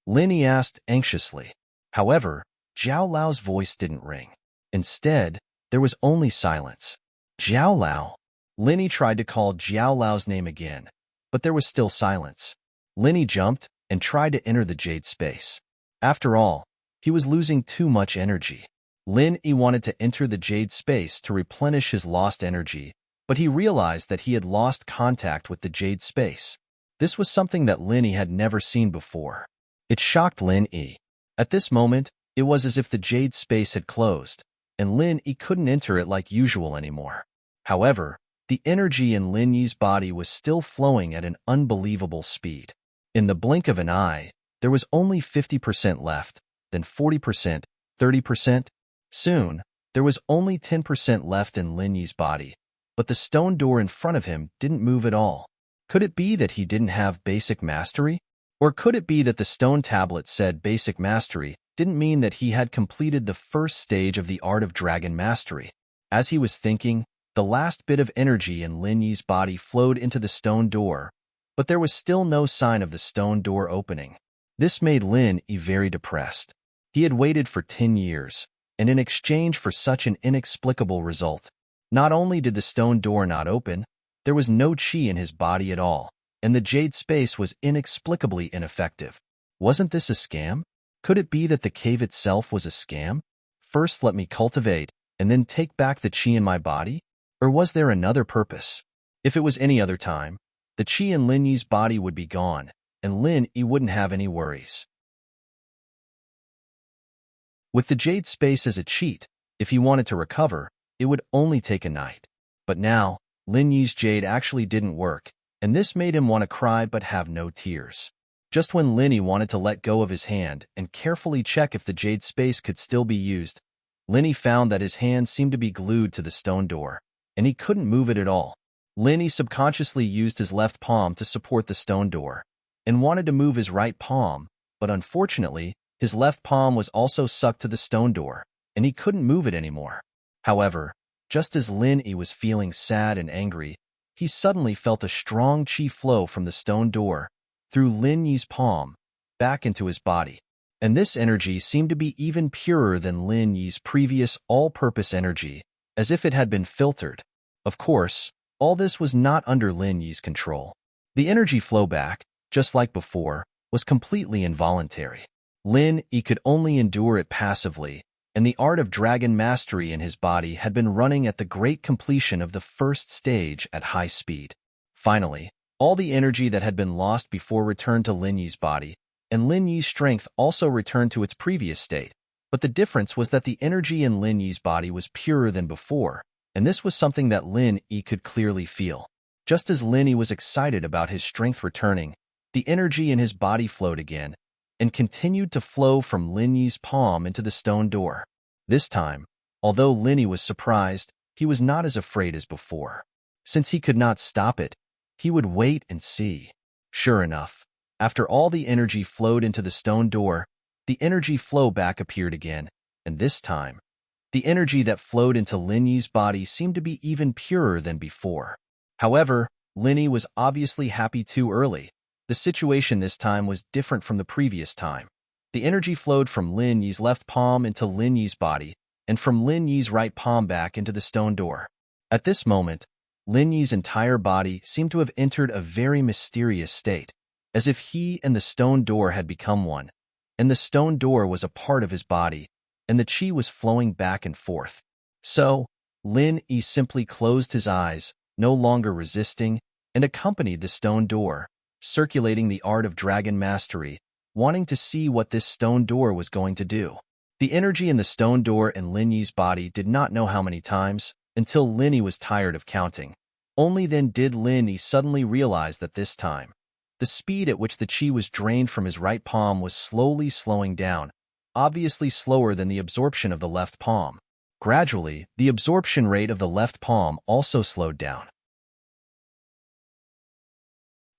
A: Linny asked anxiously. However, Zhao Lao's voice didn't ring. Instead, there was only silence. Zhao Lao. Linny tried to call Zhao Lao's name again, but there was still silence. Linny jumped and tried to enter the jade space. After all, he was losing too much energy. Lin Yi wanted to enter the jade space to replenish his lost energy, but he realized that he had lost contact with the jade space. This was something that Lin Yi had never seen before. It shocked Lin Yi. At this moment, it was as if the jade space had closed, and Lin Yi couldn't enter it like usual anymore. However, the energy in Lin Yi's body was still flowing at an unbelievable speed. In the blink of an eye, there was only 50% left, then 40%, 30%. Soon, there was only 10% left in Lin Yi's body, but the stone door in front of him didn't move at all. Could it be that he didn't have basic mastery? Or could it be that the stone tablet said basic mastery didn't mean that he had completed the first stage of the art of dragon mastery? As he was thinking, the last bit of energy in Lin Yi's body flowed into the stone door, but there was still no sign of the stone door opening. This made Lin Yi very depressed. He had waited for 10 years, and in exchange for such an inexplicable result, not only did the stone door not open, there was no qi in his body at all, and the jade space was inexplicably ineffective. Wasn't this a scam? Could it be that the cave itself was a scam? First let me cultivate, and then take back the qi in my body? Or was there another purpose? If it was any other time, the qi in Lin Yi's body would be gone, and Lin Yi wouldn't have any worries. With the jade space as a cheat, if he wanted to recover, it would only take a night. But now, Lin Yi's jade actually didn't work, and this made him want to cry but have no tears. Just when Lin Yi wanted to let go of his hand and carefully check if the jade space could still be used, Lin Yi found that his hand seemed to be glued to the stone door, and he couldn't move it at all. Lin Yi subconsciously used his left palm to support the stone door, and wanted to move his right palm, but unfortunately, his left palm was also sucked to the stone door, and he couldn't move it anymore. However, just as Lin Yi was feeling sad and angry, he suddenly felt a strong qi flow from the stone door, through Lin Yi's palm, back into his body. And this energy seemed to be even purer than Lin Yi's previous all-purpose energy, as if it had been filtered. Of course, all this was not under Lin Yi's control. The energy flow back, just like before, was completely involuntary. Lin Yi could only endure it passively, and the art of dragon mastery in his body had been running at the great completion of the first stage at high speed. Finally, all the energy that had been lost before returned to Lin Yi's body, and Lin Yi's strength also returned to its previous state. But the difference was that the energy in Lin Yi's body was purer than before, and this was something that Lin Yi could clearly feel. Just as Lin Yi was excited about his strength returning, the energy in his body flowed again, and continued to flow from Lin Yi's palm into the stone door. This time, although Lin Yi was surprised, he was not as afraid as before. Since he could not stop it, he would wait and see. Sure enough, after all the energy flowed into the stone door, the energy flow back appeared again, and this time, the energy that flowed into Lin Yi's body seemed to be even purer than before. However, Lin Yi was obviously happy too early. The situation this time was different from the previous time. The energy flowed from Lin Yi's left palm into Lin Yi's body, and from Lin Yi's right palm back into the stone door. At this moment, Lin Yi's entire body seemed to have entered a very mysterious state, as if he and the stone door had become one, and the stone door was a part of his body, and the qi was flowing back and forth. So, Lin Yi simply closed his eyes, no longer resisting, and accompanied the stone door, circulating the art of dragon mastery, wanting to see what this stone door was going to do. The energy in the stone door and Lin Yi's body did not know how many times, until Lin Yi was tired of counting. Only then did Lin Yi suddenly realize that this time, the speed at which the qi was drained from his right palm was slowly slowing down, obviously slower than the absorption of the left palm. Gradually, the absorption rate of the left palm also slowed down.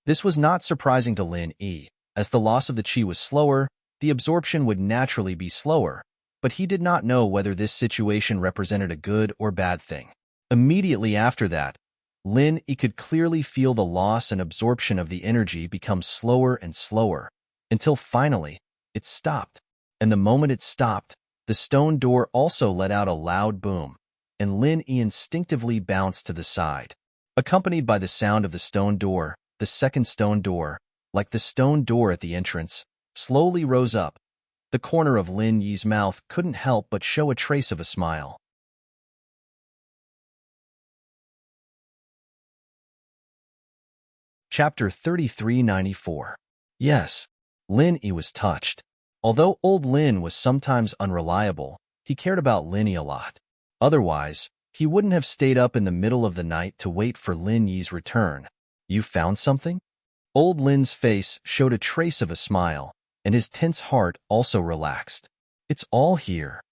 A: This was not surprising to Lin Yi. As the loss of the qi was slower, the absorption would naturally be slower, but he did not know whether this situation represented a good or bad thing. Immediately after that, Lin Yi could clearly feel the loss and absorption of the energy become slower and slower, until finally, it stopped. And the moment it stopped, the stone door also let out a loud boom, and Lin Yi instinctively bounced to the side. Accompanied by the sound of the stone door, the second stone door, like the stone door at the entrance, slowly rose up. The corner of Lin Yi's mouth couldn't help but show a trace of a smile. Chapter 3394. Yes, Lin Yi was touched. Although old Lin was sometimes unreliable, he cared about Lin Yi a lot. Otherwise, he wouldn't have stayed up in the middle of the night to wait for Lin Yi's return. You found something? Old Lin's face showed a trace of a smile, and his tense heart also relaxed. It's all here.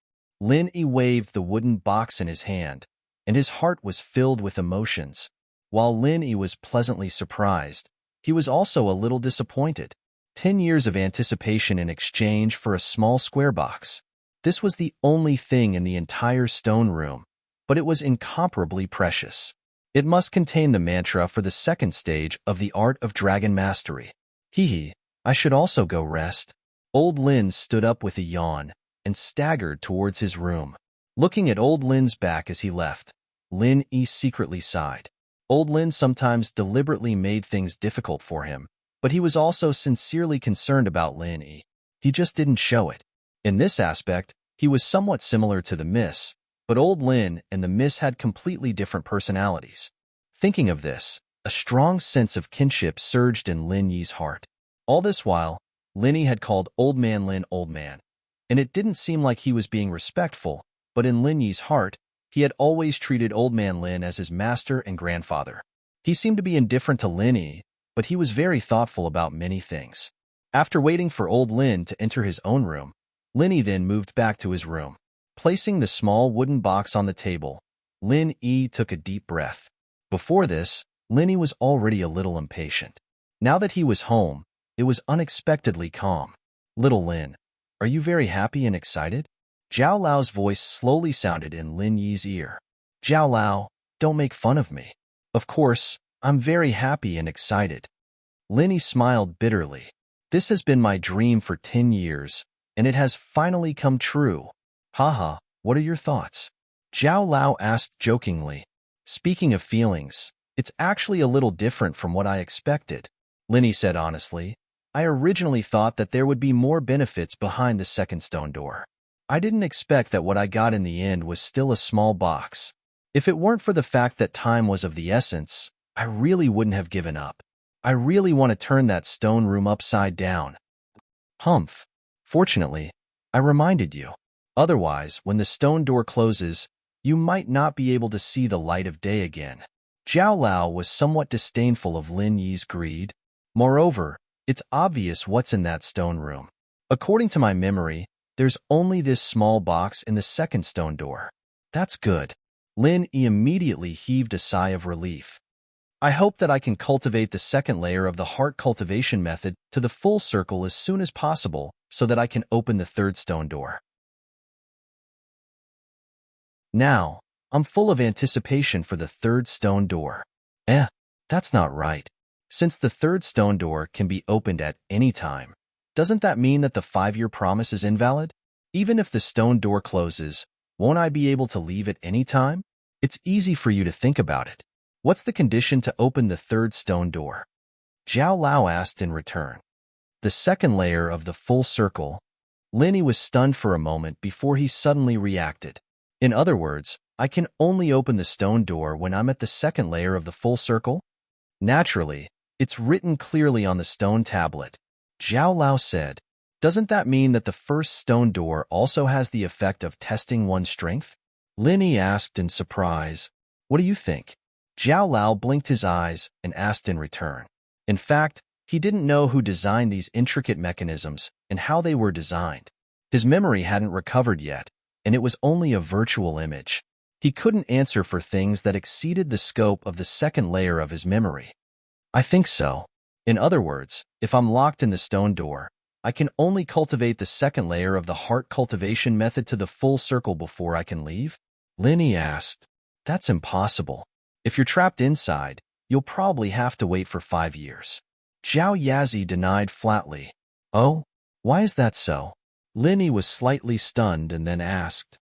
A: Lin Yi waved the wooden box in his hand, and his heart was filled with emotions. While Lin Yi was pleasantly surprised, he was also a little disappointed. 10 years of anticipation in exchange for a small square box. This was the only thing in the entire stone room, but it was incomparably precious. It must contain the mantra for the second stage of the art of dragon mastery. Hee, I should also go rest. Old Lin stood up with a yawn and staggered towards his room. Looking at Old Lin's back as he left, Lin Yi secretly sighed. Old Lin sometimes deliberately made things difficult for him, but he was also sincerely concerned about Lin Yi. He just didn't show it. In this aspect, he was somewhat similar to the Miss, but Old Lin and the Miss had completely different personalities. Thinking of this, a strong sense of kinship surged in Lin Yi's heart. All this while, Lin Yi had called Old Man Lin Old Man, and it didn't seem like he was being respectful, but in Lin Yi's heart, he had always treated Old Man Lin as his master and grandfather. He seemed to be indifferent to Lin Yi, but he was very thoughtful about many things. After waiting for Old Lin to enter his own room, Lin Yi then moved back to his room. Placing the small wooden box on the table, Lin Yi took a deep breath. Before this, Lin Yi was already a little impatient. Now that he was home, it was unexpectedly calm. Little Lin, are you very happy and excited? Zhao Lao's voice slowly sounded in Lin Yi's ear. Zhao Lao, don't make fun of me. Of course, I'm very happy and excited. Lin Yi smiled bitterly. This has been my dream for 10 years, and it has finally come true. Haha, what are your thoughts? Zhao Lao asked jokingly. Speaking of feelings, it's actually a little different from what I expected, Linny said honestly. I originally thought that there would be more benefits behind the second stone door. I didn't expect that what I got in the end was still a small box. If it weren't for the fact that time was of the essence, I really wouldn't have given up. I really want to turn that stone room upside down. Humph. Fortunately, I reminded you. Otherwise, when the stone door closes, you might not be able to see the light of day again. Zhao Lao was somewhat disdainful of Lin Yi's greed. Moreover, it's obvious what's in that stone room. According to my memory, there's only this small box in the second stone door. That's good. Lin Yi immediately heaved a sigh of relief. I hope that I can cultivate the second layer of the heart cultivation method to the full circle as soon as possible so that I can open the third stone door. Now, I'm full of anticipation for the third stone door. That's not right. Since the third stone door can be opened at any time, doesn't that mean that the 5-year promise is invalid? Even if the stone door closes, won't I be able to leave at any time? It's easy for you to think about it. What's the condition to open the third stone door? Zhao Lao asked in return. The second layer of the full circle. Linny was stunned for a moment before he suddenly reacted. In other words, I can only open the stone door when I'm at the second layer of the full circle? Naturally, it's written clearly on the stone tablet. Zhao Lao said. Doesn't that mean that the first stone door also has the effect of testing one's strength? Linny asked in surprise. What do you think? Zhao Lao blinked his eyes and asked in return. In fact, he didn't know who designed these intricate mechanisms and how they were designed. His memory hadn't recovered yet, and it was only a virtual image. He couldn't answer for things that exceeded the scope of the second layer of his memory. I think so. In other words, if I'm locked in the stone door, I can only cultivate the second layer of the heart cultivation method to the full circle before I can leave? Linny asked. That's impossible. If you're trapped inside, you'll probably have to wait for 5 years. Zhao Yazi denied flatly. Oh, why is that so? Linny was slightly stunned and then asked.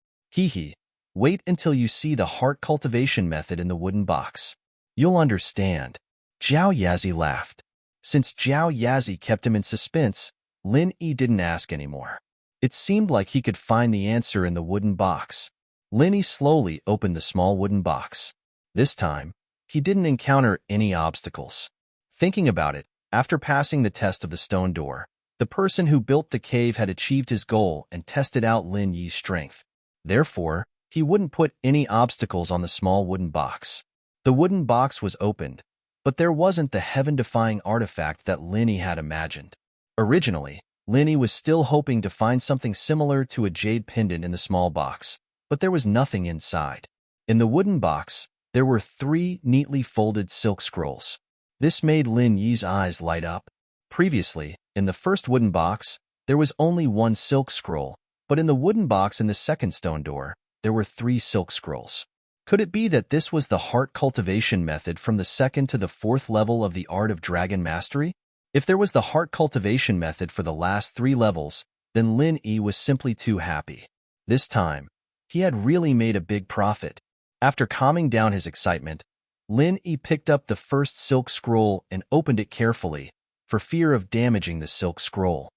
A: Wait until you see the heart cultivation method in the wooden box. You'll understand. Zhao Yazi laughed. Since Zhao Yazi kept him in suspense, Lin Yi didn't ask anymore. It seemed like he could find the answer in the wooden box. Lin Yi slowly opened the small wooden box. This time, he didn't encounter any obstacles. Thinking about it, after passing the test of the stone door, the person who built the cave had achieved his goal and tested out Lin Yi's strength. Therefore, he wouldn't put any obstacles on the small wooden box. The wooden box was opened, but there wasn't the heaven-defying artifact that Linny had imagined. Originally, Linny was still hoping to find something similar to a jade pendant in the small box, but there was nothing inside. In the wooden box, there were 3 neatly folded silk scrolls. This made Lin Yi's eyes light up. Previously, in the first wooden box, there was only 1 silk scroll, but in the wooden box in the second stone door, there were 3 silk scrolls. Could it be that this was the heart cultivation method from the 2nd to the 4th level of the art of dragon mastery? If there was the heart cultivation method for the last 3 levels, then Lin Yi was simply too happy. This time, he had really made a big profit. After calming down his excitement, Lin Yi picked up the first silk scroll and opened it carefully, for fear of damaging the silk scroll.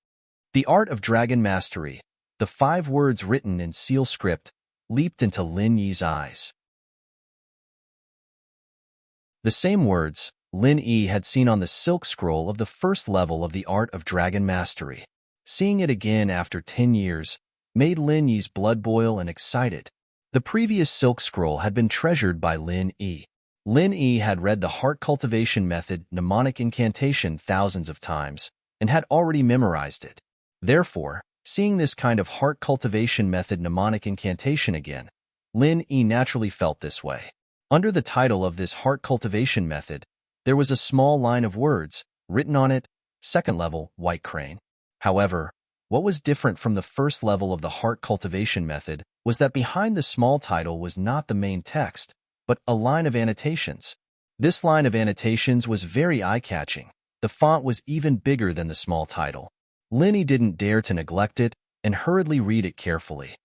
A: The art of dragon mastery, the 5 words written in seal script, leaped into Lin Yi's eyes. The same words Lin Yi had seen on the silk scroll of the first level of the art of dragon mastery. Seeing it again after 10 years made Lin Yi's blood boil and excited. The previous silk scroll had been treasured by Lin Yi. Lin Yi had read the heart cultivation method mnemonic incantation thousands of times and had already memorized it. Therefore, seeing this kind of heart cultivation method mnemonic incantation again, Lin Yi naturally felt this way. Under the title of this heart cultivation method, there was a small line of words written on it, 2nd level, white crane. However, what was different from the first level of the heart cultivation method was that behind the small title was not the main text, but a line of annotations. This line of annotations was very eye-catching. The font was even bigger than the small title. Linny didn't dare to neglect it, and hurriedly read it carefully.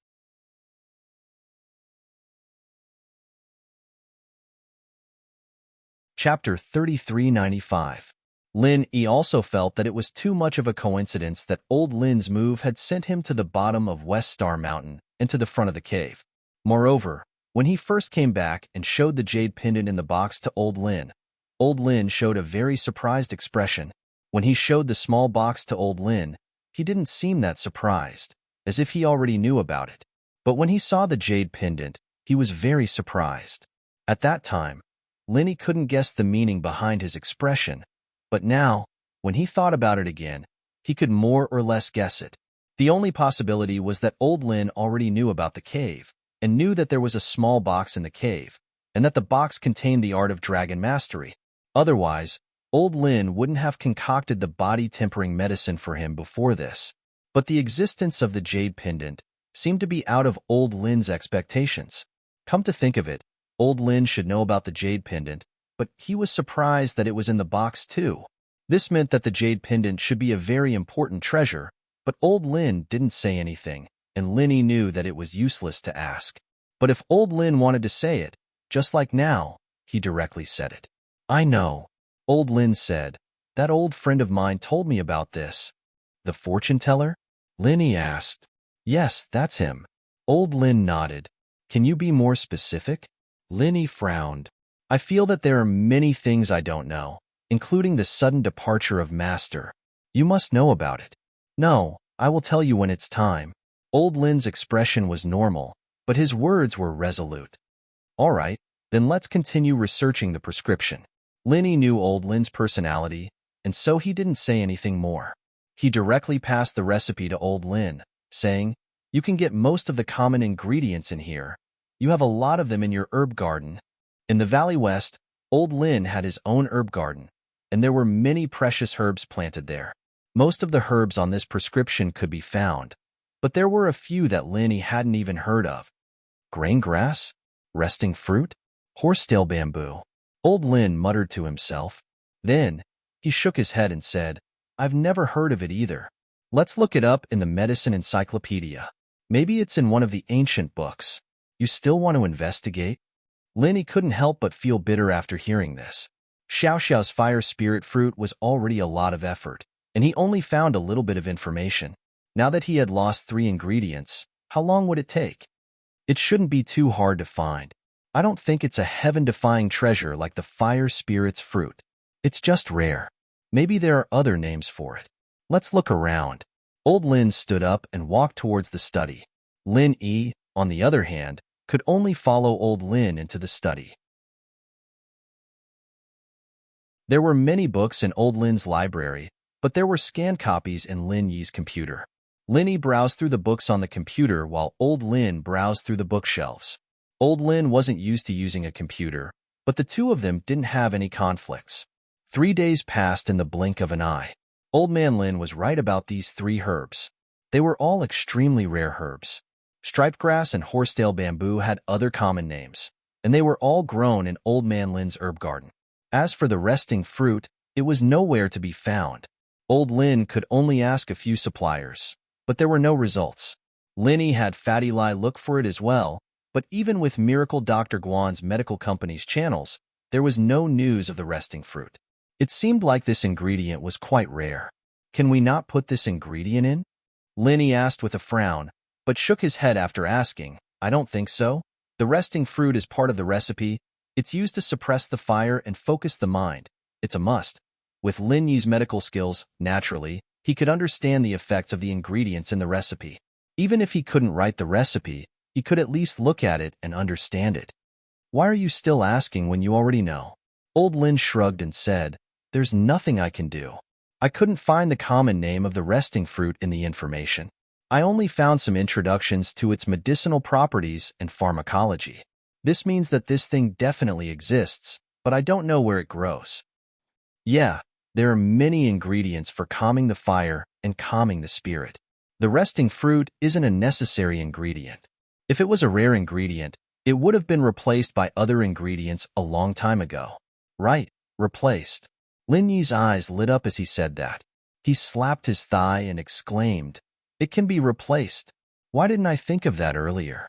A: Chapter 3395. Lin Yi also felt that it was too much of a coincidence that old Lin's move had sent him to the bottom of West Star Mountain and to the front of the cave. Moreover, when he first came back and showed the jade pendant in the box to old Lin showed a very surprised expression. When he showed the small box to old Lin, he didn't seem that surprised, as if he already knew about it. But when he saw the jade pendant, he was very surprised. At that time, Lin couldn't guess the meaning behind his expression, but now, when he thought about it again, he could more or less guess it. The only possibility was that old Lin already knew about the cave, and knew that there was a small box in the cave, and that the box contained the art of dragon mastery. Otherwise, old Lin wouldn't have concocted the body-tempering medicine for him before this. But the existence of the jade pendant seemed to be out of old Lin's expectations. Come to think of it, old Lin should know about the jade pendant, but he was surprised that it was in the box too. This meant that the jade pendant should be a very important treasure, but old Lin didn't say anything, and Lin knew that it was useless to ask. But if old Lin wanted to say it, just like now, he directly said it. "I know," old Lin said. "That old friend of mine told me about this." "The fortune teller?" Lin asked. "Yes, that's him." Old Lin nodded. "Can you be more specific?" Lin frowned. "I feel that there are many things I don't know, including the sudden departure of Master. You must know about it." "No, I will tell you when it's time." Old Lin's expression was normal, but his words were resolute. "All right, then let's continue researching the prescription." Lin knew old Lin's personality, and so he didn't say anything more. He directly passed the recipe to old Lin, saying, "You can get most of the common ingredients in here. You have a lot of them in your herb garden." In the Valley West, old Lin had his own herb garden, and there were many precious herbs planted there. Most of the herbs on this prescription could be found, but there were a few that Lin hadn't even heard of. Grain grass? Resting fruit? Horsetail bamboo? Old Lin muttered to himself. Then, he shook his head and said, "I've never heard of it either. Let's look it up in the medicine encyclopedia. Maybe it's in one of the ancient books." "You still want to investigate?" Lin couldn't help but feel bitter after hearing this. Xiao Xiao's fire spirit fruit was already a lot of effort, and he only found a little bit of information. Now that he had lost 3 ingredients, how long would it take? It shouldn't be too hard to find. I don't think it's a heaven-defying treasure like the fire spirit's fruit. It's just rare. Maybe there are other names for it. Let's look around. Old Lin stood up and walked towards the study. Lin Yi, on the other hand, could only follow old Lin into the study. There were many books in old Lin's library, but there were scanned copies in Lin Yi's computer. Lin Yi browsed through the books on the computer while old Lin browsed through the bookshelves. Old Lin wasn't used to using a computer, but the two of them didn't have any conflicts. 3 days passed in the blink of an eye. Old Man Lin was right about these 3 herbs. They were all extremely rare herbs. Striped grass and horsetail bamboo had other common names, and they were all grown in Old Man Lin's herb garden. As for the resting fruit, it was nowhere to be found. Old Lin could only ask a few suppliers, but there were no results. Lin had Fatty Lai look for it as well, but even with Miracle Dr. Guan's medical company's channels, there was no news of the resting fruit. It seemed like this ingredient was quite rare. "Can we not put this ingredient in?" Lin asked with a frown, but shook his head after asking, "I don't think so. The resting fruit is part of the recipe. It's used to suppress the fire and focus the mind. It's a must." With Lin Yi's medical skills, naturally, he could understand the effects of the ingredients in the recipe. Even if he couldn't write the recipe, he could at least look at it and understand it. "Why are you still asking when you already know?" Old Lin shrugged and said, "There's nothing I can do. I couldn't find the common name of the resting fruit in the information. I only found some introductions to its medicinal properties and pharmacology. This means that this thing definitely exists, but I don't know where it grows." Yeah, there are many ingredients for calming the fire and calming the spirit. The resting fruit isn't a necessary ingredient. If it was a rare ingredient, it would have been replaced by other ingredients a long time ago. Right, replaced. Lin Yi's eyes lit up as he said that. He slapped his thigh and exclaimed, It can be replaced. Why didn't I think of that earlier?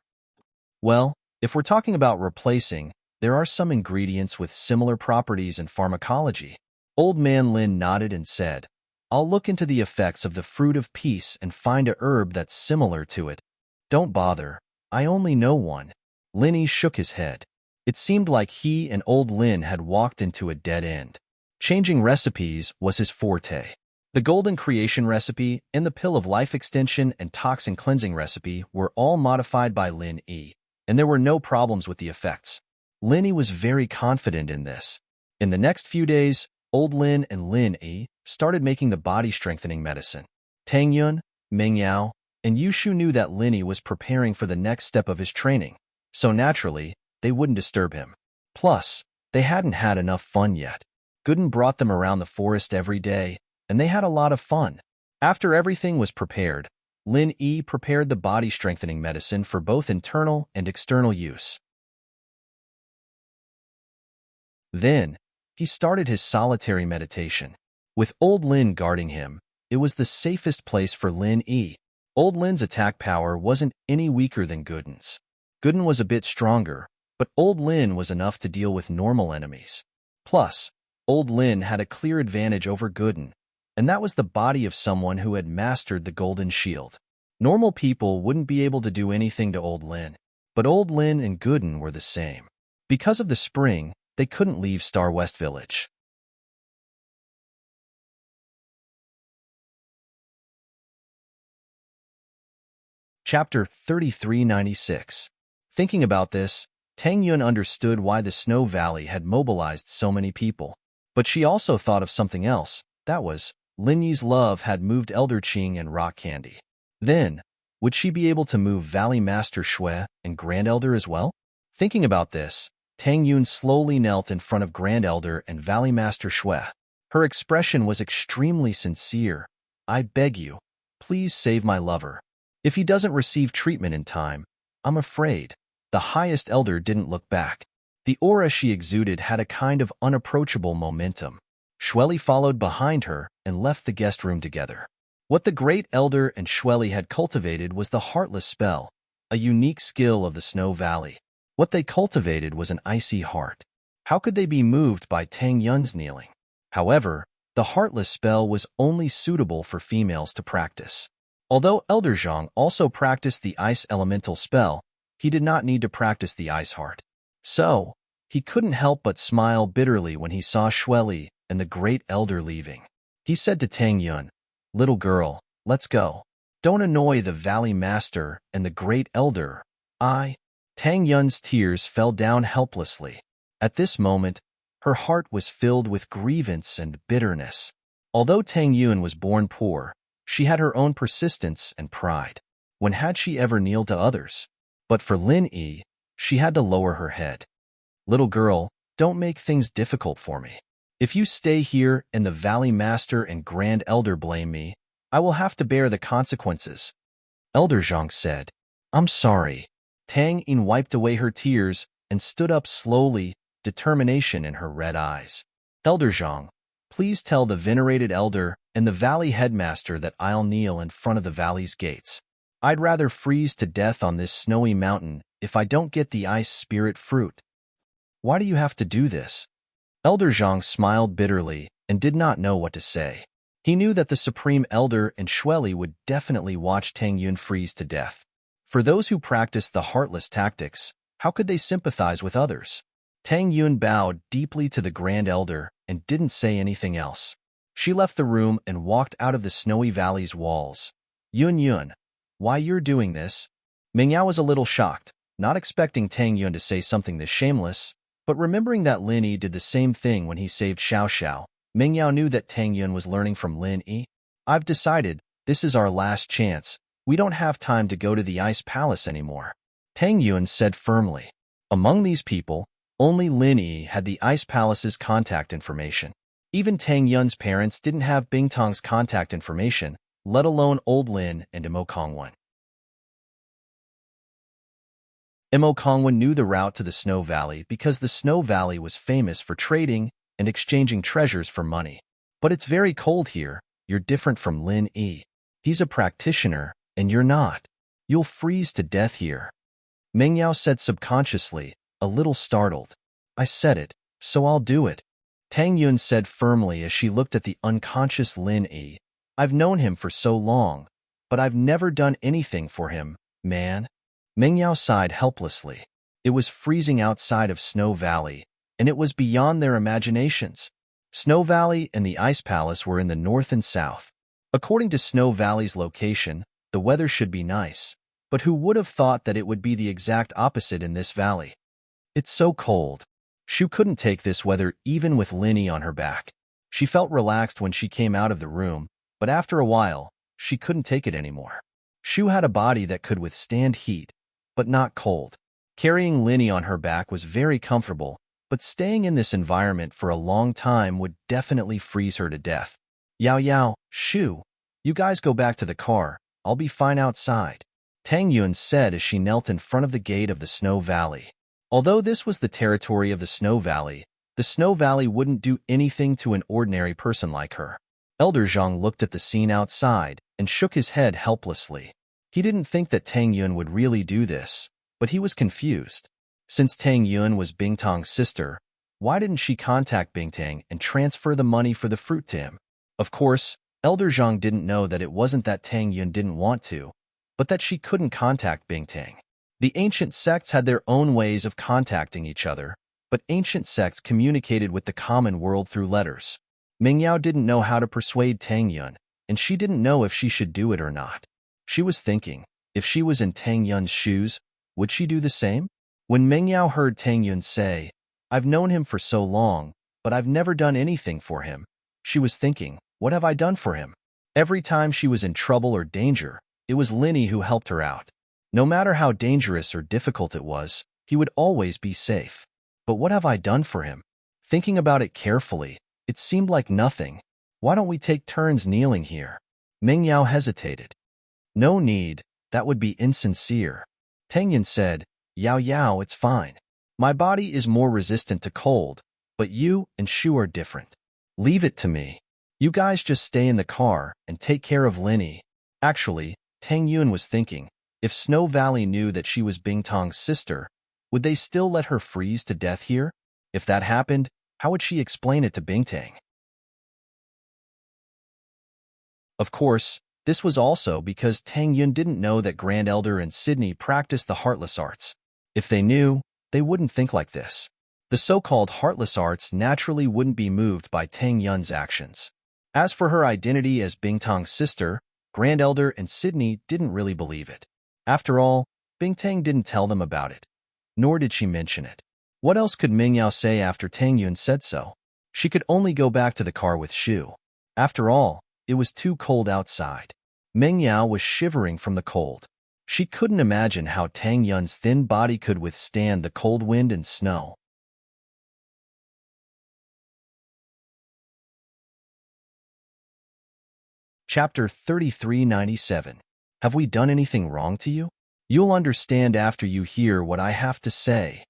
A: Well, if we're talking about replacing, there are some ingredients with similar properties in pharmacology. Old man Lin nodded and said, I'll look into the effects of the fruit of peace and find a herb that's similar to it. Don't bother. I only know one. Linny shook his head. It seemed like he and old Lin had walked into a dead end. Changing recipes was his forte. The golden creation recipe and the pill of life extension and toxin cleansing recipe were all modified by Lin E, and there were no problems with the effects. Linny was very confident in this. In the next few days, old Lin and Lin E started making the body-strengthening medicine. Tang Yun, Meng Yao, and Yushu knew that Linny was preparing for the next step of his training, so naturally, they wouldn't disturb him. Plus, they hadn't had enough fun yet. Gooden brought them around the forest every day, and they had a lot of fun. After everything was prepared, Lin E prepared the body-strengthening medicine for both internal and external use. Then, he started his solitary meditation. With old Lin guarding him, it was the safest place for Lin E. Old Lin's attack power wasn't any weaker than Gooden's. Gooden was a bit stronger, but old Lin was enough to deal with normal enemies. Plus, old Lin had a clear advantage over Gooden, and that was the body of someone who had mastered the golden shield. Normal people wouldn't be able to do anything to old Lin, but old Lin and Gooden were the same. Because of the spring, they couldn't leave Star West Village. Chapter 3396. Thinking about this, Tang Yun understood why the Snow Valley had mobilized so many people. But she also thought of something else. That was, Lin Yi's love had moved Elder Qing and Rock Candy. Then, would she be able to move Valley Master Shui and Grand Elder as well? Thinking about this, Tang Yun slowly knelt in front of Grand Elder and Valley Master Shui. Her expression was extremely sincere. I beg you, please save my lover. If he doesn't receive treatment in time, I'm afraid. The highest elder didn't look back. The aura she exuded had a kind of unapproachable momentum. Shueli followed behind her and left the guest room together. What the great elder and Shueli had cultivated was the Heartless spell, a unique skill of the Snow Valley. What they cultivated was an icy heart. How could they be moved by Tang Yun's kneeling? However, the Heartless spell was only suitable for females to practice. Although Elder Zhang also practiced the ice elemental spell, he did not need to practice the ice heart. So, he couldn't help but smile bitterly when he saw Shueli and the great elder leaving. He said to Tang Yun, Little girl, let's go. Don't annoy the Valley Master and the great elder. Tang Yun's tears fell down helplessly. At this moment, her heart was filled with grievance and bitterness. Although Tang Yun was born poor, she had her own persistence and pride. When had she ever kneeled to others? But for Lin Yi, she had to lower her head. Little girl, don't make things difficult for me. If you stay here and the Valley Master and Grand Elder blame me, I will have to bear the consequences. Elder Zhang said, I'm sorry. Tang Yin wiped away her tears and stood up slowly, determination in her red eyes. Elder Zhang, please tell the venerated elder and the valley headmaster that I'll kneel in front of the valley's gates. I'd rather freeze to death on this snowy mountain if I don't get the ice spirit fruit. Why do you have to do this? Elder Zhang smiled bitterly and did not know what to say. He knew that the Supreme Elder and Shueli would definitely watch Tang Yun freeze to death. For those who practiced the heartless tactics, how could they sympathize with others? Tang Yun bowed deeply to the Grand Elder and didn't say anything else. She left the room and walked out of the snowy valley's walls. Yun, why you're doing this? Meng Yao was a little shocked, not expecting Tang Yun to say something this shameless, but remembering that Lin Yi did the same thing when he saved Xiao Xiao, Meng Yao knew that Tang Yun was learning from Lin Yi. I've decided, this is our last chance. We don't have time to go to the Ice Palace anymore. Tang Yun said firmly. Among these people, only Lin Yi had the Ice Palace's contact information. Even Tang Yun's parents didn't have Bingtong's contact information, let alone old Lin and Imo Kongwen. Imo Kongwen knew the route to the Snow Valley because the Snow Valley was famous for trading and exchanging treasures for money. But it's very cold here. You're different from Lin Yi. He's a practitioner, And you're not. You'll freeze to death here. Meng Yao said subconsciously, a little startled. I said it, so I'll do it. Tang Yun said firmly as she looked at the unconscious Lin Yi. I've known him for so long, but I've never done anything for him, man. Meng Yao sighed helplessly. It was freezing outside of Snow Valley, and it was beyond their imaginations. Snow Valley and the Ice Palace were in the north and south. According to Snow Valley's location, the weather should be nice, but who would have thought that it would be the exact opposite in this valley? It's so cold. Shu couldn't take this weather even with Linny on her back. She felt relaxed when she came out of the room, but after a while, she couldn't take it anymore. Shu had a body that could withstand heat, but not cold. Carrying Linny on her back was very comfortable, but staying in this environment for a long time would definitely freeze her to death. Yao Yao, Shu, you guys go back to the car. I'll be fine outside, Tang Yun said as she knelt in front of the gate of the Snow Valley. Although this was the territory of the Snow Valley wouldn't do anything to an ordinary person like her. Elder Zhang looked at the scene outside and shook his head helplessly. He didn't think that Tang Yun would really do this, but he was confused. Since Tang Yun was Bingtang's sister, why didn't she contact Bingtang and transfer the money for the fruit to him? Of course, Elder Zhang didn't know that it wasn't that Tang Yun didn't want to, but that she couldn't contact Bingtang. The ancient sects had their own ways of contacting each other, but ancient sects communicated with the common world through letters. Meng Yao didn't know how to persuade Tang Yun, and she didn't know if she should do it or not. She was thinking, if she was in Tang Yun's shoes, would she do the same? When Meng Yao heard Tang Yun say, I've known him for so long, but I've never done anything for him, she was thinking, what have I done for him? Every time she was in trouble or danger, it was Linny who helped her out. No matter how dangerous or difficult it was, he would always be safe. But what have I done for him? Thinking about it carefully, it seemed like nothing. Why don't we take turns kneeling here? Meng Yao hesitated. No need, that would be insincere. Tang Yun said, Yao Yao, it's fine. My body is more resistant to cold, but you and Shu are different. Leave it to me. You guys just stay in the car and take care of Linny. Actually, Tang Yun was thinking, if Snow Valley knew that she was Bingtang's sister, would they still let her freeze to death here? If that happened, how would she explain it to Bingtang? Of course, this was also because Tang Yun didn't know that Grand Elder and Sydney practiced the Heartless Arts. If they knew, they wouldn't think like this. The so-called Heartless Arts naturally wouldn't be moved by Tang Yun's actions. As for her identity as Bingtang's sister, Grand Elder and Sydney didn't really believe it. After all, Bingtang didn't tell them about it, nor did she mention it. What else could Meng Yao say after Tang Yun said so? She could only go back to the car with Shu. After all, it was too cold outside. Meng Yao was shivering from the cold. She couldn't imagine how Tang Yun's thin body could withstand the cold wind and snow. Chapter 3397. Have we done anything wrong to you? You'll understand after you hear what I have to say,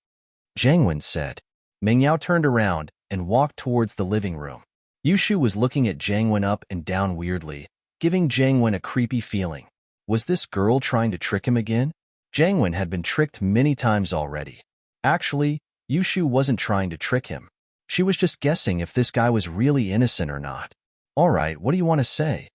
A: Zhang Wen said. Meng Yao turned around and walked towards the living room. Yushu was looking at Zhang Wen up and down weirdly, giving Zhang Wen a creepy feeling. Was this girl trying to trick him again? Zhang Wen had been tricked many times already. Actually, Yushu wasn't trying to trick him. She was just guessing if this guy was really innocent or not. All right, what do you want to say?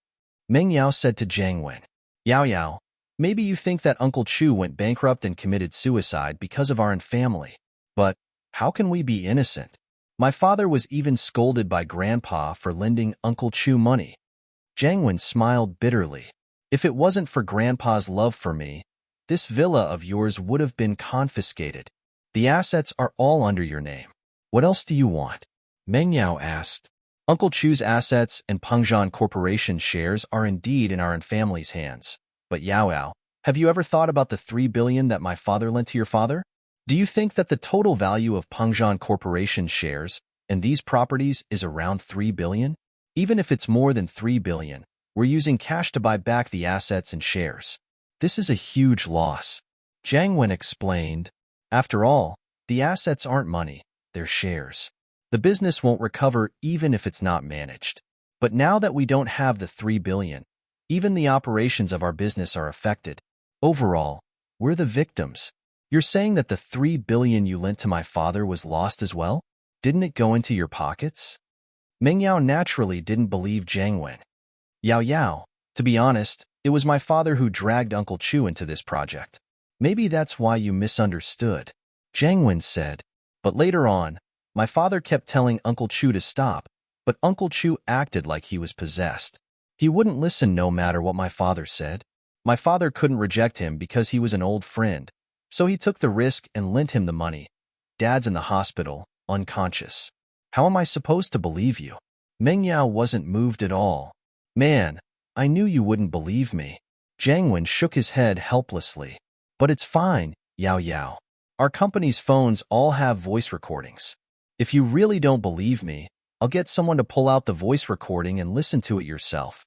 A: Meng Yao said to Zhang Wen. Yao Yao, maybe you think that Uncle Chu went bankrupt and committed suicide because of our family. But how can we be innocent? My father was even scolded by Grandpa for lending Uncle Chu money. Zhang Wen smiled bitterly. If it wasn't for Grandpa's love for me, this villa of yours would have been confiscated. The assets are all under your name. What else do you want? Meng Yao asked. Uncle Chu's assets and Pengzhan Corporation shares are indeed in our family's hands. But Yao Yao, have you ever thought about the 3 billion that my father lent to your father? Do you think that the total value of Pengzhan Corporation shares and these properties is around 3 billion? Even if it's more than 3 billion, we're using cash to buy back the assets and shares. This is a huge loss. Zhang Wen explained. After all, the assets aren't money, they're shares. The business won't recover even if it's not managed. But now that we don't have the 3 billion, Even the operations of our business are affected. Overall, we're the victims. You're saying that the 3 billion you lent to my father was lost as well? Didn't it go into your pockets? Meng Yao naturally didn't believe Jiang Wen. Yao Yao, to be honest, it was my father who dragged Uncle Chu into this project. Maybe that's why you misunderstood, Jiang Wen said. But later on, my father kept telling Uncle Chu to stop, but Uncle Chu acted like he was possessed. He wouldn't listen no matter what my father said. My father couldn't reject him because he was an old friend, so he took the risk and lent him the money. Dad's in the hospital, unconscious. How am I supposed to believe you? Meng Yao wasn't moved at all. Man, I knew you wouldn't believe me. Jiang Wen shook his head helplessly. But it's fine, Yao Yao. Our company's phones all have voice recordings. If you really don't believe me, I'll get someone to pull out the voice recording and listen to it yourself.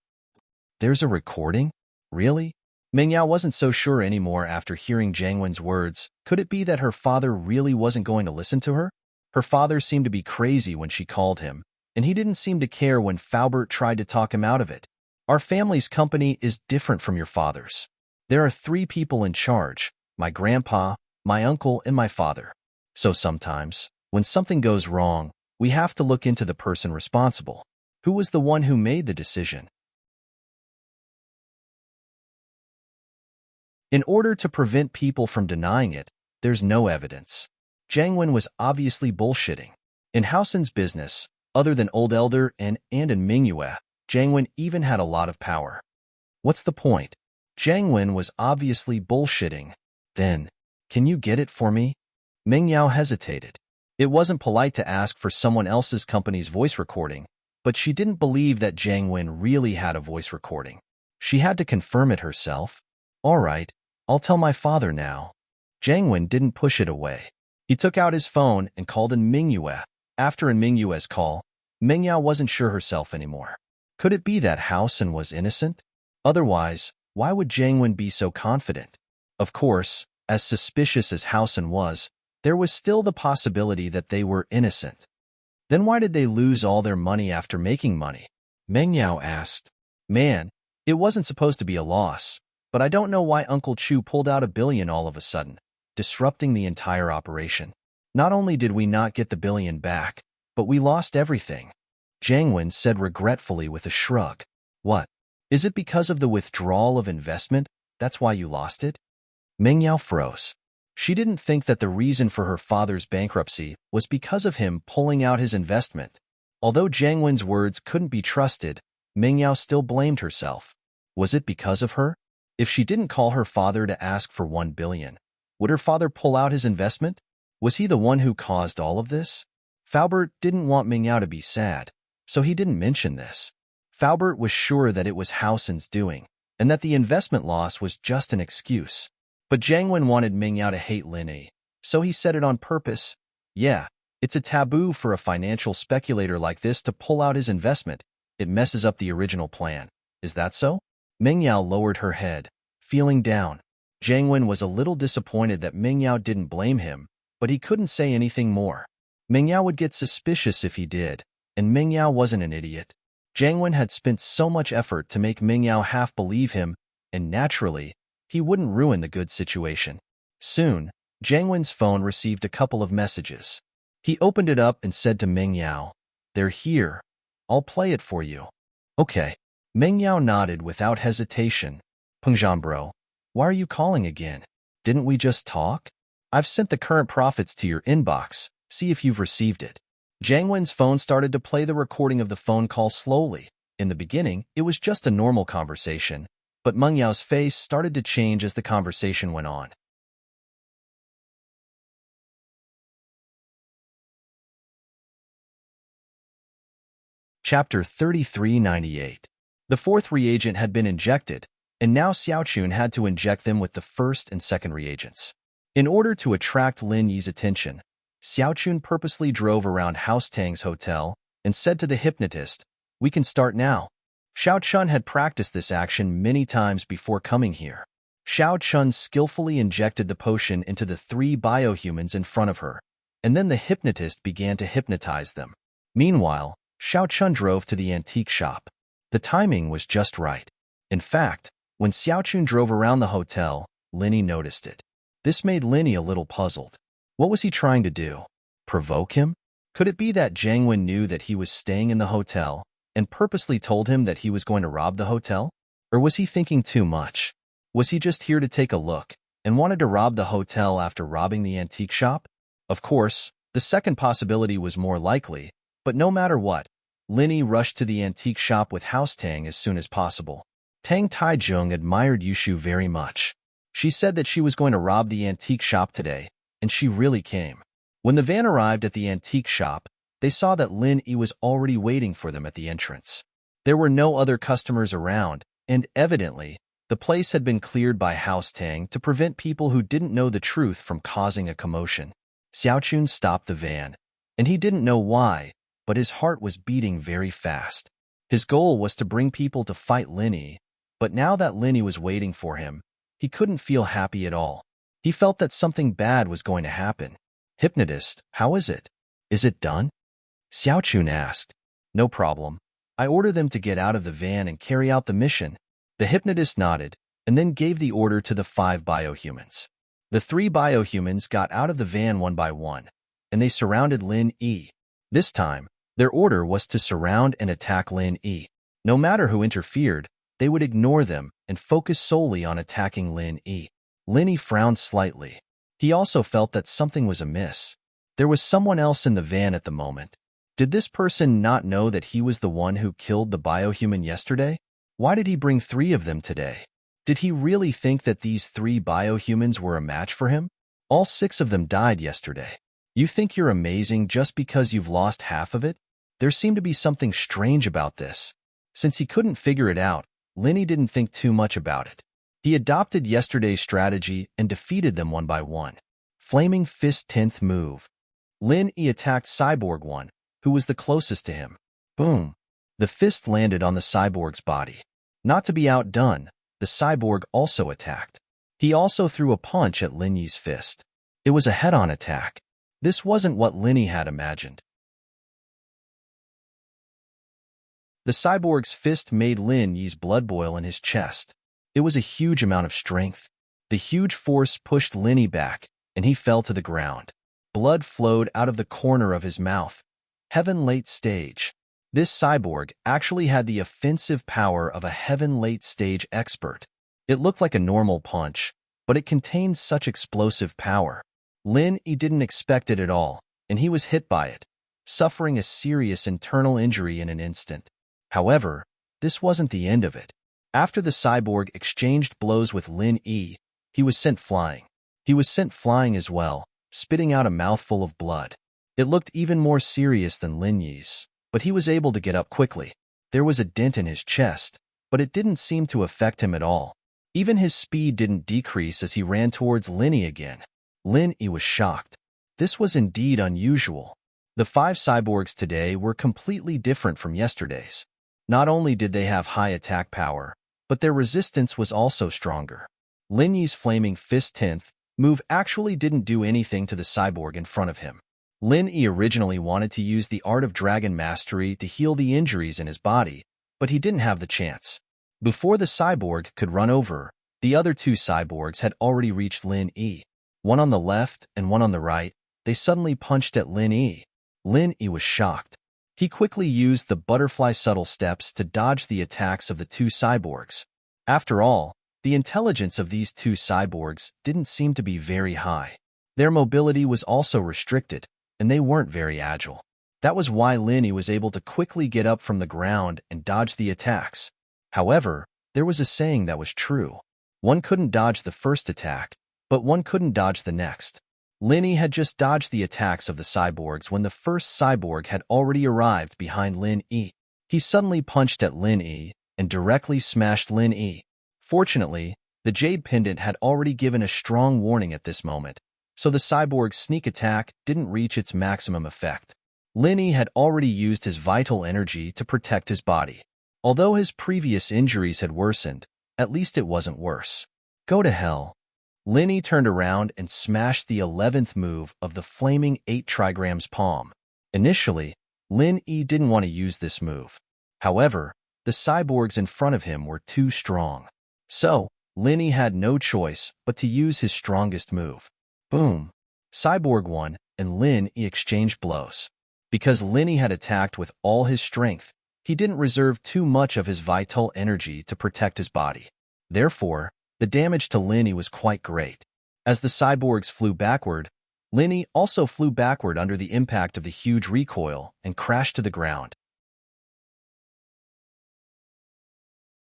A: There's a recording? Really? Meng Yao wasn't so sure anymore after hearing Jiang Wen's words. Could it be that her father really wasn't going to listen to her? Her father seemed to be crazy when she called him, and he didn't seem to care when Faubert tried to talk him out of it. Our family's company is different from your father's. There are 3 people in charge, my grandpa, my uncle, and my father. So sometimes, when something goes wrong, we have to look into the person responsible. Who was the one who made the decision? In order to prevent people from denying it, there's no evidence. Jiang Wen was obviously bullshitting. In Haosen's business, other than Old Elder and in Mingyue, Jiang Wen even had a lot of power. What's the point? Jiang Wen was obviously bullshitting. Then, can you get it for me? Meng Yao hesitated. It wasn't polite to ask for someone else's company's voice recording, but she didn't believe that Jiang Wen really had a voice recording. She had to confirm it herself. All right, I'll tell my father now. Jiang Wen didn't push it away. He took out his phone and called in Mingyue. After in Mingyue's call, Meng Yao wasn't sure herself anymore. Could it be that Haosen was innocent? Otherwise, why would Jiang Wen be so confident? Of course, as suspicious as Haosen was, there was still the possibility that they were innocent. Then why did they lose all their money after making money? Meng Yao asked. Man, it wasn't supposed to be a loss, but I don't know why Uncle Chu pulled out $1 billion all of a sudden, disrupting the entire operation. Not only did we not get the $1 billion back, but we lost everything. Jiang Wen said regretfully with a shrug. What? Is it because of the withdrawal of investment? That's why you lost it? Meng Yao froze. She didn't think that the reason for her father's bankruptcy was because of him pulling out his investment. Although Jiang Wen's words couldn't be trusted, Meng Yao still blamed herself. Was it because of her? If she didn't call her father to ask for $1 billion, would her father pull out his investment? Was he the one who caused all of this? Faubert didn't want Meng Yao to be sad, so he didn't mention this. Faubert was sure that it was Haosen's doing, and that the investment loss was just an excuse. But Jiang Wen wanted Meng Yao to hate Lin Yi, so he said it on purpose. Yeah, it's a taboo for a financial speculator like this to pull out his investment. It messes up the original plan. Is that so? Meng Yao lowered her head, feeling down. Jiang Wen was a little disappointed that Meng Yao didn't blame him, but he couldn't say anything more. Meng Yao would get suspicious if he did, and Meng Yao wasn't an idiot. Jiang Wen had spent so much effort to make Meng Yao half believe him, and naturally, he wouldn't ruin the good situation. Soon, Jiang Wen's phone received a couple of messages. He opened it up and said to Meng Yao, "They're here. I'll play it for you." Okay. Meng Yao nodded without hesitation. Pengzhan bro, why are you calling again? Didn't we just talk? I've sent the current profits to your inbox. See if you've received it. Jiang Wen's phone started to play the recording of the phone call slowly. In the beginning, it was just a normal conversation, but Meng Yao's face started to change as the conversation went on. Chapter 3398. The 4th reagent had been injected, and now Xiaochun had to inject them with the 1st and 2nd reagents. In order to attract Lin Yi's attention, Xiaochun purposely drove around House Tang's hotel and said to the hypnotist, "We can start now." Xiao Chun had practiced this action many times before coming here. Xiao Chun skillfully injected the potion into the 3 biohumans in front of her, and then the hypnotist began to hypnotize them. Meanwhile, Xiao Chun drove to the antique shop. The timing was just right. In fact, when Xiaochun drove around the hotel, Linny noticed it. This made Linny a little puzzled. What was he trying to do? Provoke him? Could it be that Jiang Wen knew that he was staying in the hotel and purposely told him that he was going to rob the hotel? Or was he thinking too much? Was he just here to take a look and wanted to rob the hotel after robbing the antique shop? Of course, the second possibility was more likely, but no matter what, Linny rushed to the antique shop with House Tang as soon as possible. Tang Taizhong admired Yushu very much. She said that she was going to rob the antique shop today, and she really came. When the van arrived at the antique shop, they saw that Lin Yi was already waiting for them at the entrance. There were no other customers around, and evidently, the place had been cleared by House Tang to prevent people who didn't know the truth from causing a commotion. Xiaochun stopped the van, and he didn't know why, but his heart was beating very fast. His goal was to bring people to fight Lin Yi, but now that Lin Yi was waiting for him, he couldn't feel happy at all. He felt that something bad was going to happen. "Hypnotist, how is it? Is it done?" Xiaochun asked. "No problem. I order them to get out of the van and carry out the mission." The hypnotist nodded, and then gave the order to the 5 biohumans. The 3 biohumans got out of the van one by one, and they surrounded Lin Yi. This time, their order was to surround and attack Lin Yi. No matter who interfered, they would ignore them and focus solely on attacking Lin Yi. Lin Yi frowned slightly. He also felt that something was amiss. There was someone else in the van at the moment. Did this person not know that he was the one who killed the biohuman yesterday? Why did he bring 3 of them today? Did he really think that these 3 biohumans were a match for him? All 6 of them died yesterday. You think you're amazing just because you've lost half of it? There seemed to be something strange about this. Since he couldn't figure it out, Lin Yi didn't think too much about it. He adopted yesterday's strategy and defeated them one by one. Flaming Fist 10th move. Lin Yi attacked Cyborg 1, who was the closest to him. Boom! The fist landed on the cyborg's body. Not to be outdone, the cyborg also attacked. He also threw a punch at Lin Yi's fist. It was a head-on attack. This wasn't what Lin Yi had imagined. The cyborg's fist made Lin Yi's blood boil in his chest. It was a huge amount of strength. The huge force pushed Lin Yi back, and he fell to the ground. Blood flowed out of the corner of his mouth. Heaven late stage. This cyborg actually had the offensive power of a heaven late stage expert. It looked like a normal punch, but it contained such explosive power. Lin Yi didn't expect it at all, and he was hit by it, suffering a serious internal injury in an instant. However, this wasn't the end of it. After the cyborg exchanged blows with Lin Yi, he was sent flying. He was sent flying as well, spitting out a mouthful of blood. It looked even more serious than Lin Yi's, but he was able to get up quickly. There was a dent in his chest, but it didn't seem to affect him at all. Even his speed didn't decrease as he ran towards Lin Yi again. Lin Yi was shocked. This was indeed unusual. The 5 cyborgs today were completely different from yesterday's. Not only did they have high attack power, but their resistance was also stronger. Lin Yi's Flaming Fist 10th move actually didn't do anything to the cyborg in front of him. Lin Yi originally wanted to use the Art of Dragon Mastery to heal the injuries in his body, but he didn't have the chance. Before the cyborg could run over, the other 2 cyborgs had already reached Lin Yi. One on the left and one on the right, they suddenly punched at Lin Yi. Lin Yi was shocked. He quickly used the butterfly subtle steps to dodge the attacks of the 2 cyborgs. After all, the intelligence of these 2 cyborgs didn't seem to be very high. Their mobility was also restricted, and they weren't very agile. That was why Lin Yi was able to quickly get up from the ground and dodge the attacks. However, there was a saying that was true. One couldn't dodge the first attack, but one couldn't dodge the next. Lin Yi had just dodged the attacks of the cyborgs when the first cyborg had already arrived behind Lin Yi. He suddenly punched at Lin Yi and directly smashed Lin Yi. Fortunately, the Jade Pendant had already given a strong warning at this moment, so the cyborg's sneak attack didn't reach its maximum effect. Lin Yi had already used his vital energy to protect his body. Although his previous injuries had worsened, at least it wasn't worse. Go to hell. Lin Yi turned around and smashed the 11th move of the Flaming 8 Trigrams Palm. Initially, Lin Yi didn't want to use this move. However, the cyborgs in front of him were too strong. So, Lin Yi had no choice but to use his strongest move. Boom! Cyborg 1 and Lin Yi exchanged blows. Because Lin Yi had attacked with all his strength, he didn't reserve too much of his vital energy to protect his body. Therefore, the damage to Lin Yi was quite great. As the cyborgs flew backward, Lin Yi also flew backward under the impact of the huge recoil and crashed to the ground.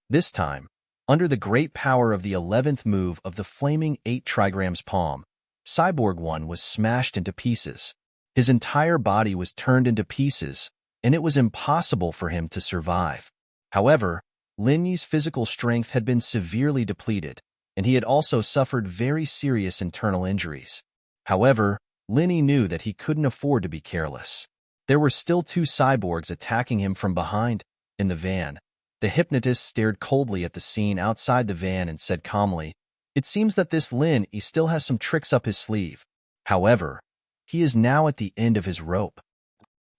A: This time, under the great power of the 11th move of the flaming 8 trigrams palm, Cyborg 1 was smashed into pieces. His entire body was turned into pieces, and it was impossible for him to survive. However, Lin Yi's physical strength had been severely depleted, and he had also suffered very serious internal injuries. However, Lin Yi knew that he couldn't afford to be careless. There were still 2 cyborgs attacking him from behind, in the van. The hypnotist stared coldly at the scene outside the van and said calmly, "It seems that this Lin Yi still has some tricks up his sleeve. However, he is now at the end of his rope."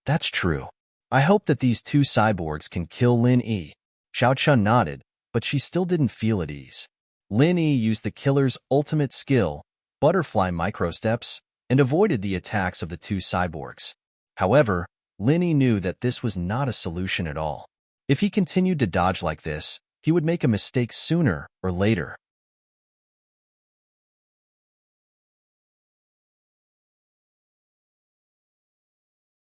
A: "That's true. I hope that these 2 cyborgs can kill Lin Yi." Xiao Chun nodded, but she still didn't feel at ease. Lin Yi used the killer's ultimate skill, butterfly microsteps, and avoided the attacks of the 2 cyborgs. However, Lin Yi knew that this was not a solution at all. If he continued to dodge like this, he would make a mistake sooner or later.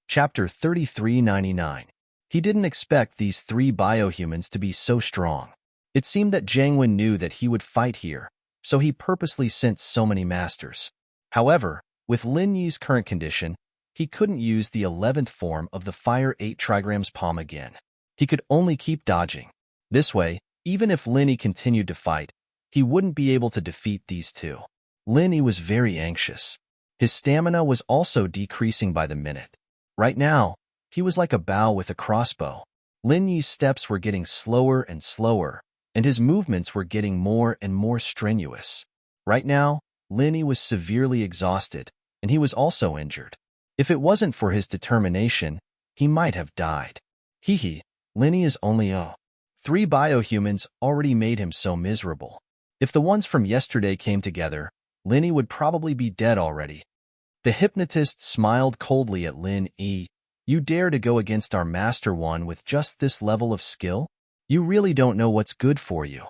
A: Chapter 3399. He didn't expect these 3 biohumans to be so strong. It seemed that Jiang Wen knew that he would fight here, so he purposely sent so many masters. However, with Lin Yi's current condition, he couldn't use the 11th form of the Fire 8 trigrams palm again. He could only keep dodging. This way, even if Lin Yi continued to fight, he wouldn't be able to defeat these 2. Lin Yi was very anxious. His stamina was also decreasing by the minute. Right now, he was like a bow with a crossbow. Lin Yi's steps were getting slower and slower, and his movements were getting more and more strenuous. Right now, Lin Yi was severely exhausted, and he was also injured. If it wasn't for his determination, he might have died. Lin Yi is only 3 biohumans already made him so miserable. If the ones from yesterday came together, Lin Yi would probably be dead already. The hypnotist smiled coldly at Lin Yi. "You dare to go against our Master One with just this level of skill? You really don't know what's good for you."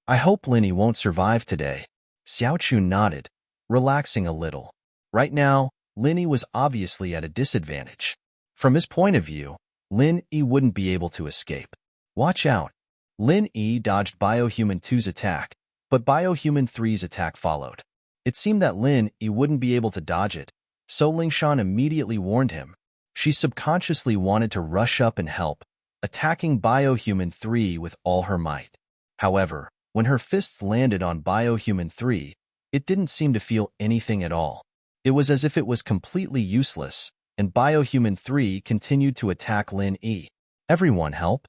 A: "I hope Lin Yi won't survive today." Xiao Chun nodded, relaxing a little. Right now, Lin Yi was obviously at a disadvantage. From his point of view, Lin Yi wouldn't be able to escape. Watch out. Lin Yi dodged Biohuman 2's attack, but Biohuman 3's attack followed. It seemed that Lin Yi wouldn't be able to dodge it, so Lingshan immediately warned him. She subconsciously wanted to rush up and help, attacking Biohuman 3 with all her might. However, when her fists landed on Biohuman 3, it didn't seem to feel anything at all. It was as if it was completely useless, and Biohuman 3 continued to attack Lin Yi. "Everyone help,"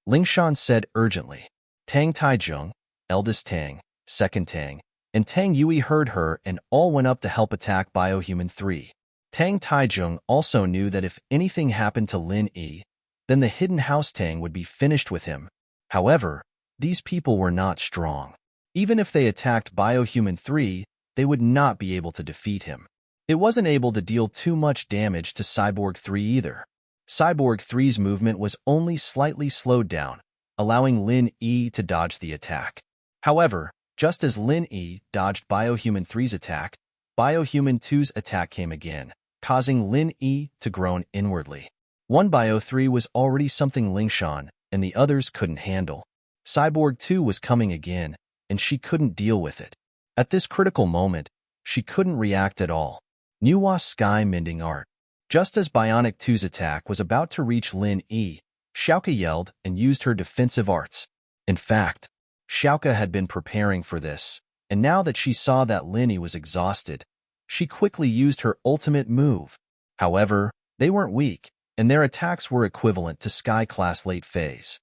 A: Lingshan said urgently. Tang Taizheng, eldest Tang, second Tang, and Tang Yui heard her and all went up to help attack Biohuman 3. Tang Taizheng also knew that if anything happened to Lin Yi, then the hidden house Tang would be finished with him. However, these people were not strong. Even if they attacked Biohuman 3, they would not be able to defeat him. It wasn't able to deal too much damage to Cyborg 3 either. Cyborg 3's movement was only slightly slowed down, allowing Lin Yi to dodge the attack. However, just as Lin Yi dodged Biohuman 3's attack, Biohuman 2's attack came again, causing Lin Yi to groan inwardly. One Bio 3 was already something Lingshan, and the others couldn't handle. Cyborg 2 was coming again, and she couldn't deal with it. At this critical moment, she couldn't react at all. Nuwa Sky Mending Art. Just as Bionic 2's attack was about to reach Lin Yi, Xiaoka yelled and used her defensive arts. In fact, Xiaoka had been preparing for this, and now that she saw that Lin Yi was exhausted, she quickly used her ultimate move. However, they weren't weak, and their attacks were equivalent to Sky-class late phase.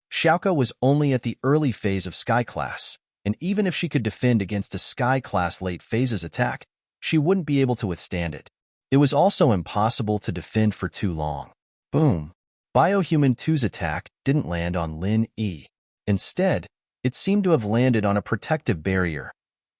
A: Xiaoka was only at the early phase of Sky-class, and even if she could defend against a Sky-class late phase's attack, she wouldn't be able to withstand it. It was also impossible to defend for too long. Boom. Biohuman Two's attack didn't land on Lin Yi. Instead, it seemed to have landed on a protective barrier.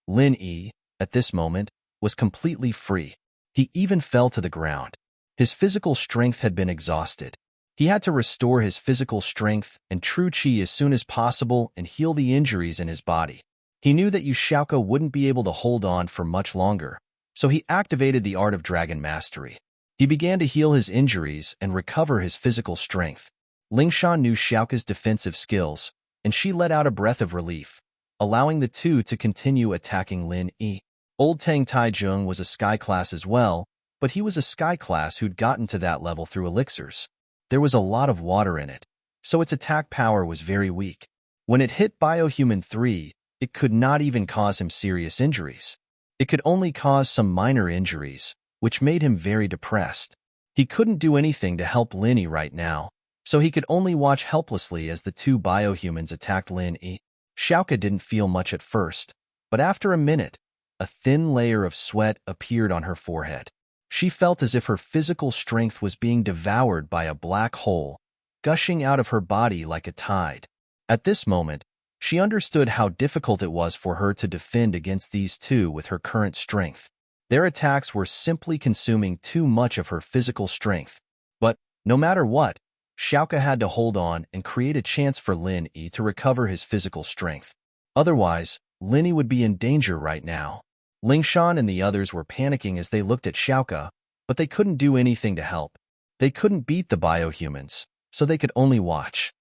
A: Lin Yi, at this moment, was completely free. He even fell to the ground. His physical strength had been exhausted. He had to restore his physical strength and true qi as soon as possible and heal the injuries in his body. He knew that Yu Xiaoke wouldn't be able to hold on for much longer, so he activated the art of dragon mastery. He began to heal his injuries and recover his physical strength. Lingshan knew Xiaoke's defensive skills, and she let out a breath of relief, allowing the two to continue attacking Lin Yi. Old Tang Taijung was a sky class as well, but he was a sky class who'd gotten to that level through elixirs. There was a lot of water in it, so its attack power was very weak. When it hit Biohuman 3, it could not even cause him serious injuries. It could only cause some minor injuries, which made him very depressed. He couldn't do anything to help Lin Yi right now, so he could only watch helplessly as the two biohumans attacked Lin Yi. Xiaoke didn't feel much at first, but after a minute, a thin layer of sweat appeared on her forehead. She felt as if her physical strength was being devoured by a black hole, gushing out of her body like a tide. At this moment, she understood how difficult it was for her to defend against these two with her current strength. Their attacks were simply consuming too much of her physical strength. But, no matter what, Xiaoke had to hold on and create a chance for Lin Yi to recover his physical strength. Otherwise, Lin Yi would be in danger right now. Lingshan and the others were panicking as they looked at Xiaoke, but they couldn't do anything to help. They couldn't beat the biohumans, so they could only watch.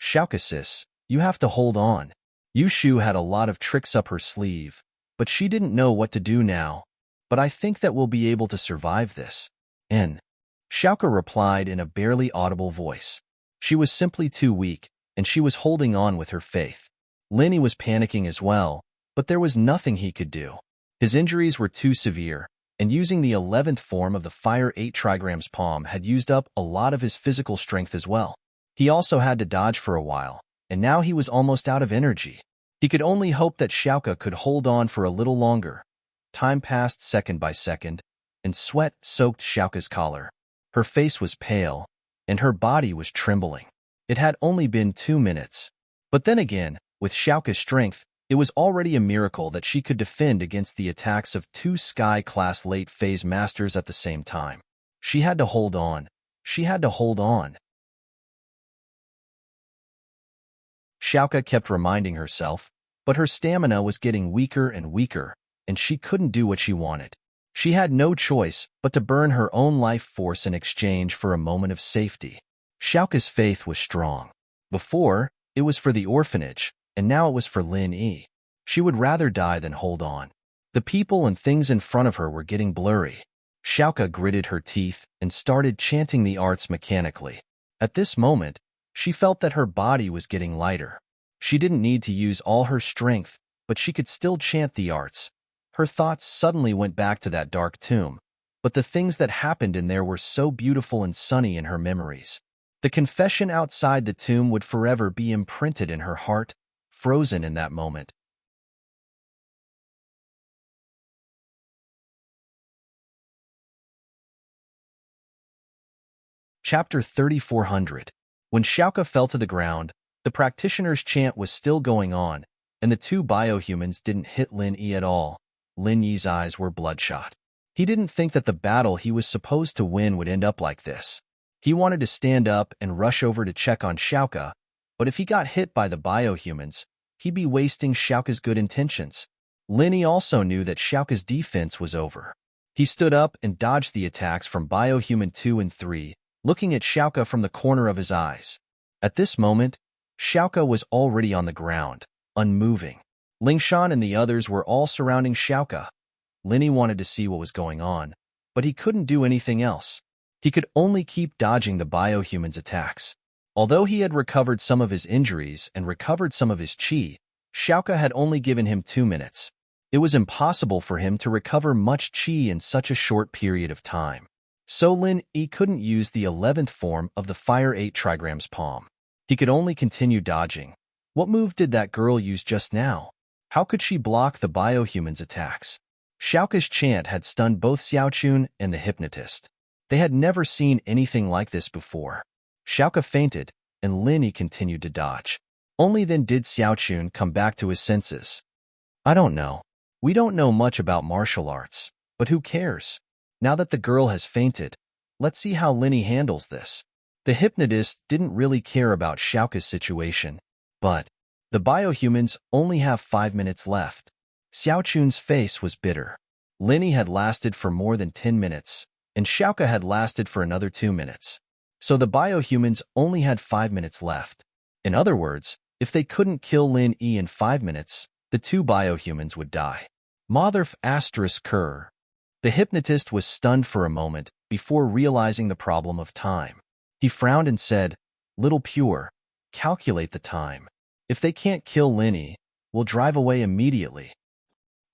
A: Xiaoke sis, you have to hold on. Yu Shu had a lot of tricks up her sleeve, but she didn't know what to do now. But I think that we'll be able to survive this. Xiaoke replied in a barely audible voice. She was simply too weak, and she was holding on with her faith. Lin Yi was panicking as well, but there was nothing he could do. His injuries were too severe, and using the 11th form of the Fire 8 Trigrams Palm had used up a lot of his physical strength as well. He also had to dodge for a while, and now he was almost out of energy. He could only hope that Xiaoke could hold on for a little longer. Time passed second by second, and sweat soaked Xiaoke's collar. Her face was pale, and her body was trembling. It had only been 2 minutes. But then again, with Xiaoke's strength, it was already a miracle that she could defend against the attacks of two Sky-class late-phase masters at the same time. She had to hold on. She had to hold on. Xiaoke kept reminding herself, but her stamina was getting weaker and weaker, and she couldn't do what she wanted. She had no choice but to burn her own life force in exchange for a moment of safety. Xiaoke's faith was strong. Before, it was for the orphanage, and now it was for Lin Yi. She would rather die than hold on. The people and things in front of her were getting blurry. Xiaoke gritted her teeth and started chanting the arts mechanically. At this moment, she felt that her body was getting lighter. She didn't need to use all her strength, but she could still chant the arts. Her thoughts suddenly went back to that dark tomb, but the things that happened in there were so beautiful and sunny in her memories. The confession outside the tomb would forever be imprinted in her heart, frozen in that moment. Chapter 3400. When Xiaoke fell to the ground, the practitioner's chant was still going on, and the two biohumans didn't hit Lin Yi at all. Lin Yi's eyes were bloodshot. He didn't think that the battle he was supposed to win would end up like this. He wanted to stand up and rush over to check on Xiaoke, but if he got hit by the biohumans, he'd be wasting Xiaoke's good intentions. Lin Yi also knew that Xiaoke's defense was over. He stood up and dodged the attacks from Biohuman 2 and 3, looking at Xiaoke from the corner of his eyes. At this moment, Xiaoke was already on the ground, unmoving. Lingshan and the others were all surrounding Xiaoke. Lin Yi wanted to see what was going on, but he couldn't do anything else. He could only keep dodging the biohumans' attacks. Although he had recovered some of his injuries and recovered some of his qi, Xiaoke had only given him 2 minutes. It was impossible for him to recover much qi in such a short period of time. So Lin Yi couldn't use the 11th form of the Fire 8 Trigrams Palm. He could only continue dodging. What move did that girl use just now? How could she block the biohumans' attacks? Xiaoke's chant had stunned both Xiaochun and the hypnotist. They had never seen anything like this before. Xiaoke fainted, and Lin Yi continued to dodge. Only then did Xiaochun come back to his senses. I don't know. We don't know much about martial arts, but who cares? Now that the girl has fainted, let's see how Lin Yi handles this. The hypnotist didn't really care about Xiaoke's situation, but the biohumans only have 5 minutes left. Xiaochun's face was bitter. Lin Yi had lasted for more than 10 minutes, and Xiaoke had lasted for another 2 minutes. So the biohumans only had 5 minutes left. In other words, if they couldn't kill Lin Yi in 5 minutes, the 2 biohumans would die. Motherf asterisk cur. The hypnotist was stunned for a moment before realizing the problem of time. He frowned and said, Little Pure, calculate the time. If they can't kill Lin Yi, we'll drive away immediately.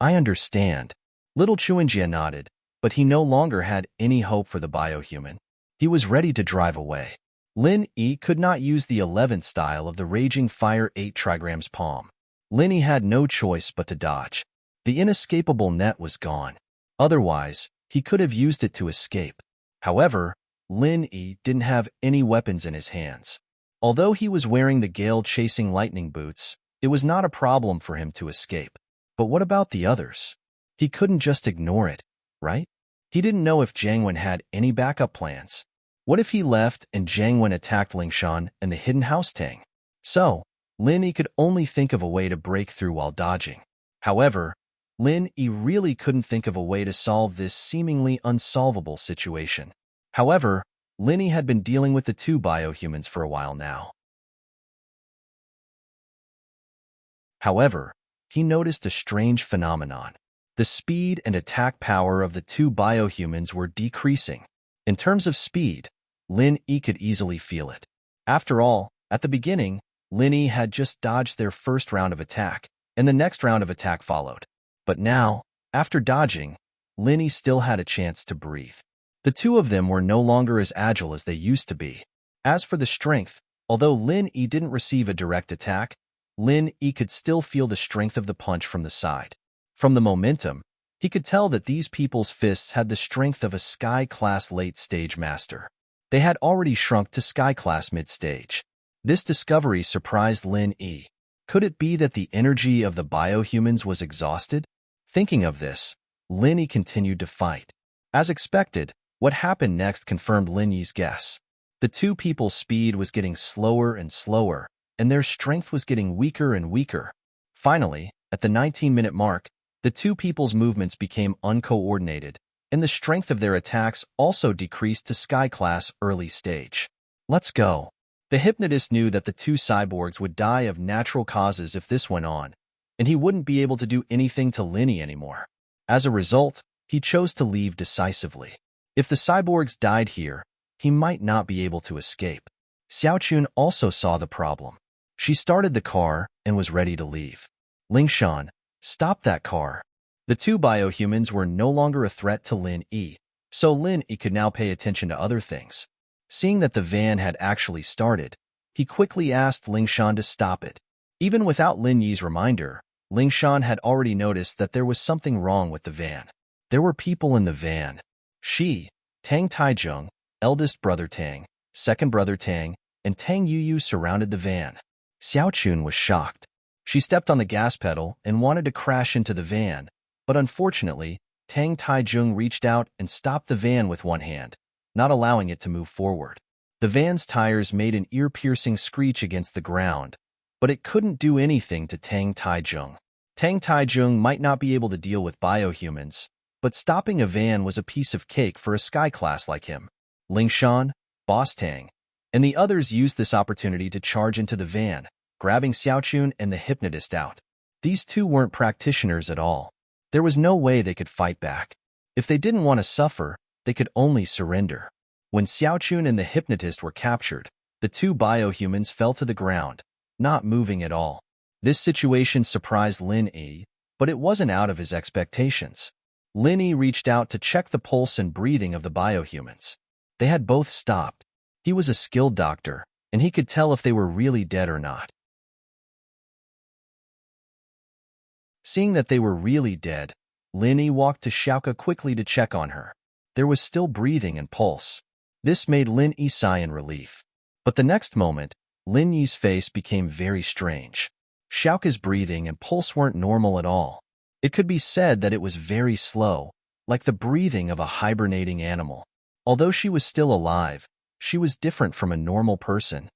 A: I understand. Little Chuanjia nodded, but he no longer had any hope for the biohuman. He was ready to drive away. Lin Yi could not use the 11th style of the Raging Fire 8 trigrams palm. Lin Yi had no choice but to dodge. The inescapable net was gone. Otherwise, he could have used it to escape. However, Lin Yi didn't have any weapons in his hands. Although he was wearing the gale-chasing lightning boots, it was not a problem for him to escape. But what about the others? He couldn't just ignore it, right? He didn't know if Jiang Wen had any backup plans. What if he left and Jiang Wen attacked Lingshan and the hidden house Tang? So, Lin Yi could only think of a way to break through while dodging. However, Lin Yi really couldn't think of a way to solve this seemingly unsolvable situation. However, Lin Yi had been dealing with the 2 biohumans for a while now. However, he noticed a strange phenomenon. The speed and attack power of the 2 biohumans were decreasing. In terms of speed, Lin Yi could easily feel it. After all, at the beginning, Lin Yi had just dodged their first round of attack, and the next round of attack followed. But now, after dodging, Lin Yi still had a chance to breathe. The 2 of them were no longer as agile as they used to be. As for the strength, although Lin Yi didn't receive a direct attack, Lin Yi could still feel the strength of the punch from the side. From the momentum, he could tell that these people's fists had the strength of a Sky-class late-stage master. They had already shrunk to Sky-class mid-stage. This discovery surprised Lin Yi. Could it be that the energy of the biohumans was exhausted? Thinking of this, Lin Yi continued to fight. As expected, what happened next confirmed Lin Yi's guess. The 2 people's speed was getting slower and slower, and their strength was getting weaker and weaker. Finally, at the 19-minute mark, the 2 people's movements became uncoordinated, and the strength of their attacks also decreased to Sky-class early stage. Let's go. The hypnotist knew that the 2 cyborgs would die of natural causes if this went on, and he wouldn't be able to do anything to Lin Yi anymore. As a result, he chose to leave decisively. If the cyborgs died here, he might not be able to escape. Xiaochun also saw the problem. She started the car and was ready to leave. Lingshan, stop that car. The 2 biohumans were no longer a threat to Lin Yi, so Lin Yi could now pay attention to other things. Seeing that the van had actually started, he quickly asked Lingshan to stop it. Even without Lin Yi's reminder, Lingshan had already noticed that there was something wrong with the van. There were people in the van. She, Tang Taizheng, eldest brother Tang, second brother Tang, and Tang Yuyu surrounded the van. Xiaochun was shocked. She stepped on the gas pedal and wanted to crash into the van, but unfortunately, Tang Taizheng reached out and stopped the van with one hand, not allowing it to move forward. The van's tires made an ear-piercing screech against the ground, but it couldn't do anything to Tang Taizheng. Tang Taizheng might not be able to deal with biohumans, but stopping a van was a piece of cake for a Sky class like him. Lingshan, Boss Tang, and the others used this opportunity to charge into the van, grabbing Xiaochun and the hypnotist out. These 2 weren't practitioners at all. There was no way they could fight back. If they didn't want to suffer, they could only surrender. When Xiaochun and the hypnotist were captured, the 2 biohumans fell to the ground, not moving at all. This situation surprised Lin Yi, but it wasn't out of his expectations. Lin Yi reached out to check the pulse and breathing of the biohumans. They had both stopped. He was a skilled doctor, and he could tell if they were really dead or not. Seeing that they were really dead, Lin Yi walked to Xiaoke quickly to check on her. there was still breathing and pulse. This made Lin Yi sigh in relief. But the next moment, Lin Yi's face became very strange. Xiaoka's breathing and pulse weren't normal at all. It could be said that it was very slow, like the breathing of a hibernating animal. Although she was still alive, she was different from a normal person.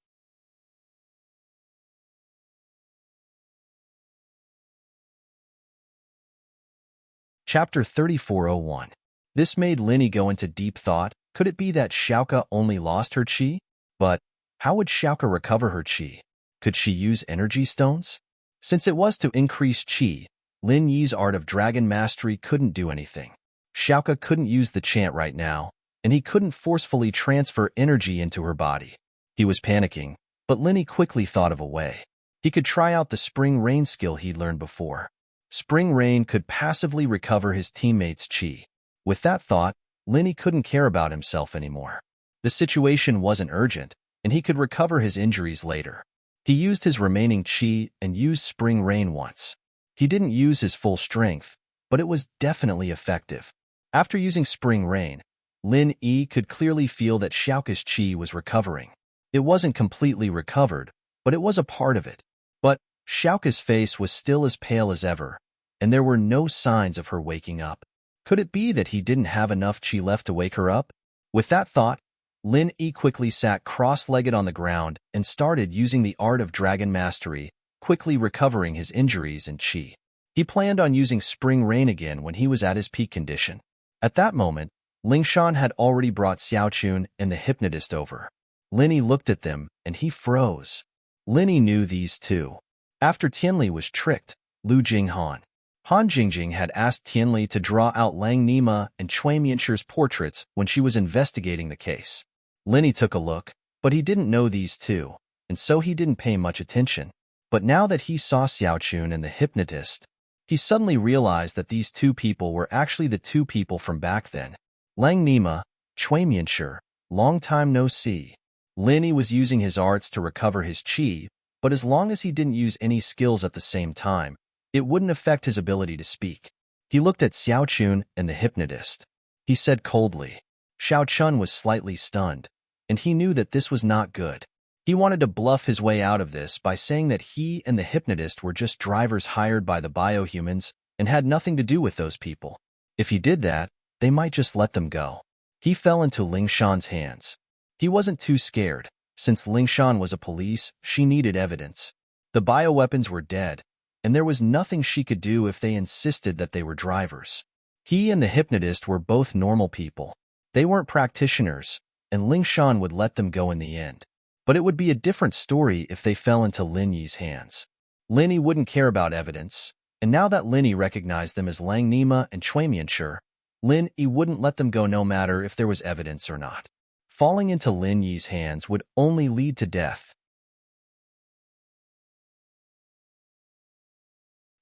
A: Chapter 3401. This made Linny go into deep thought. Could it be that Xiaoka only lost her qi? But how would Xiaoka recover her qi? Could she use energy stones? Since it was to increase qi, Lin Yi's art of dragon mastery couldn't do anything. Xiaoka couldn't use the chant right now, and he couldn't forcefully transfer energy into her body. He was panicking, but Linny quickly thought of a way. He could try out the spring rain skill he'd learned before. Spring rain could passively recover his teammates' qi. With that thought, Linny couldn't care about himself anymore. The situation wasn't urgent, and he could recover his injuries later. He used his remaining qi and used spring rain once. He didn't use his full strength, but it was definitely effective. After using spring rain, Lin Yi could clearly feel that Xiaoka's qi was recovering. It wasn't completely recovered, but it was a part of it. But Xiaoka's face was still as pale as ever, and there were no signs of her waking up. Could it be that he didn't have enough qi left to wake her up? With that thought, Lin Yi quickly sat cross-legged on the ground and started using the art of dragon mastery, quickly recovering his injuries and qi. He planned on using spring rain again when he was at his peak condition. At that moment, Lingshan had already brought Xiaochun and the hypnotist over. Linny looked at them, and he froze. Linny knew these two. After Tianli was tricked, Lu Jinghan. Han Jingjing had asked Tianli to draw out Lang Nima and Cui Mianchu's portraits when she was investigating the case. Linny took a look, but he didn't know these two, and so he didn't pay much attention. But now that he saw Xiaochun and the hypnotist, he suddenly realized that these two people were actually the two people from back then. Lang Nima, Cui Mianchu, long time no see. Linny was using his arts to recover his qi, but as long as he didn't use any skills at the same time, it wouldn't affect his ability to speak. He looked at Xiaochun and the hypnotist. He said coldly. Xiaochun was slightly stunned, and he knew that this was not good. He wanted to bluff his way out of this by saying that he and the hypnotist were just drivers hired by the biohumans and had nothing to do with those people. If he did that, they might just let them go. He fell into Lingshan's hands. He wasn't too scared. Since Lingshan was a police, she needed evidence. The bioweapons were dead, and there was nothing she could do if they insisted that they were drivers. He and the hypnotist were both normal people. They weren't practitioners, and Lingshan would let them go in the end. But it would be a different story if they fell into Lin Yi's hands. Linny wouldn't care about evidence, and now that Linny recognized them as Lang Nima and Cui Mianchu, Lin Yi wouldn't let them go no matter if there was evidence or not. Falling into Lin Yi's hands would only lead to death.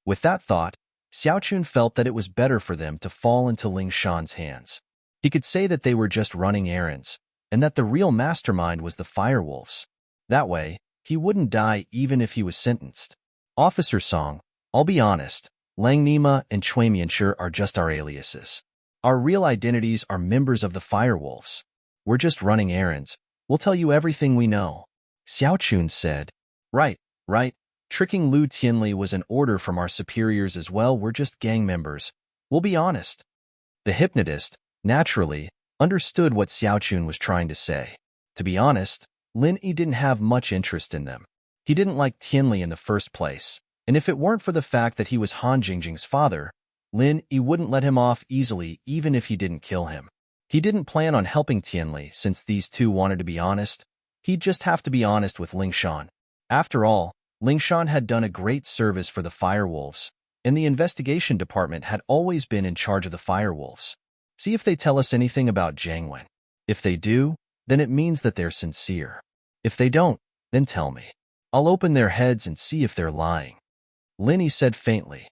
A: With that thought, Xiaochun felt that it was better for them to fall into Lingshan's hands. He could say that they were just running errands, and that the real mastermind was the firewolves. That way, he wouldn't die even if he was sentenced. Officer Song, I'll be honest, Lang Nima and Cui Mianchu are just our aliases. Our real identities are members of the firewolves. We're just running errands. We'll tell you everything we know. Xiaochun said. Right. Tricking Lu Tianli was an order from our superiors as well. We're just gang members. We'll be honest. The hypnotist, naturally, understood what Xiaochun was trying to say. To be honest, Lin Yi didn't have much interest in them. He didn't like Tianli in the first place, and if it weren't for the fact that he was Han Jingjing's father, Lin Yi wouldn't let him off easily even if he didn't kill him. He didn't plan on helping Tianli since these two wanted to be honest. He'd just have to be honest with Lingshan. After all, Lingshan had done a great service for the firewolves, and the investigation department had always been in charge of the firewolves. See if they tell us anything about Jiangwen. If they do, then it means that they're sincere. If they don't, then tell me. I'll open their heads and see if they're lying. Linny said faintly.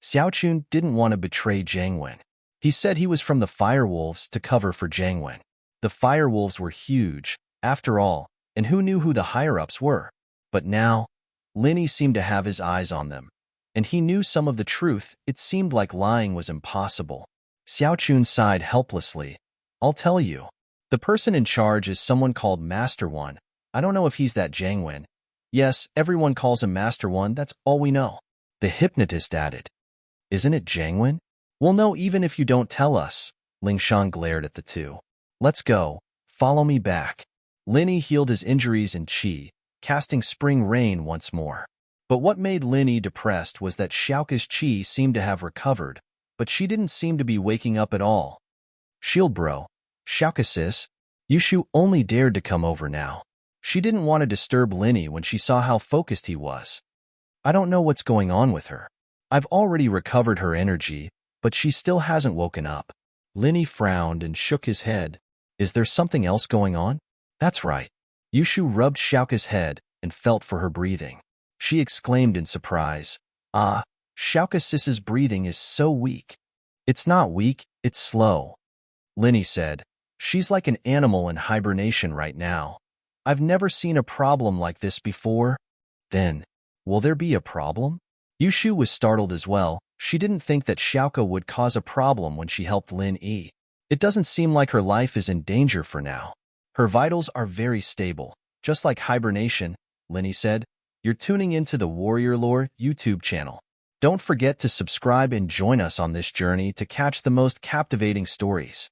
A: Xiaochun didn't want to betray Jiangwen. He said he was from the firewolves to cover for Jiangwen. The firewolves were huge, after all, and who knew who the higher-ups were? But now, Linny seemed to have his eyes on them, and he knew some of the truth. It seemed like lying was impossible. Xiaochun sighed helplessly. I'll tell you. The person in charge is someone called Master One. I don't know if he's that Jiangwen. Yes, everyone calls him Master One, that's all we know. The hypnotist added. Isn't it Jiangwen? We'll know even if you don't tell us. Lingshan glared at the two. Let's go. Follow me back. Linny healed his injuries in Qi, casting spring rain once more. But what made Linny depressed was that Xiaoka's Qi seemed to have recovered, but she didn't seem to be waking up at all. Shield bro. Xiaoka sis. Yushu only dared to come over now. She didn't want to disturb Linny when she saw how focused he was. I don't know what's going on with her. I've already recovered her energy, but she still hasn't woken up. Linny frowned and shook his head. Is there something else going on? That's right. Yushu rubbed Xiaoka's head and felt for her breathing. She exclaimed in surprise. Ah, Xiaoka sis's breathing is so weak. It's not weak, it's slow. Linny said. She's like an animal in hibernation right now. I've never seen a problem like this before. Then, will there be a problem? Yushu was startled as well. She didn't think that Xiaoka would cause a problem when she helped Lin Yi. It doesn't seem like her life is in danger for now. Her vitals are very stable, just like hibernation, Linny said. You're tuning into the Warrior Lore YouTube channel. Don't forget to subscribe and join us on this journey to catch the most captivating stories.